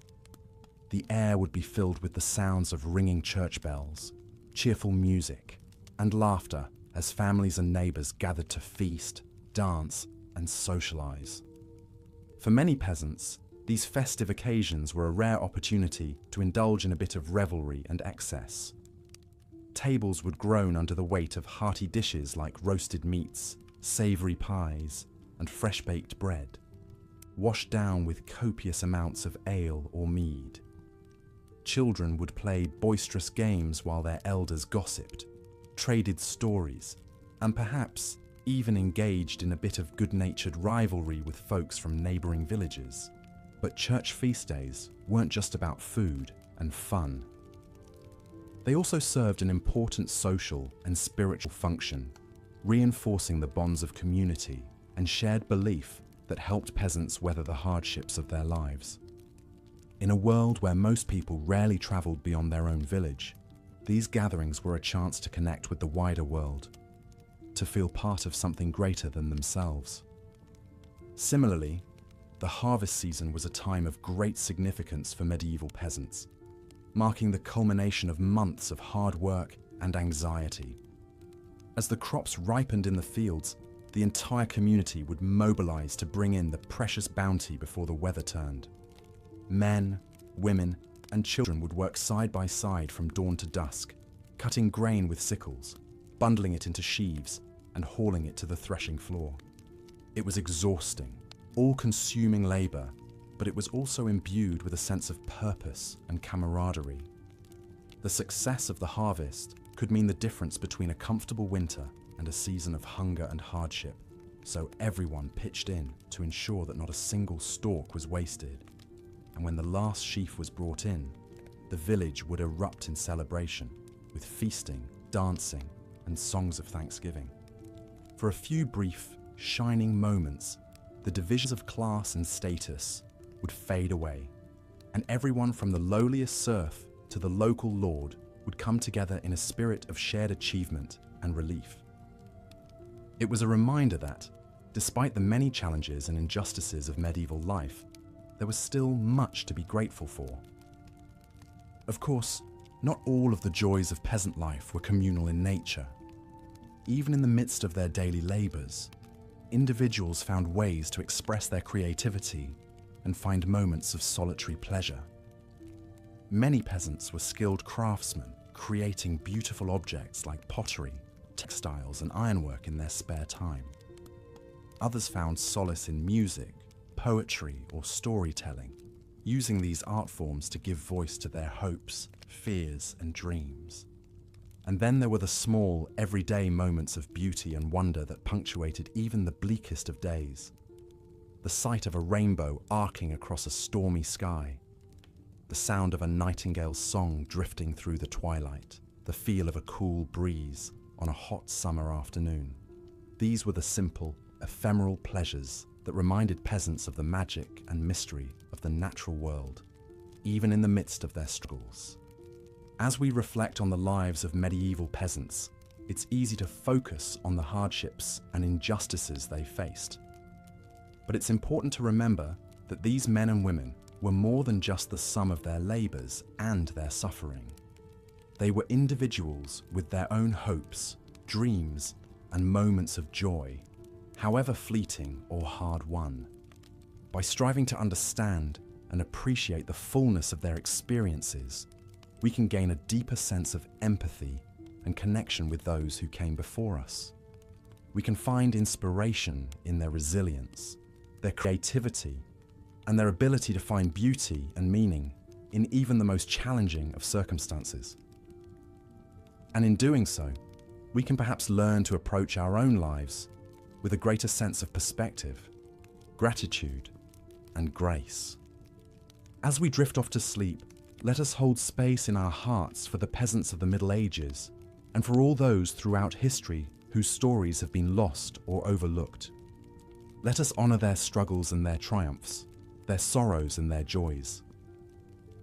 The air would be filled with the sounds of ringing church bells, cheerful music, and laughter as families and neighbours gathered to feast, dance, and socialise. For many peasants, these festive occasions were a rare opportunity to indulge in a bit of revelry and excess. Tables would groan under the weight of hearty dishes like roasted meats, savoury pies, and fresh-baked bread, washed down with copious amounts of ale or mead. Children would play boisterous games while their elders gossiped, traded stories, and perhaps even engaged in a bit of good-natured rivalry with folks from neighbouring villages. But church feast days weren't just about food and fun. They also served an important social and spiritual function, reinforcing the bonds of community and shared belief that helped peasants weather the hardships of their lives. In a world where most people rarely travelled beyond their own village, these gatherings were a chance to connect with the wider world, to feel part of something greater than themselves. Similarly, the harvest season was a time of great significance for medieval peasants, marking the culmination of months of hard work and anxiety. As the crops ripened in the fields, the entire community would mobilize to bring in the precious bounty before the weather turned. Men, women, and children would work side by side from dawn to dusk, cutting grain with sickles, bundling it into sheaves, and hauling it to the threshing floor. It was exhausting, all-consuming labor, but it was also imbued with a sense of purpose and camaraderie. The success of the harvest could mean the difference between a comfortable winter and a season of hunger and hardship, so everyone pitched in to ensure that not a single stalk was wasted. And when the last sheaf was brought in, the village would erupt in celebration, with feasting, dancing, and songs of thanksgiving. For a few brief, shining moments, the divisions of class and status would fade away, and everyone from the lowliest serf to the local lord would come together in a spirit of shared achievement and relief. It was a reminder that, despite the many challenges and injustices of medieval life, there was still much to be grateful for. Of course, not all of the joys of peasant life were communal in nature. Even in the midst of their daily labours, individuals found ways to express their creativity and find moments of solitary pleasure. Many peasants were skilled craftsmen, creating beautiful objects like pottery, textiles, and ironwork in their spare time. Others found solace in music, poetry, or storytelling, using these art forms to give voice to their hopes, fears, and dreams. And then there were the small, everyday moments of beauty and wonder that punctuated even the bleakest of days. The sight of a rainbow arcing across a stormy sky, the sound of a nightingale's song drifting through the twilight, the feel of a cool breeze on a hot summer afternoon. These were the simple, ephemeral pleasures that reminded peasants of the magic and mystery of the natural world, even in the midst of their struggles. As we reflect on the lives of medieval peasants, it's easy to focus on the hardships and injustices they faced. But it's important to remember that these men and women were more than just the sum of their labours and their suffering. They were individuals with their own hopes, dreams, and moments of joy, however fleeting or hard-won. By striving to understand and appreciate the fullness of their experiences, we can gain a deeper sense of empathy and connection with those who came before us. We can find inspiration in their resilience, their creativity, and their ability to find beauty and meaning in even the most challenging of circumstances. And in doing so, we can perhaps learn to approach our own lives with a greater sense of perspective, gratitude, and grace. As we drift off to sleep, let us hold space in our hearts for the peasants of the Middle Ages and for all those throughout history whose stories have been lost or overlooked. Let us honour their struggles and their triumphs, their sorrows and their joys.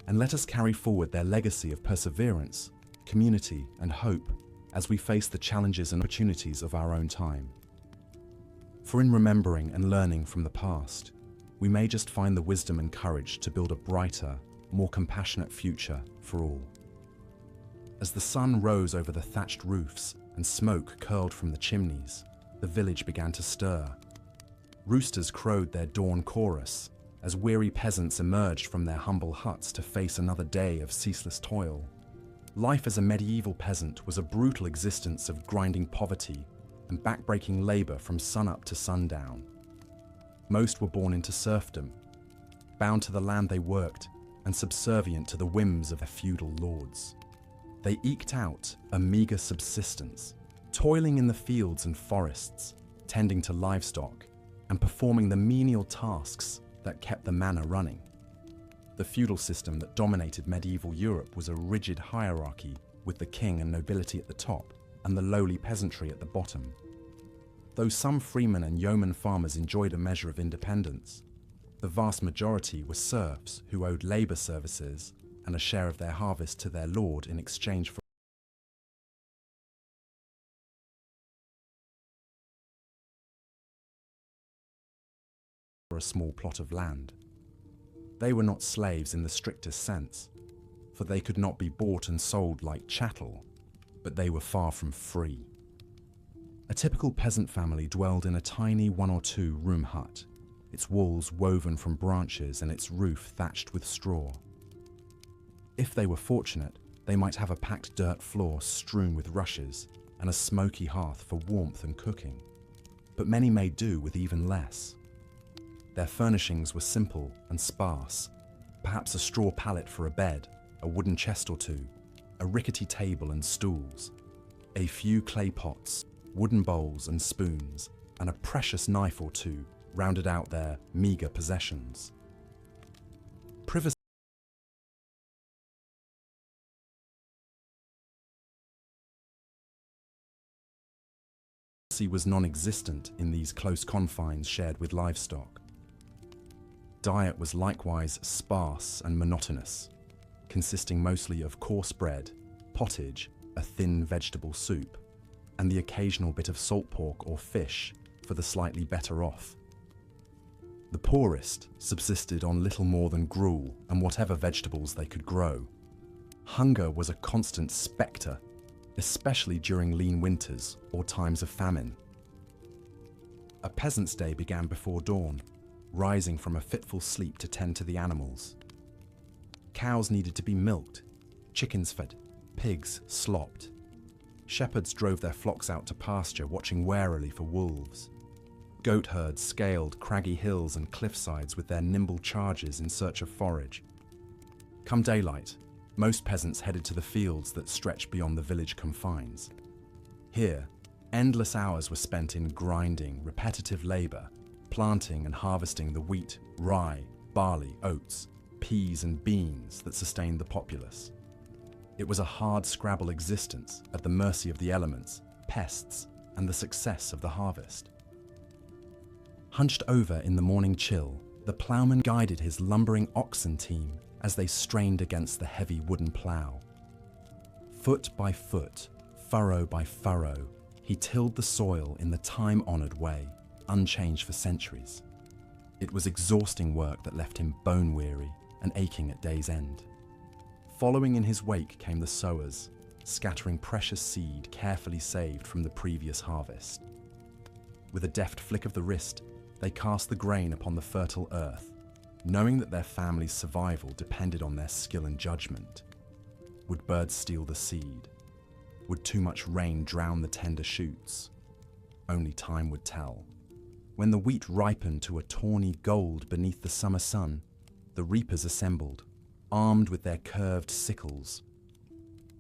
And let us carry forward their legacy of perseverance, community, and hope as we face the challenges and opportunities of our own time. For in remembering and learning from the past, we may just find the wisdom and courage to build a brighter, more compassionate future for all. As the sun rose over the thatched roofs and smoke curled from the chimneys, the village began to stir. Roosters crowed their dawn chorus as weary peasants emerged from their humble huts to face another day of ceaseless toil. Life as a medieval peasant was a brutal existence of grinding poverty and backbreaking labour from sunup to sundown. Most were born into serfdom, bound to the land they worked and subservient to the whims of their feudal lords. They eked out a meagre subsistence, toiling in the fields and forests, tending to livestock, and performing the menial tasks that kept the manor running. The feudal system that dominated medieval Europe was a rigid hierarchy with the king and nobility at the top and the lowly peasantry at the bottom. Though some freemen and yeoman farmers enjoyed a measure of independence, the vast majority were serfs who owed labour services and a share of their harvest to their lord in exchange for a small plot of land. They were not slaves in the strictest sense, for they could not be bought and sold like chattel, but they were far from free. A typical peasant family dwelled in a tiny 1 or 2 room hut, its walls woven from branches and its roof thatched with straw. If they were fortunate, they might have a packed dirt floor strewn with rushes and a smoky hearth for warmth and cooking, but many made do with even less. Their furnishings were simple and sparse, perhaps a straw pallet for a bed, a wooden chest or two, a rickety table and stools, a few clay pots, wooden bowls and spoons, and a precious knife or two rounded out their meagre possessions. Privacy was non-existent in these close confines shared with livestock. Diet was likewise sparse and monotonous, consisting mostly of coarse bread, pottage, a thin vegetable soup, and the occasional bit of salt pork or fish for the slightly better off. The poorest subsisted on little more than gruel and whatever vegetables they could grow. Hunger was a constant spectre, especially during lean winters or times of famine. A peasant's day began before dawn, rising from a fitful sleep to tend to the animals. Cows needed to be milked, chickens fed, pigs slopped. Shepherds drove their flocks out to pasture, watching warily for wolves. Goat herds scaled craggy hills and cliffsides with their nimble chargers in search of forage. Come daylight, most peasants headed to the fields that stretched beyond the village confines. Here, endless hours were spent in grinding, repetitive labor, planting and harvesting the wheat, rye, barley, oats, peas and beans that sustained the populace. It was a hard-scrabble existence at the mercy of the elements, pests, and the success of the harvest. Hunched over in the morning chill, the ploughman guided his lumbering oxen team as they strained against the heavy wooden plough. Foot by foot, furrow by furrow, he tilled the soil in the time-honored way, unchanged for centuries. It was exhausting work that left him bone-weary and aching at day's end. Following in his wake came the sowers, scattering precious seed carefully saved from the previous harvest. With a deft flick of the wrist, they cast the grain upon the fertile earth, knowing that their family's survival depended on their skill and judgment. Would birds steal the seed? Would too much rain drown the tender shoots? Only time would tell. When the wheat ripened to a tawny gold beneath the summer sun, the reapers assembled, armed with their curved sickles.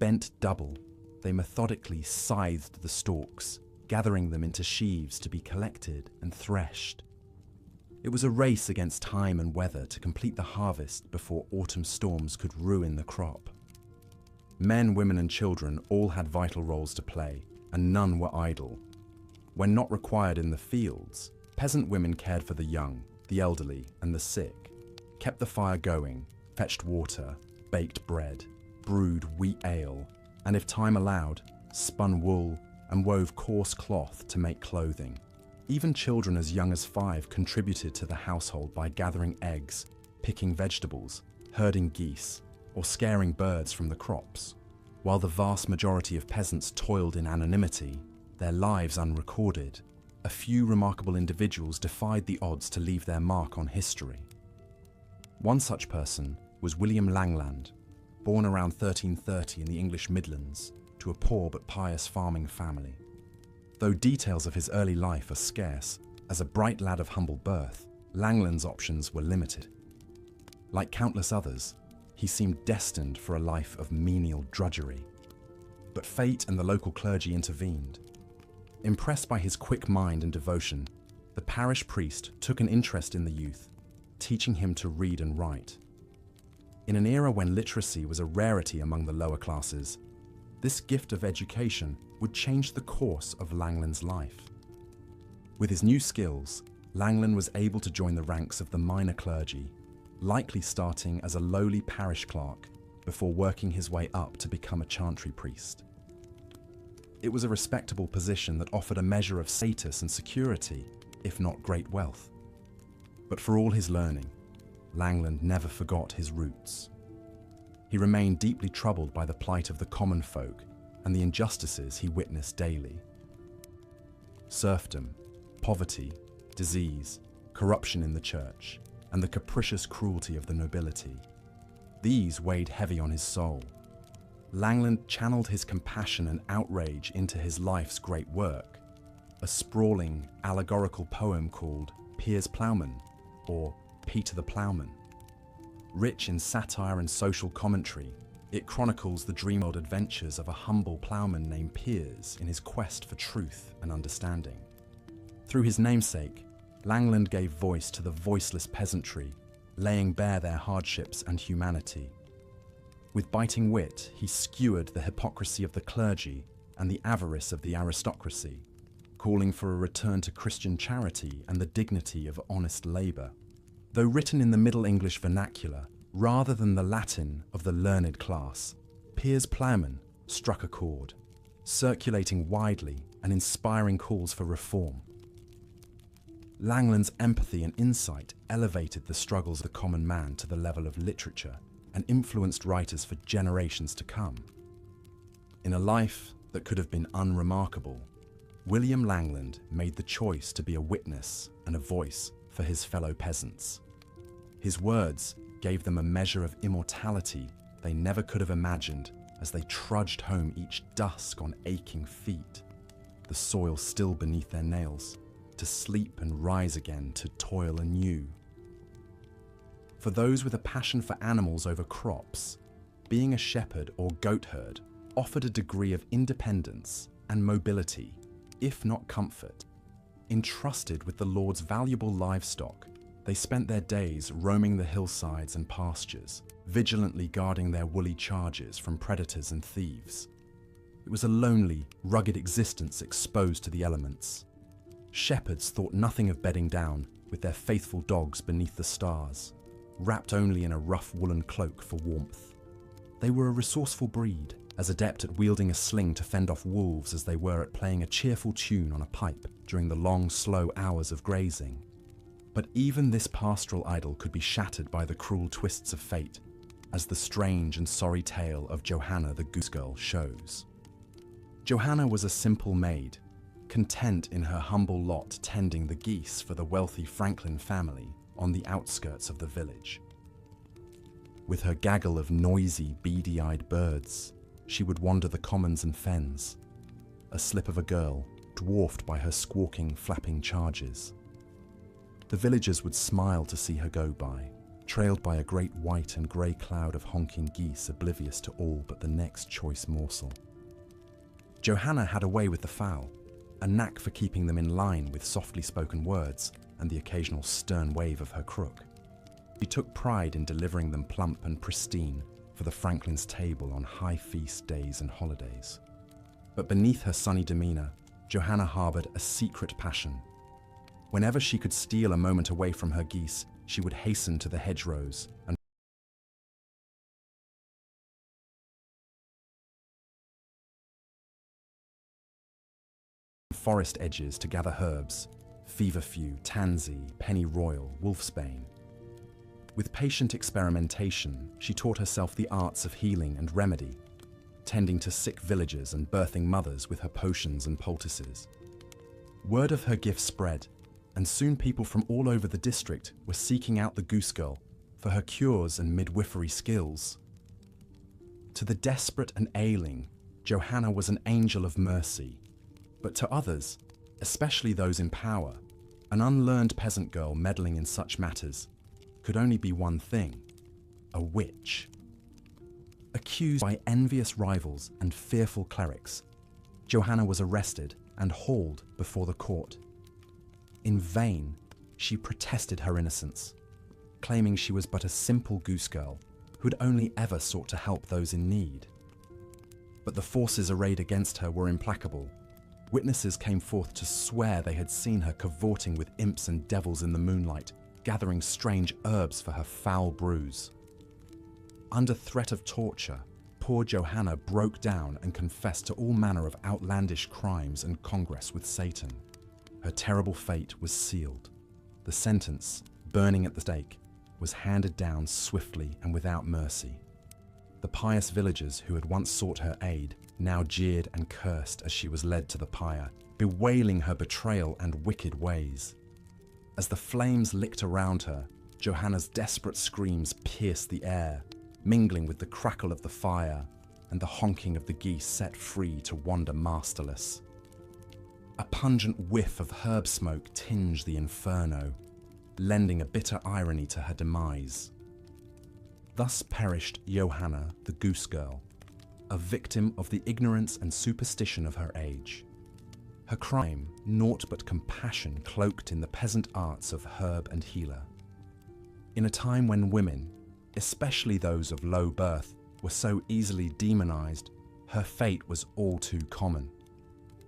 Bent double, they methodically scythed the stalks, gathering them into sheaves to be collected and threshed. It was a race against time and weather to complete the harvest before autumn storms could ruin the crop. Men, women and children all had vital roles to play, and none were idle. When not required in the fields, peasant women cared for the young, the elderly and the sick, kept the fire going, fetched water, baked bread, brewed wheat ale, and if time allowed, spun wool and wove coarse cloth to make clothing. Even children as young as 5 contributed to the household by gathering eggs, picking vegetables, herding geese, or scaring birds from the crops. While the vast majority of peasants toiled in anonymity, their lives unrecorded, a few remarkable individuals defied the odds to leave their mark on history. One such person was William Langland, born around 1330 in the English Midlands to a poor but pious farming family. Though details of his early life are scarce, as a bright lad of humble birth, Langland's options were limited. Like countless others, he seemed destined for a life of menial drudgery. But fate and the local clergy intervened. Impressed by his quick mind and devotion, the parish priest took an interest in the youth, teaching him to read and write. In an era when literacy was a rarity among the lower classes, this gift of education would change the course of Langland's life. With his new skills, Langland was able to join the ranks of the minor clergy, likely starting as a lowly parish clerk before working his way up to become a chantry priest. It was a respectable position that offered a measure of status and security, if not great wealth. But for all his learning, Langland never forgot his roots. He remained deeply troubled by the plight of the common folk and the injustices he witnessed daily. Serfdom, poverty, disease, corruption in the church, and the capricious cruelty of the nobility. These weighed heavy on his soul. Langland channeled his compassion and outrage into his life's great work, a sprawling, allegorical poem called Piers Plowman, or Peter the Plowman. Rich in satire and social commentary, it chronicles the dream-world adventures of a humble ploughman named Piers in his quest for truth and understanding. Through his namesake, Langland gave voice to the voiceless peasantry, laying bare their hardships and humanity. With biting wit, he skewered the hypocrisy of the clergy and the avarice of the aristocracy, calling for a return to Christian charity and the dignity of honest labour. Though written in the Middle English vernacular, rather than the Latin of the learned class, Piers Plowman struck a chord, circulating widely and inspiring calls for reform. Langland's empathy and insight elevated the struggles of the common man to the level of literature and influenced writers for generations to come. In a life that could have been unremarkable, William Langland made the choice to be a witness and a voice for his fellow peasants. His words gave them a measure of immortality they never could have imagined as they trudged home each dusk on aching feet, the soil still beneath their nails, to sleep and rise again to toil anew. For those with a passion for animals over crops, being a shepherd or goat herd offered a degree of independence and mobility, if not comfort. Entrusted with the Lord's valuable livestock, they spent their days roaming the hillsides and pastures, vigilantly guarding their woolly charges from predators and thieves. It was a lonely, rugged existence exposed to the elements. Shepherds thought nothing of bedding down with their faithful dogs beneath the stars, wrapped only in a rough woolen cloak for warmth. They were a resourceful breed, as adept at wielding a sling to fend off wolves as they were at playing a cheerful tune on a pipe during the long, slow hours of grazing. But even this pastoral idyll could be shattered by the cruel twists of fate, as the strange and sorry tale of Johanna the goose girl shows. Johanna was a simple maid, content in her humble lot tending the geese for the wealthy Franklin family on the outskirts of the village. With her gaggle of noisy, beady-eyed birds, she would wander the commons and fens, a slip of a girl, dwarfed by her squawking, flapping charges. The villagers would smile to see her go by, trailed by a great white and grey cloud of honking geese oblivious to all but the next choice morsel. Johanna had a way with the fowl, a knack for keeping them in line with softly spoken words and the occasional stern wave of her crook. She took pride in delivering them plump and pristine for the Franklin's table on high feast days and holidays. But beneath her sunny demeanour, Johanna harboured a secret passion. Whenever she could steal a moment away from her geese, she would hasten to the hedgerows and forest edges to gather herbs, feverfew, tansy, pennyroyal, wolfsbane. With patient experimentation, she taught herself the arts of healing and remedy, tending to sick villagers and birthing mothers with her potions and poultices. Word of her gift spread, and soon people from all over the district were seeking out the goose girl for her cures and midwifery skills. To the desperate and ailing, Johanna was an angel of mercy, but to others, especially those in power, an unlearned peasant girl meddling in such matters could only be one thing: a witch. Accused by envious rivals and fearful clerics, Johanna was arrested and hauled before the court. In vain, she protested her innocence, claiming she was but a simple goose girl who had only ever sought to help those in need. But the forces arrayed against her were implacable. Witnesses came forth to swear they had seen her cavorting with imps and devils in the moonlight, gathering strange herbs for her foul brews. Under threat of torture, poor Johanna broke down and confessed to all manner of outlandish crimes and congress with Satan. Her terrible fate was sealed. The sentence, burning at the stake, was handed down swiftly and without mercy. The pious villagers who had once sought her aid now jeered and cursed as she was led to the pyre, bewailing her betrayal and wicked ways. As the flames licked around her, Johanna's desperate screams pierced the air, mingling with the crackle of the fire and the honking of the geese set free to wander masterless. A pungent whiff of herb smoke tinged the inferno, lending a bitter irony to her demise. Thus perished Johanna, the goose girl, a victim of the ignorance and superstition of her age. Her crime, naught but compassion cloaked in the peasant arts of herb and healer. In a time when women, especially those of low birth, were so easily demonized, her fate was all too common.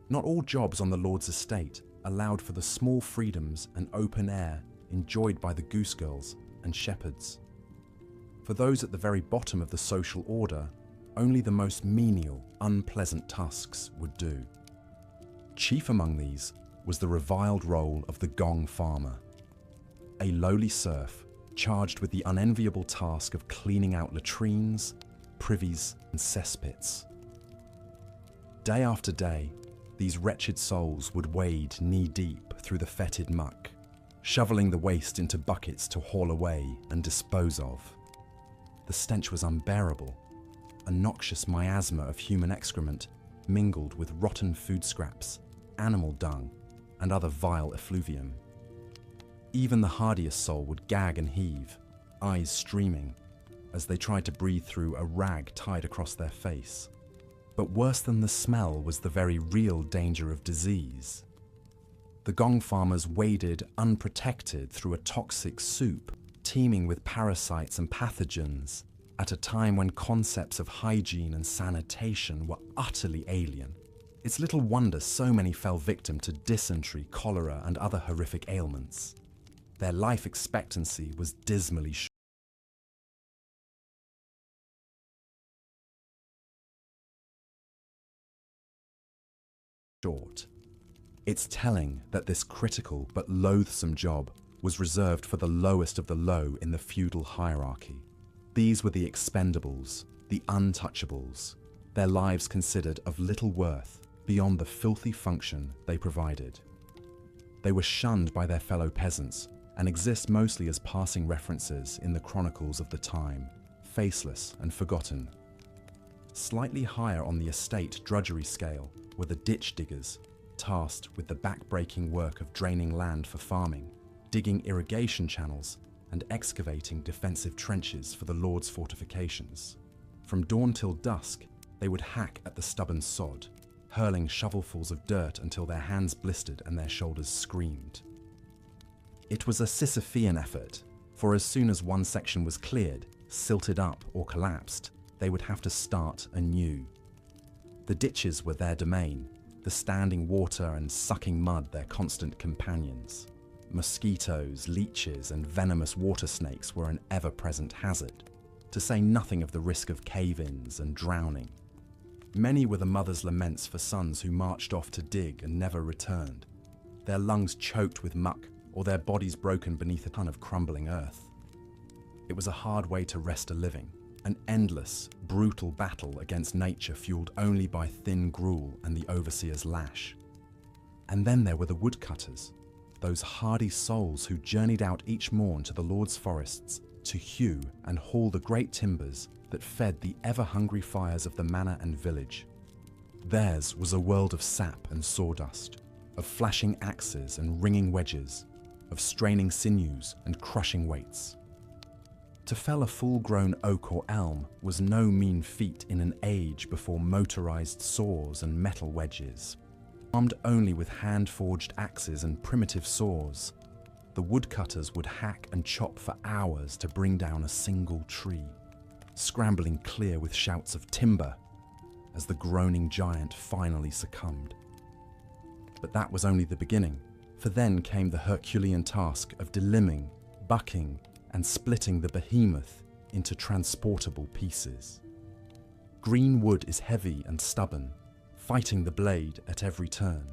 Not all jobs on the Lord's estate allowed for the small freedoms and open air enjoyed by the goose girls and shepherds. For those at the very bottom of the social order, only the most menial, unpleasant tasks would do. Chief among these was the reviled role of the gong farmer, a lowly serf charged with the unenviable task of cleaning out latrines, privies, and cesspits. Day after day, these wretched souls would wade knee-deep through the fetid muck, shoveling the waste into buckets to haul away and dispose of. The stench was unbearable, a noxious miasma of human excrement mingled with rotten food scraps, animal dung, and other vile effluvium. Even the hardiest soul would gag and heave, eyes streaming, as they tried to breathe through a rag tied across their face. But worse than the smell was the very real danger of disease. The gong farmers waded unprotected through a toxic soup, teeming with parasites and pathogens, at a time when concepts of hygiene and sanitation were utterly alien. It's little wonder so many fell victim to dysentery, cholera, and other horrific ailments. Their life expectancy was dismally short. It's telling that this critical but loathsome job was reserved for the lowest of the low in the feudal hierarchy. These were the expendables, the untouchables, their lives considered of little worth beyond the filthy function they provided. They were shunned by their fellow peasants and exist mostly as passing references in the chronicles of the time, faceless and forgotten. Slightly higher on the estate drudgery scale were the ditch diggers, tasked with the back-breaking work of draining land for farming, digging irrigation channels, and excavating defensive trenches for the Lord's fortifications. From dawn till dusk, they would hack at the stubborn sod, hurling shovelfuls of dirt until their hands blistered and their shoulders screamed. It was a Sisyphean effort, for as soon as one section was cleared, silted up, or collapsed, they would have to start anew. The ditches were their domain, the standing water and sucking mud their constant companions. Mosquitoes, leeches, and venomous water snakes were an ever-present hazard, to say nothing of the risk of cave-ins and drowning. Many were the mother's laments for sons who marched off to dig and never returned, their lungs choked with muck or their bodies broken beneath a ton of crumbling earth. It was a hard way to rest a living, an endless, brutal battle against nature fueled only by thin gruel and the overseer's lash. And then there were the woodcutters, those hardy souls who journeyed out each morn to the Lord's forests to hew and haul the great timbers that fed the ever-hungry fires of the manor and village. Theirs was a world of sap and sawdust, of flashing axes and ringing wedges, of straining sinews and crushing weights. To fell a full-grown oak or elm was no mean feat in an age before motorized saws and metal wedges. Armed only with hand-forged axes and primitive saws, the woodcutters would hack and chop for hours to bring down a single tree, scrambling clear with shouts of timber as the groaning giant finally succumbed. But that was only the beginning, for then came the Herculean task of delimbing, bucking, and splitting the behemoth into transportable pieces. Green wood is heavy and stubborn, fighting the blade at every turn.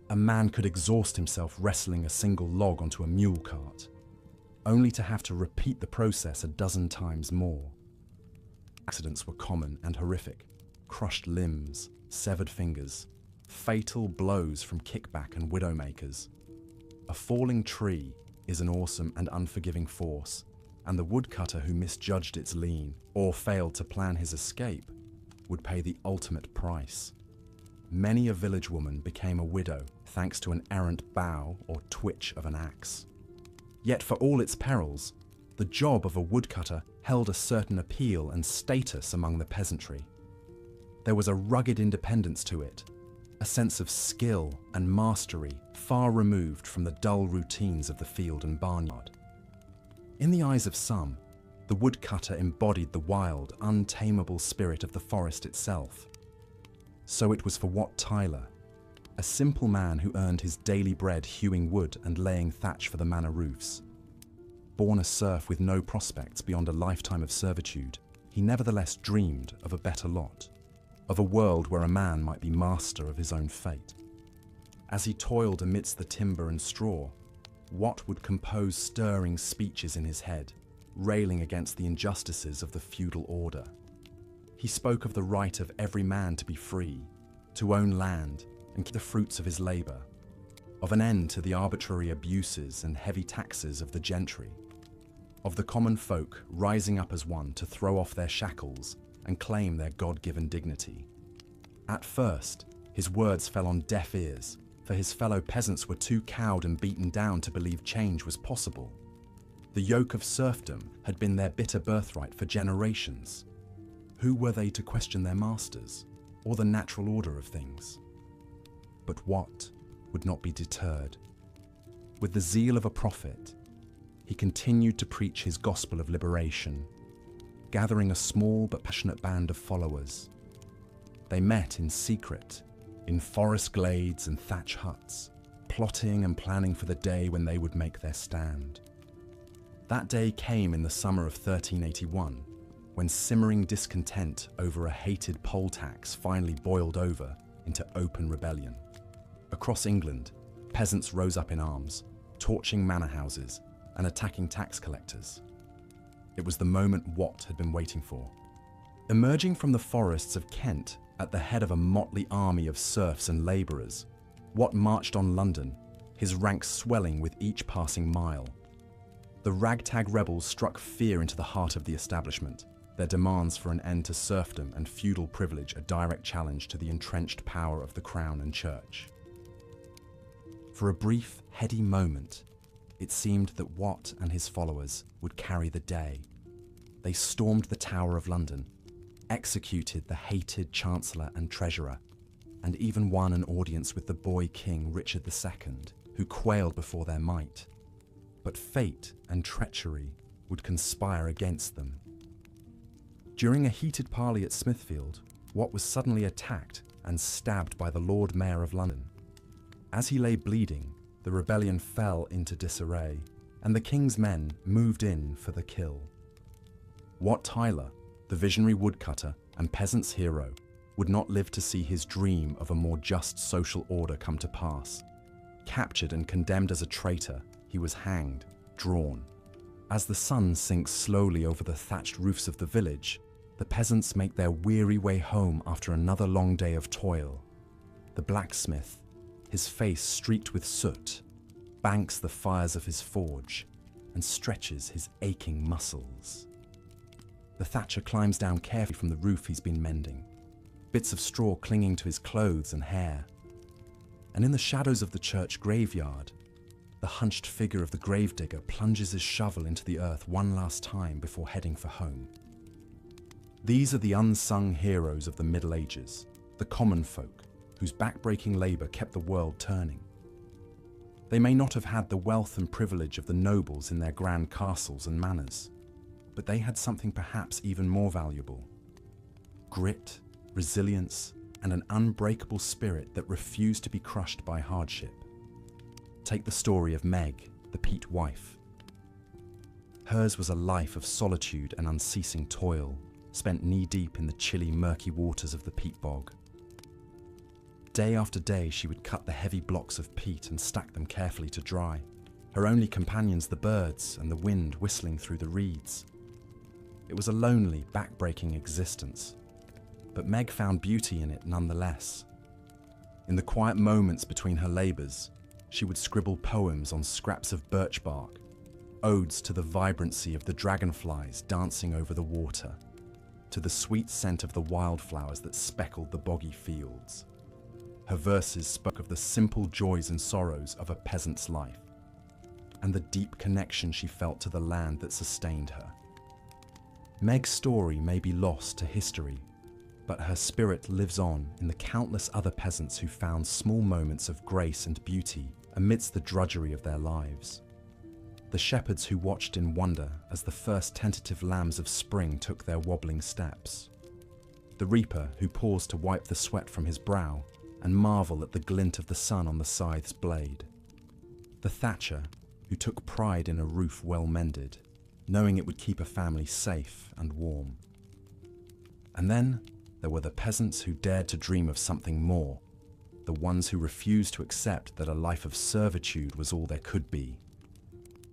A man could exhaust himself wrestling a single log onto a mule cart, only to have to repeat the process a dozen times more. Accidents were common and horrific: crushed limbs, severed fingers, fatal blows from kickback and widowmakers. A falling tree is an awesome and unforgiving force, and the woodcutter who misjudged its lean or failed to plan his escape would pay the ultimate price. Many a village woman became a widow thanks to an errant bough or twitch of an axe. Yet for all its perils, the job of a woodcutter held a certain appeal and status among the peasantry. There was a rugged independence to it, a sense of skill and mastery far removed from the dull routines of the field and barnyard. In the eyes of some, the woodcutter embodied the wild, untamable spirit of the forest itself. So it was for Wat Tyler, a simple man who earned his daily bread hewing wood and laying thatch for the manor roofs. Born a serf with no prospects beyond a lifetime of servitude, he nevertheless dreamed of a better lot, of a world where a man might be master of his own fate. As he toiled amidst the timber and straw, Wat would compose stirring speeches in his head, railing against the injustices of the feudal order. He spoke of the right of every man to be free, to own land and keep the fruits of his labour, of an end to the arbitrary abuses and heavy taxes of the gentry, of the common folk rising up as one to throw off their shackles and claim their God-given dignity. At first, his words fell on deaf ears, for his fellow peasants were too cowed and beaten down to believe change was possible. The yoke of serfdom had been their bitter birthright for generations. Who were they to question their masters, or the natural order of things? But Wat would not be deterred. With the zeal of a prophet, he continued to preach his gospel of liberation, gathering a small but passionate band of followers. They met in secret, in forest glades and thatch huts, plotting and planning for the day when they would make their stand. That day came in the summer of 1381, when simmering discontent over a hated poll tax finally boiled over into open rebellion. Across England, peasants rose up in arms, torching manor houses and attacking tax collectors. It was the moment Wat had been waiting for. Emerging from the forests of Kent at the head of a motley army of serfs and labourers, Wat marched on London, his ranks swelling with each passing mile. The ragtag rebels struck fear into the heart of the establishment, their demands for an end to serfdom and feudal privilege a direct challenge to the entrenched power of the crown and church. For a brief, heady moment, it seemed that Wat and his followers would carry the day. They stormed the Tower of London, executed the hated Chancellor and Treasurer, and even won an audience with the boy king Richard II, who quailed before their might. But fate and treachery would conspire against them. During a heated parley at Smithfield, Wat was suddenly attacked and stabbed by the Lord Mayor of London. As he lay bleeding, the rebellion fell into disarray, and the king's men moved in for the kill. Wat Tyler, the visionary woodcutter and peasant's hero, would not live to see his dream of a more just social order come to pass. Captured and condemned as a traitor, he was hanged, drawn. As the sun sinks slowly over the thatched roofs of the village, the peasants make their weary way home after another long day of toil. The blacksmith, his face streaked with soot, banks the fires of his forge and stretches his aching muscles. The thatcher climbs down carefully from the roof he's been mending, bits of straw clinging to his clothes and hair. And in the shadows of the church graveyard, the hunched figure of the gravedigger plunges his shovel into the earth one last time before heading for home. These are the unsung heroes of the Middle Ages, the common folk, whose backbreaking labour kept the world turning. They may not have had the wealth and privilege of the nobles in their grand castles and manors, but they had something perhaps even more valuable: grit, resilience, and an unbreakable spirit that refused to be crushed by hardship. Take the story of Meg, the peat wife. Hers was a life of solitude and unceasing toil, spent knee-deep in the chilly, murky waters of the peat bog. Day after day she would cut the heavy blocks of peat and stack them carefully to dry, her only companions the birds and the wind whistling through the reeds. It was a lonely, back-breaking existence, but Meg found beauty in it nonetheless. In the quiet moments between her labours, she would scribble poems on scraps of birch bark, odes to the vibrancy of the dragonflies dancing over the water, to the sweet scent of the wildflowers that speckled the boggy fields. Her verses spoke of the simple joys and sorrows of a peasant's life, and the deep connection she felt to the land that sustained her. Meg's story may be lost to history, but her spirit lives on in the countless other peasants who found small moments of grace and beauty amidst the drudgery of their lives. The shepherds who watched in wonder as the first tentative lambs of spring took their wobbling steps. The reaper who paused to wipe the sweat from his brow and marvel at the glint of the sun on the scythe's blade. The thatcher who took pride in a roof well mended, knowing it would keep a family safe and warm. And then there were the peasants who dared to dream of something more, the ones who refused to accept that a life of servitude was all there could be.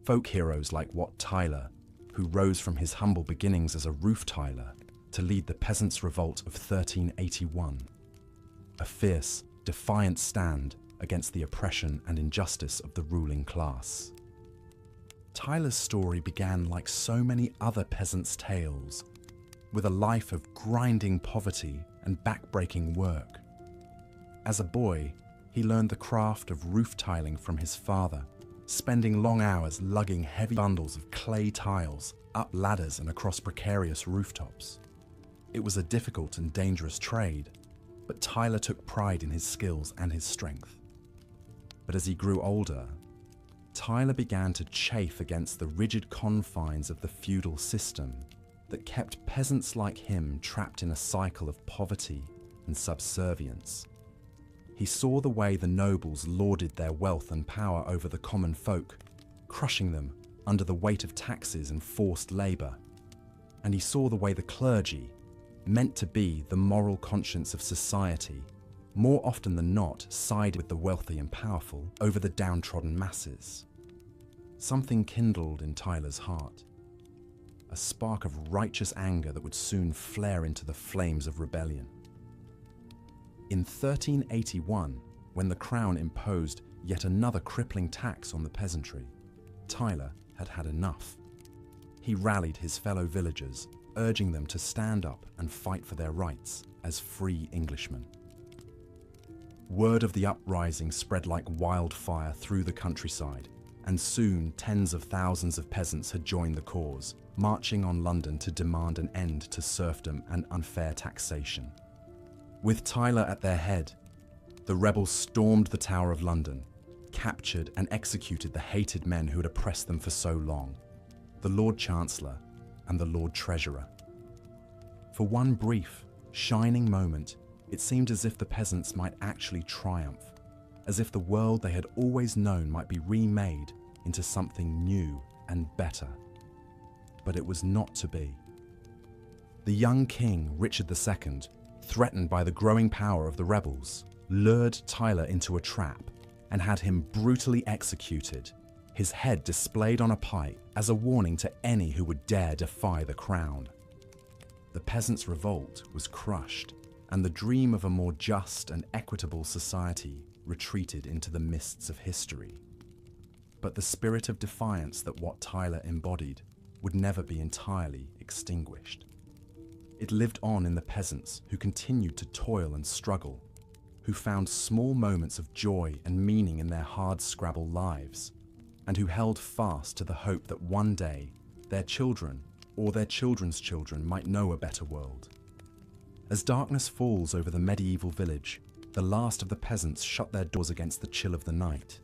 Folk heroes like Wat Tyler, who rose from his humble beginnings as a roof tiler to lead the Peasants' Revolt of 1381, a fierce, defiant stand against the oppression and injustice of the ruling class. Tyler's story began like so many other peasants' tales, with a life of grinding poverty and back-breaking work. As a boy, he learned the craft of roof tiling from his father, spending long hours lugging heavy bundles of clay tiles up ladders and across precarious rooftops. It was a difficult and dangerous trade, but Tyler took pride in his skills and his strength. But as he grew older, Tyler began to chafe against the rigid confines of the feudal system that kept peasants like him trapped in a cycle of poverty and subservience. He saw the way the nobles lorded their wealth and power over the common folk, crushing them under the weight of taxes and forced labor. And he saw the way the clergy, meant to be the moral conscience of society, more often than not sided with the wealthy and powerful over the downtrodden masses. Something kindled in Tyler's heart, a spark of righteous anger that would soon flare into the flames of rebellion. In 1381, when the crown imposed yet another crippling tax on the peasantry, Tyler had had enough. He rallied his fellow villagers, urging them to stand up and fight for their rights as free Englishmen. Word of the uprising spread like wildfire through the countryside, and soon tens of thousands of peasants had joined the cause, marching on London to demand an end to serfdom and unfair taxation. With Tyler at their head, the rebels stormed the Tower of London, captured and executed the hated men who had oppressed them for so long, the Lord Chancellor and the Lord Treasurer. For one brief, shining moment, it seemed as if the peasants might actually triumph, as if the world they had always known might be remade into something new and better. But it was not to be. The young king, Richard II, threatened by the growing power of the rebels, lured Tyler into a trap and had him brutally executed, his head displayed on a pike as a warning to any who would dare defy the crown. The peasants' revolt was crushed, and the dream of a more just and equitable society retreated into the mists of history. But the spirit of defiance that Wat Tyler embodied would never be entirely extinguished. It lived on in the peasants who continued to toil and struggle, who found small moments of joy and meaning in their hard-scrabble lives, and who held fast to the hope that one day their children or their children's children might know a better world. As darkness falls over the medieval village, the last of the peasants shut their doors against the chill of the night.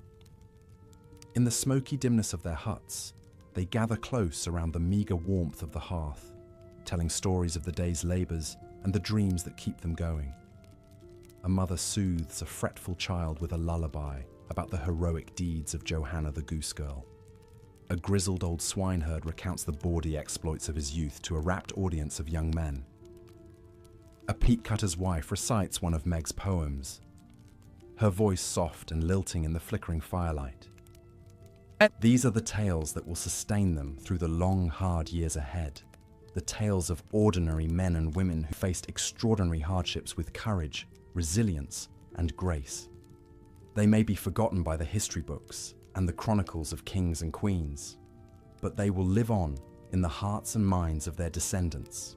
In the smoky dimness of their huts, they gather close around the meager warmth of the hearth, telling stories of the day's labors and the dreams that keep them going. A mother soothes a fretful child with a lullaby about the heroic deeds of Johanna the Goose Girl. A grizzled old swineherd recounts the bawdy exploits of his youth to a rapt audience of young men. A peat cutter's wife recites one of Meg's poems, her voice soft and lilting in the flickering firelight. These are the tales that will sustain them through the long, hard years ahead, the tales of ordinary men and women who faced extraordinary hardships with courage, resilience, and grace. They may be forgotten by the history books and the chronicles of kings and queens, but they will live on in the hearts and minds of their descendants,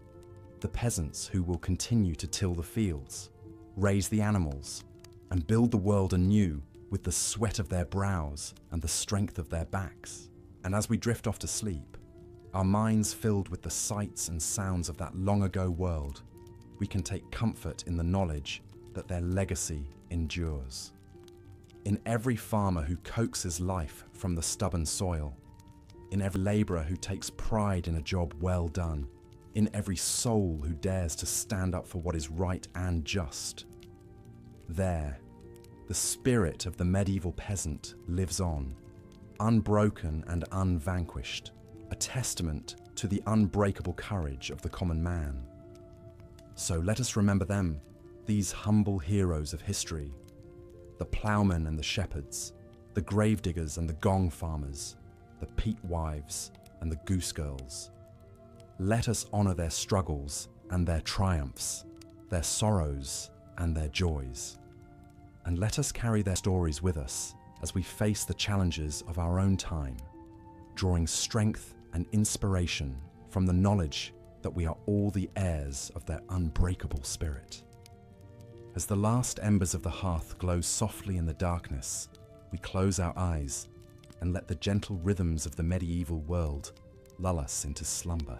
the peasants who will continue to till the fields, raise the animals, and build the world anew with the sweat of their brows and the strength of their backs. And as we drift off to sleep, our minds filled with the sights and sounds of that long ago world, we can take comfort in the knowledge that their legacy endures. In every farmer who coaxes life from the stubborn soil, in every laborer who takes pride in a job well done, in every soul who dares to stand up for what is right and just. There, the spirit of the medieval peasant lives on, unbroken and unvanquished, a testament to the unbreakable courage of the common man. So let us remember them, these humble heroes of history, the ploughmen and the shepherds, the gravediggers and the gong farmers, the peat wives and the goose girls. Let us honor their struggles and their triumphs, their sorrows and their joys. And let us carry their stories with us as we face the challenges of our own time, drawing strength and inspiration from the knowledge that we are all the heirs of their unbreakable spirit. As the last embers of the hearth glow softly in the darkness, we close our eyes and let the gentle rhythms of the medieval world lull us into slumber.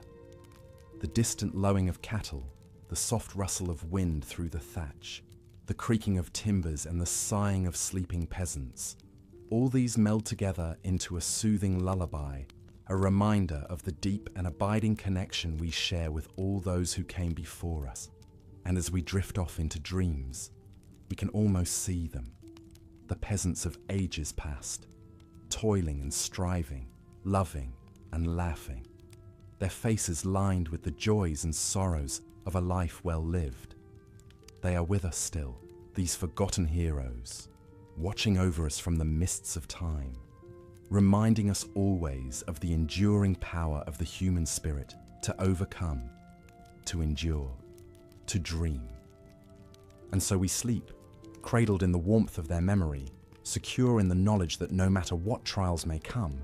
The distant lowing of cattle, the soft rustle of wind through the thatch, the creaking of timbers and the sighing of sleeping peasants, all these meld together into a soothing lullaby, a reminder of the deep and abiding connection we share with all those who came before us. And as we drift off into dreams, we can almost see them, the peasants of ages past, toiling and striving, loving and laughing, their faces lined with the joys and sorrows of a life well lived. They are with us still, these forgotten heroes, watching over us from the mists of time, reminding us always of the enduring power of the human spirit to overcome, to endure, to dream. And so we sleep, cradled in the warmth of their memory, secure in the knowledge that no matter what trials may come,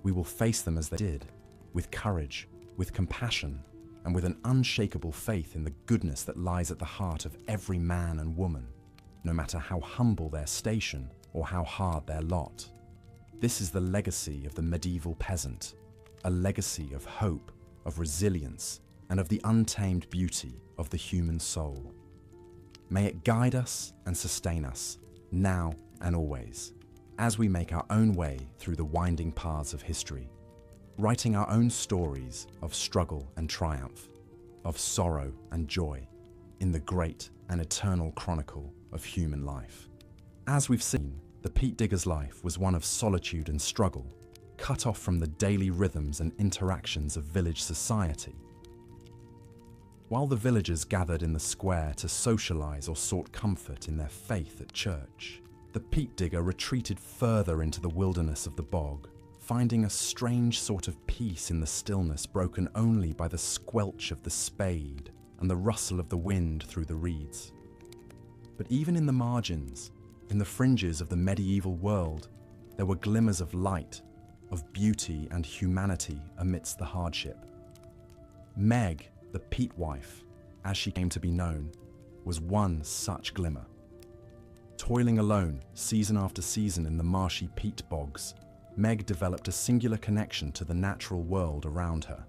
we will face them as they did, with courage, with compassion, and with an unshakable faith in the goodness that lies at the heart of every man and woman, no matter how humble their station or how hard their lot. This is the legacy of the medieval peasant, a legacy of hope, of resilience, and of the untamed beauty of the human soul. May it guide us and sustain us, now and always, as we make our own way through the winding paths of history, writing our own stories of struggle and triumph, of sorrow and joy, in the great and eternal chronicle of human life. As we've seen, the peat digger's life was one of solitude and struggle, cut off from the daily rhythms and interactions of village society. While the villagers gathered in the square to socialize or sought comfort in their faith at church, the peat digger retreated further into the wilderness of the bog, finding a strange sort of peace in the stillness broken only by the squelch of the spade and the rustle of the wind through the reeds. But even in the margins, in the fringes of the medieval world, there were glimmers of light, of beauty and humanity amidst the hardship. Meg, the peat wife, as she came to be known, was one such glimmer. Toiling alone, season after season in the marshy peat bogs, Meg developed a singular connection to the natural world around her.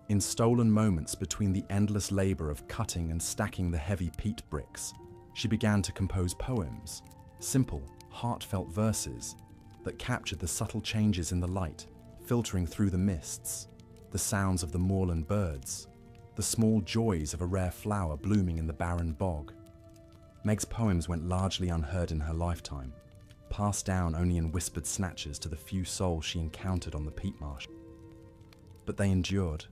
In stolen moments between the endless labor of cutting and stacking the heavy peat bricks, she began to compose poems, simple, heartfelt verses that captured the subtle changes in the light, filtering through the mists, the sounds of the moorland birds, the small joys of a rare flower blooming in the barren bog. Meg's poems went largely unheard in her lifetime, passed down only in whispered snatches to the few souls she encountered on the peat marsh. But they endured,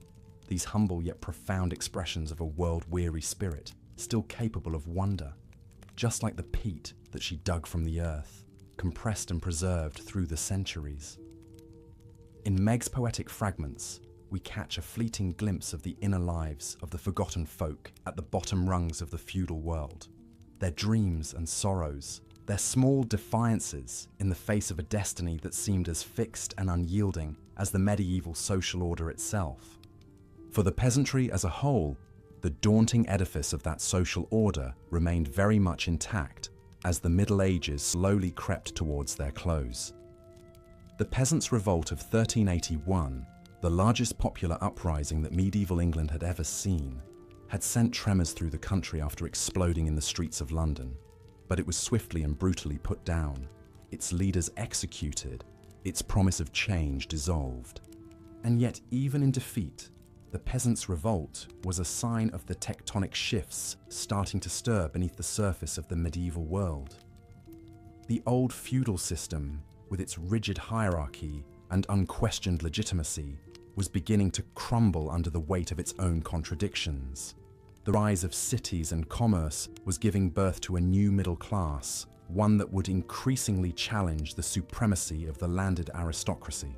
these humble yet profound expressions of a world-weary spirit, still capable of wonder, just like the peat that she dug from the earth, compressed and preserved through the centuries. In Meg's poetic fragments, we catch a fleeting glimpse of the inner lives of the forgotten folk at the bottom rungs of the feudal world, their dreams and sorrows, their small defiances in the face of a destiny that seemed as fixed and unyielding as the medieval social order itself. For the peasantry as a whole, the daunting edifice of that social order remained very much intact as the Middle Ages slowly crept towards their close. The Peasants' Revolt of 1381, the largest popular uprising that medieval England had ever seen, had sent tremors through the country after exploding in the streets of London. But it was swiftly and brutally put down, its leaders executed, its promise of change dissolved. And yet, even in defeat, the Peasants' Revolt was a sign of the tectonic shifts starting to stir beneath the surface of the medieval world. The old feudal system, with its rigid hierarchy and unquestioned legitimacy, was beginning to crumble under the weight of its own contradictions. The rise of cities and commerce was giving birth to a new middle class, one that would increasingly challenge the supremacy of the landed aristocracy.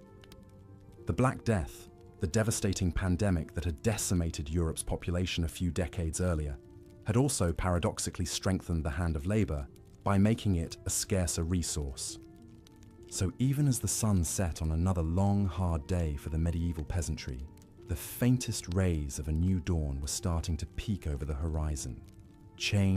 The Black Death, the devastating pandemic that had decimated Europe's population a few decades earlier, had also paradoxically strengthened the hand of labor by making it a scarcer resource. So even as the sun set on another long, hard day for the medieval peasantry, the faintest rays of a new dawn were starting to peek over the horizon. Change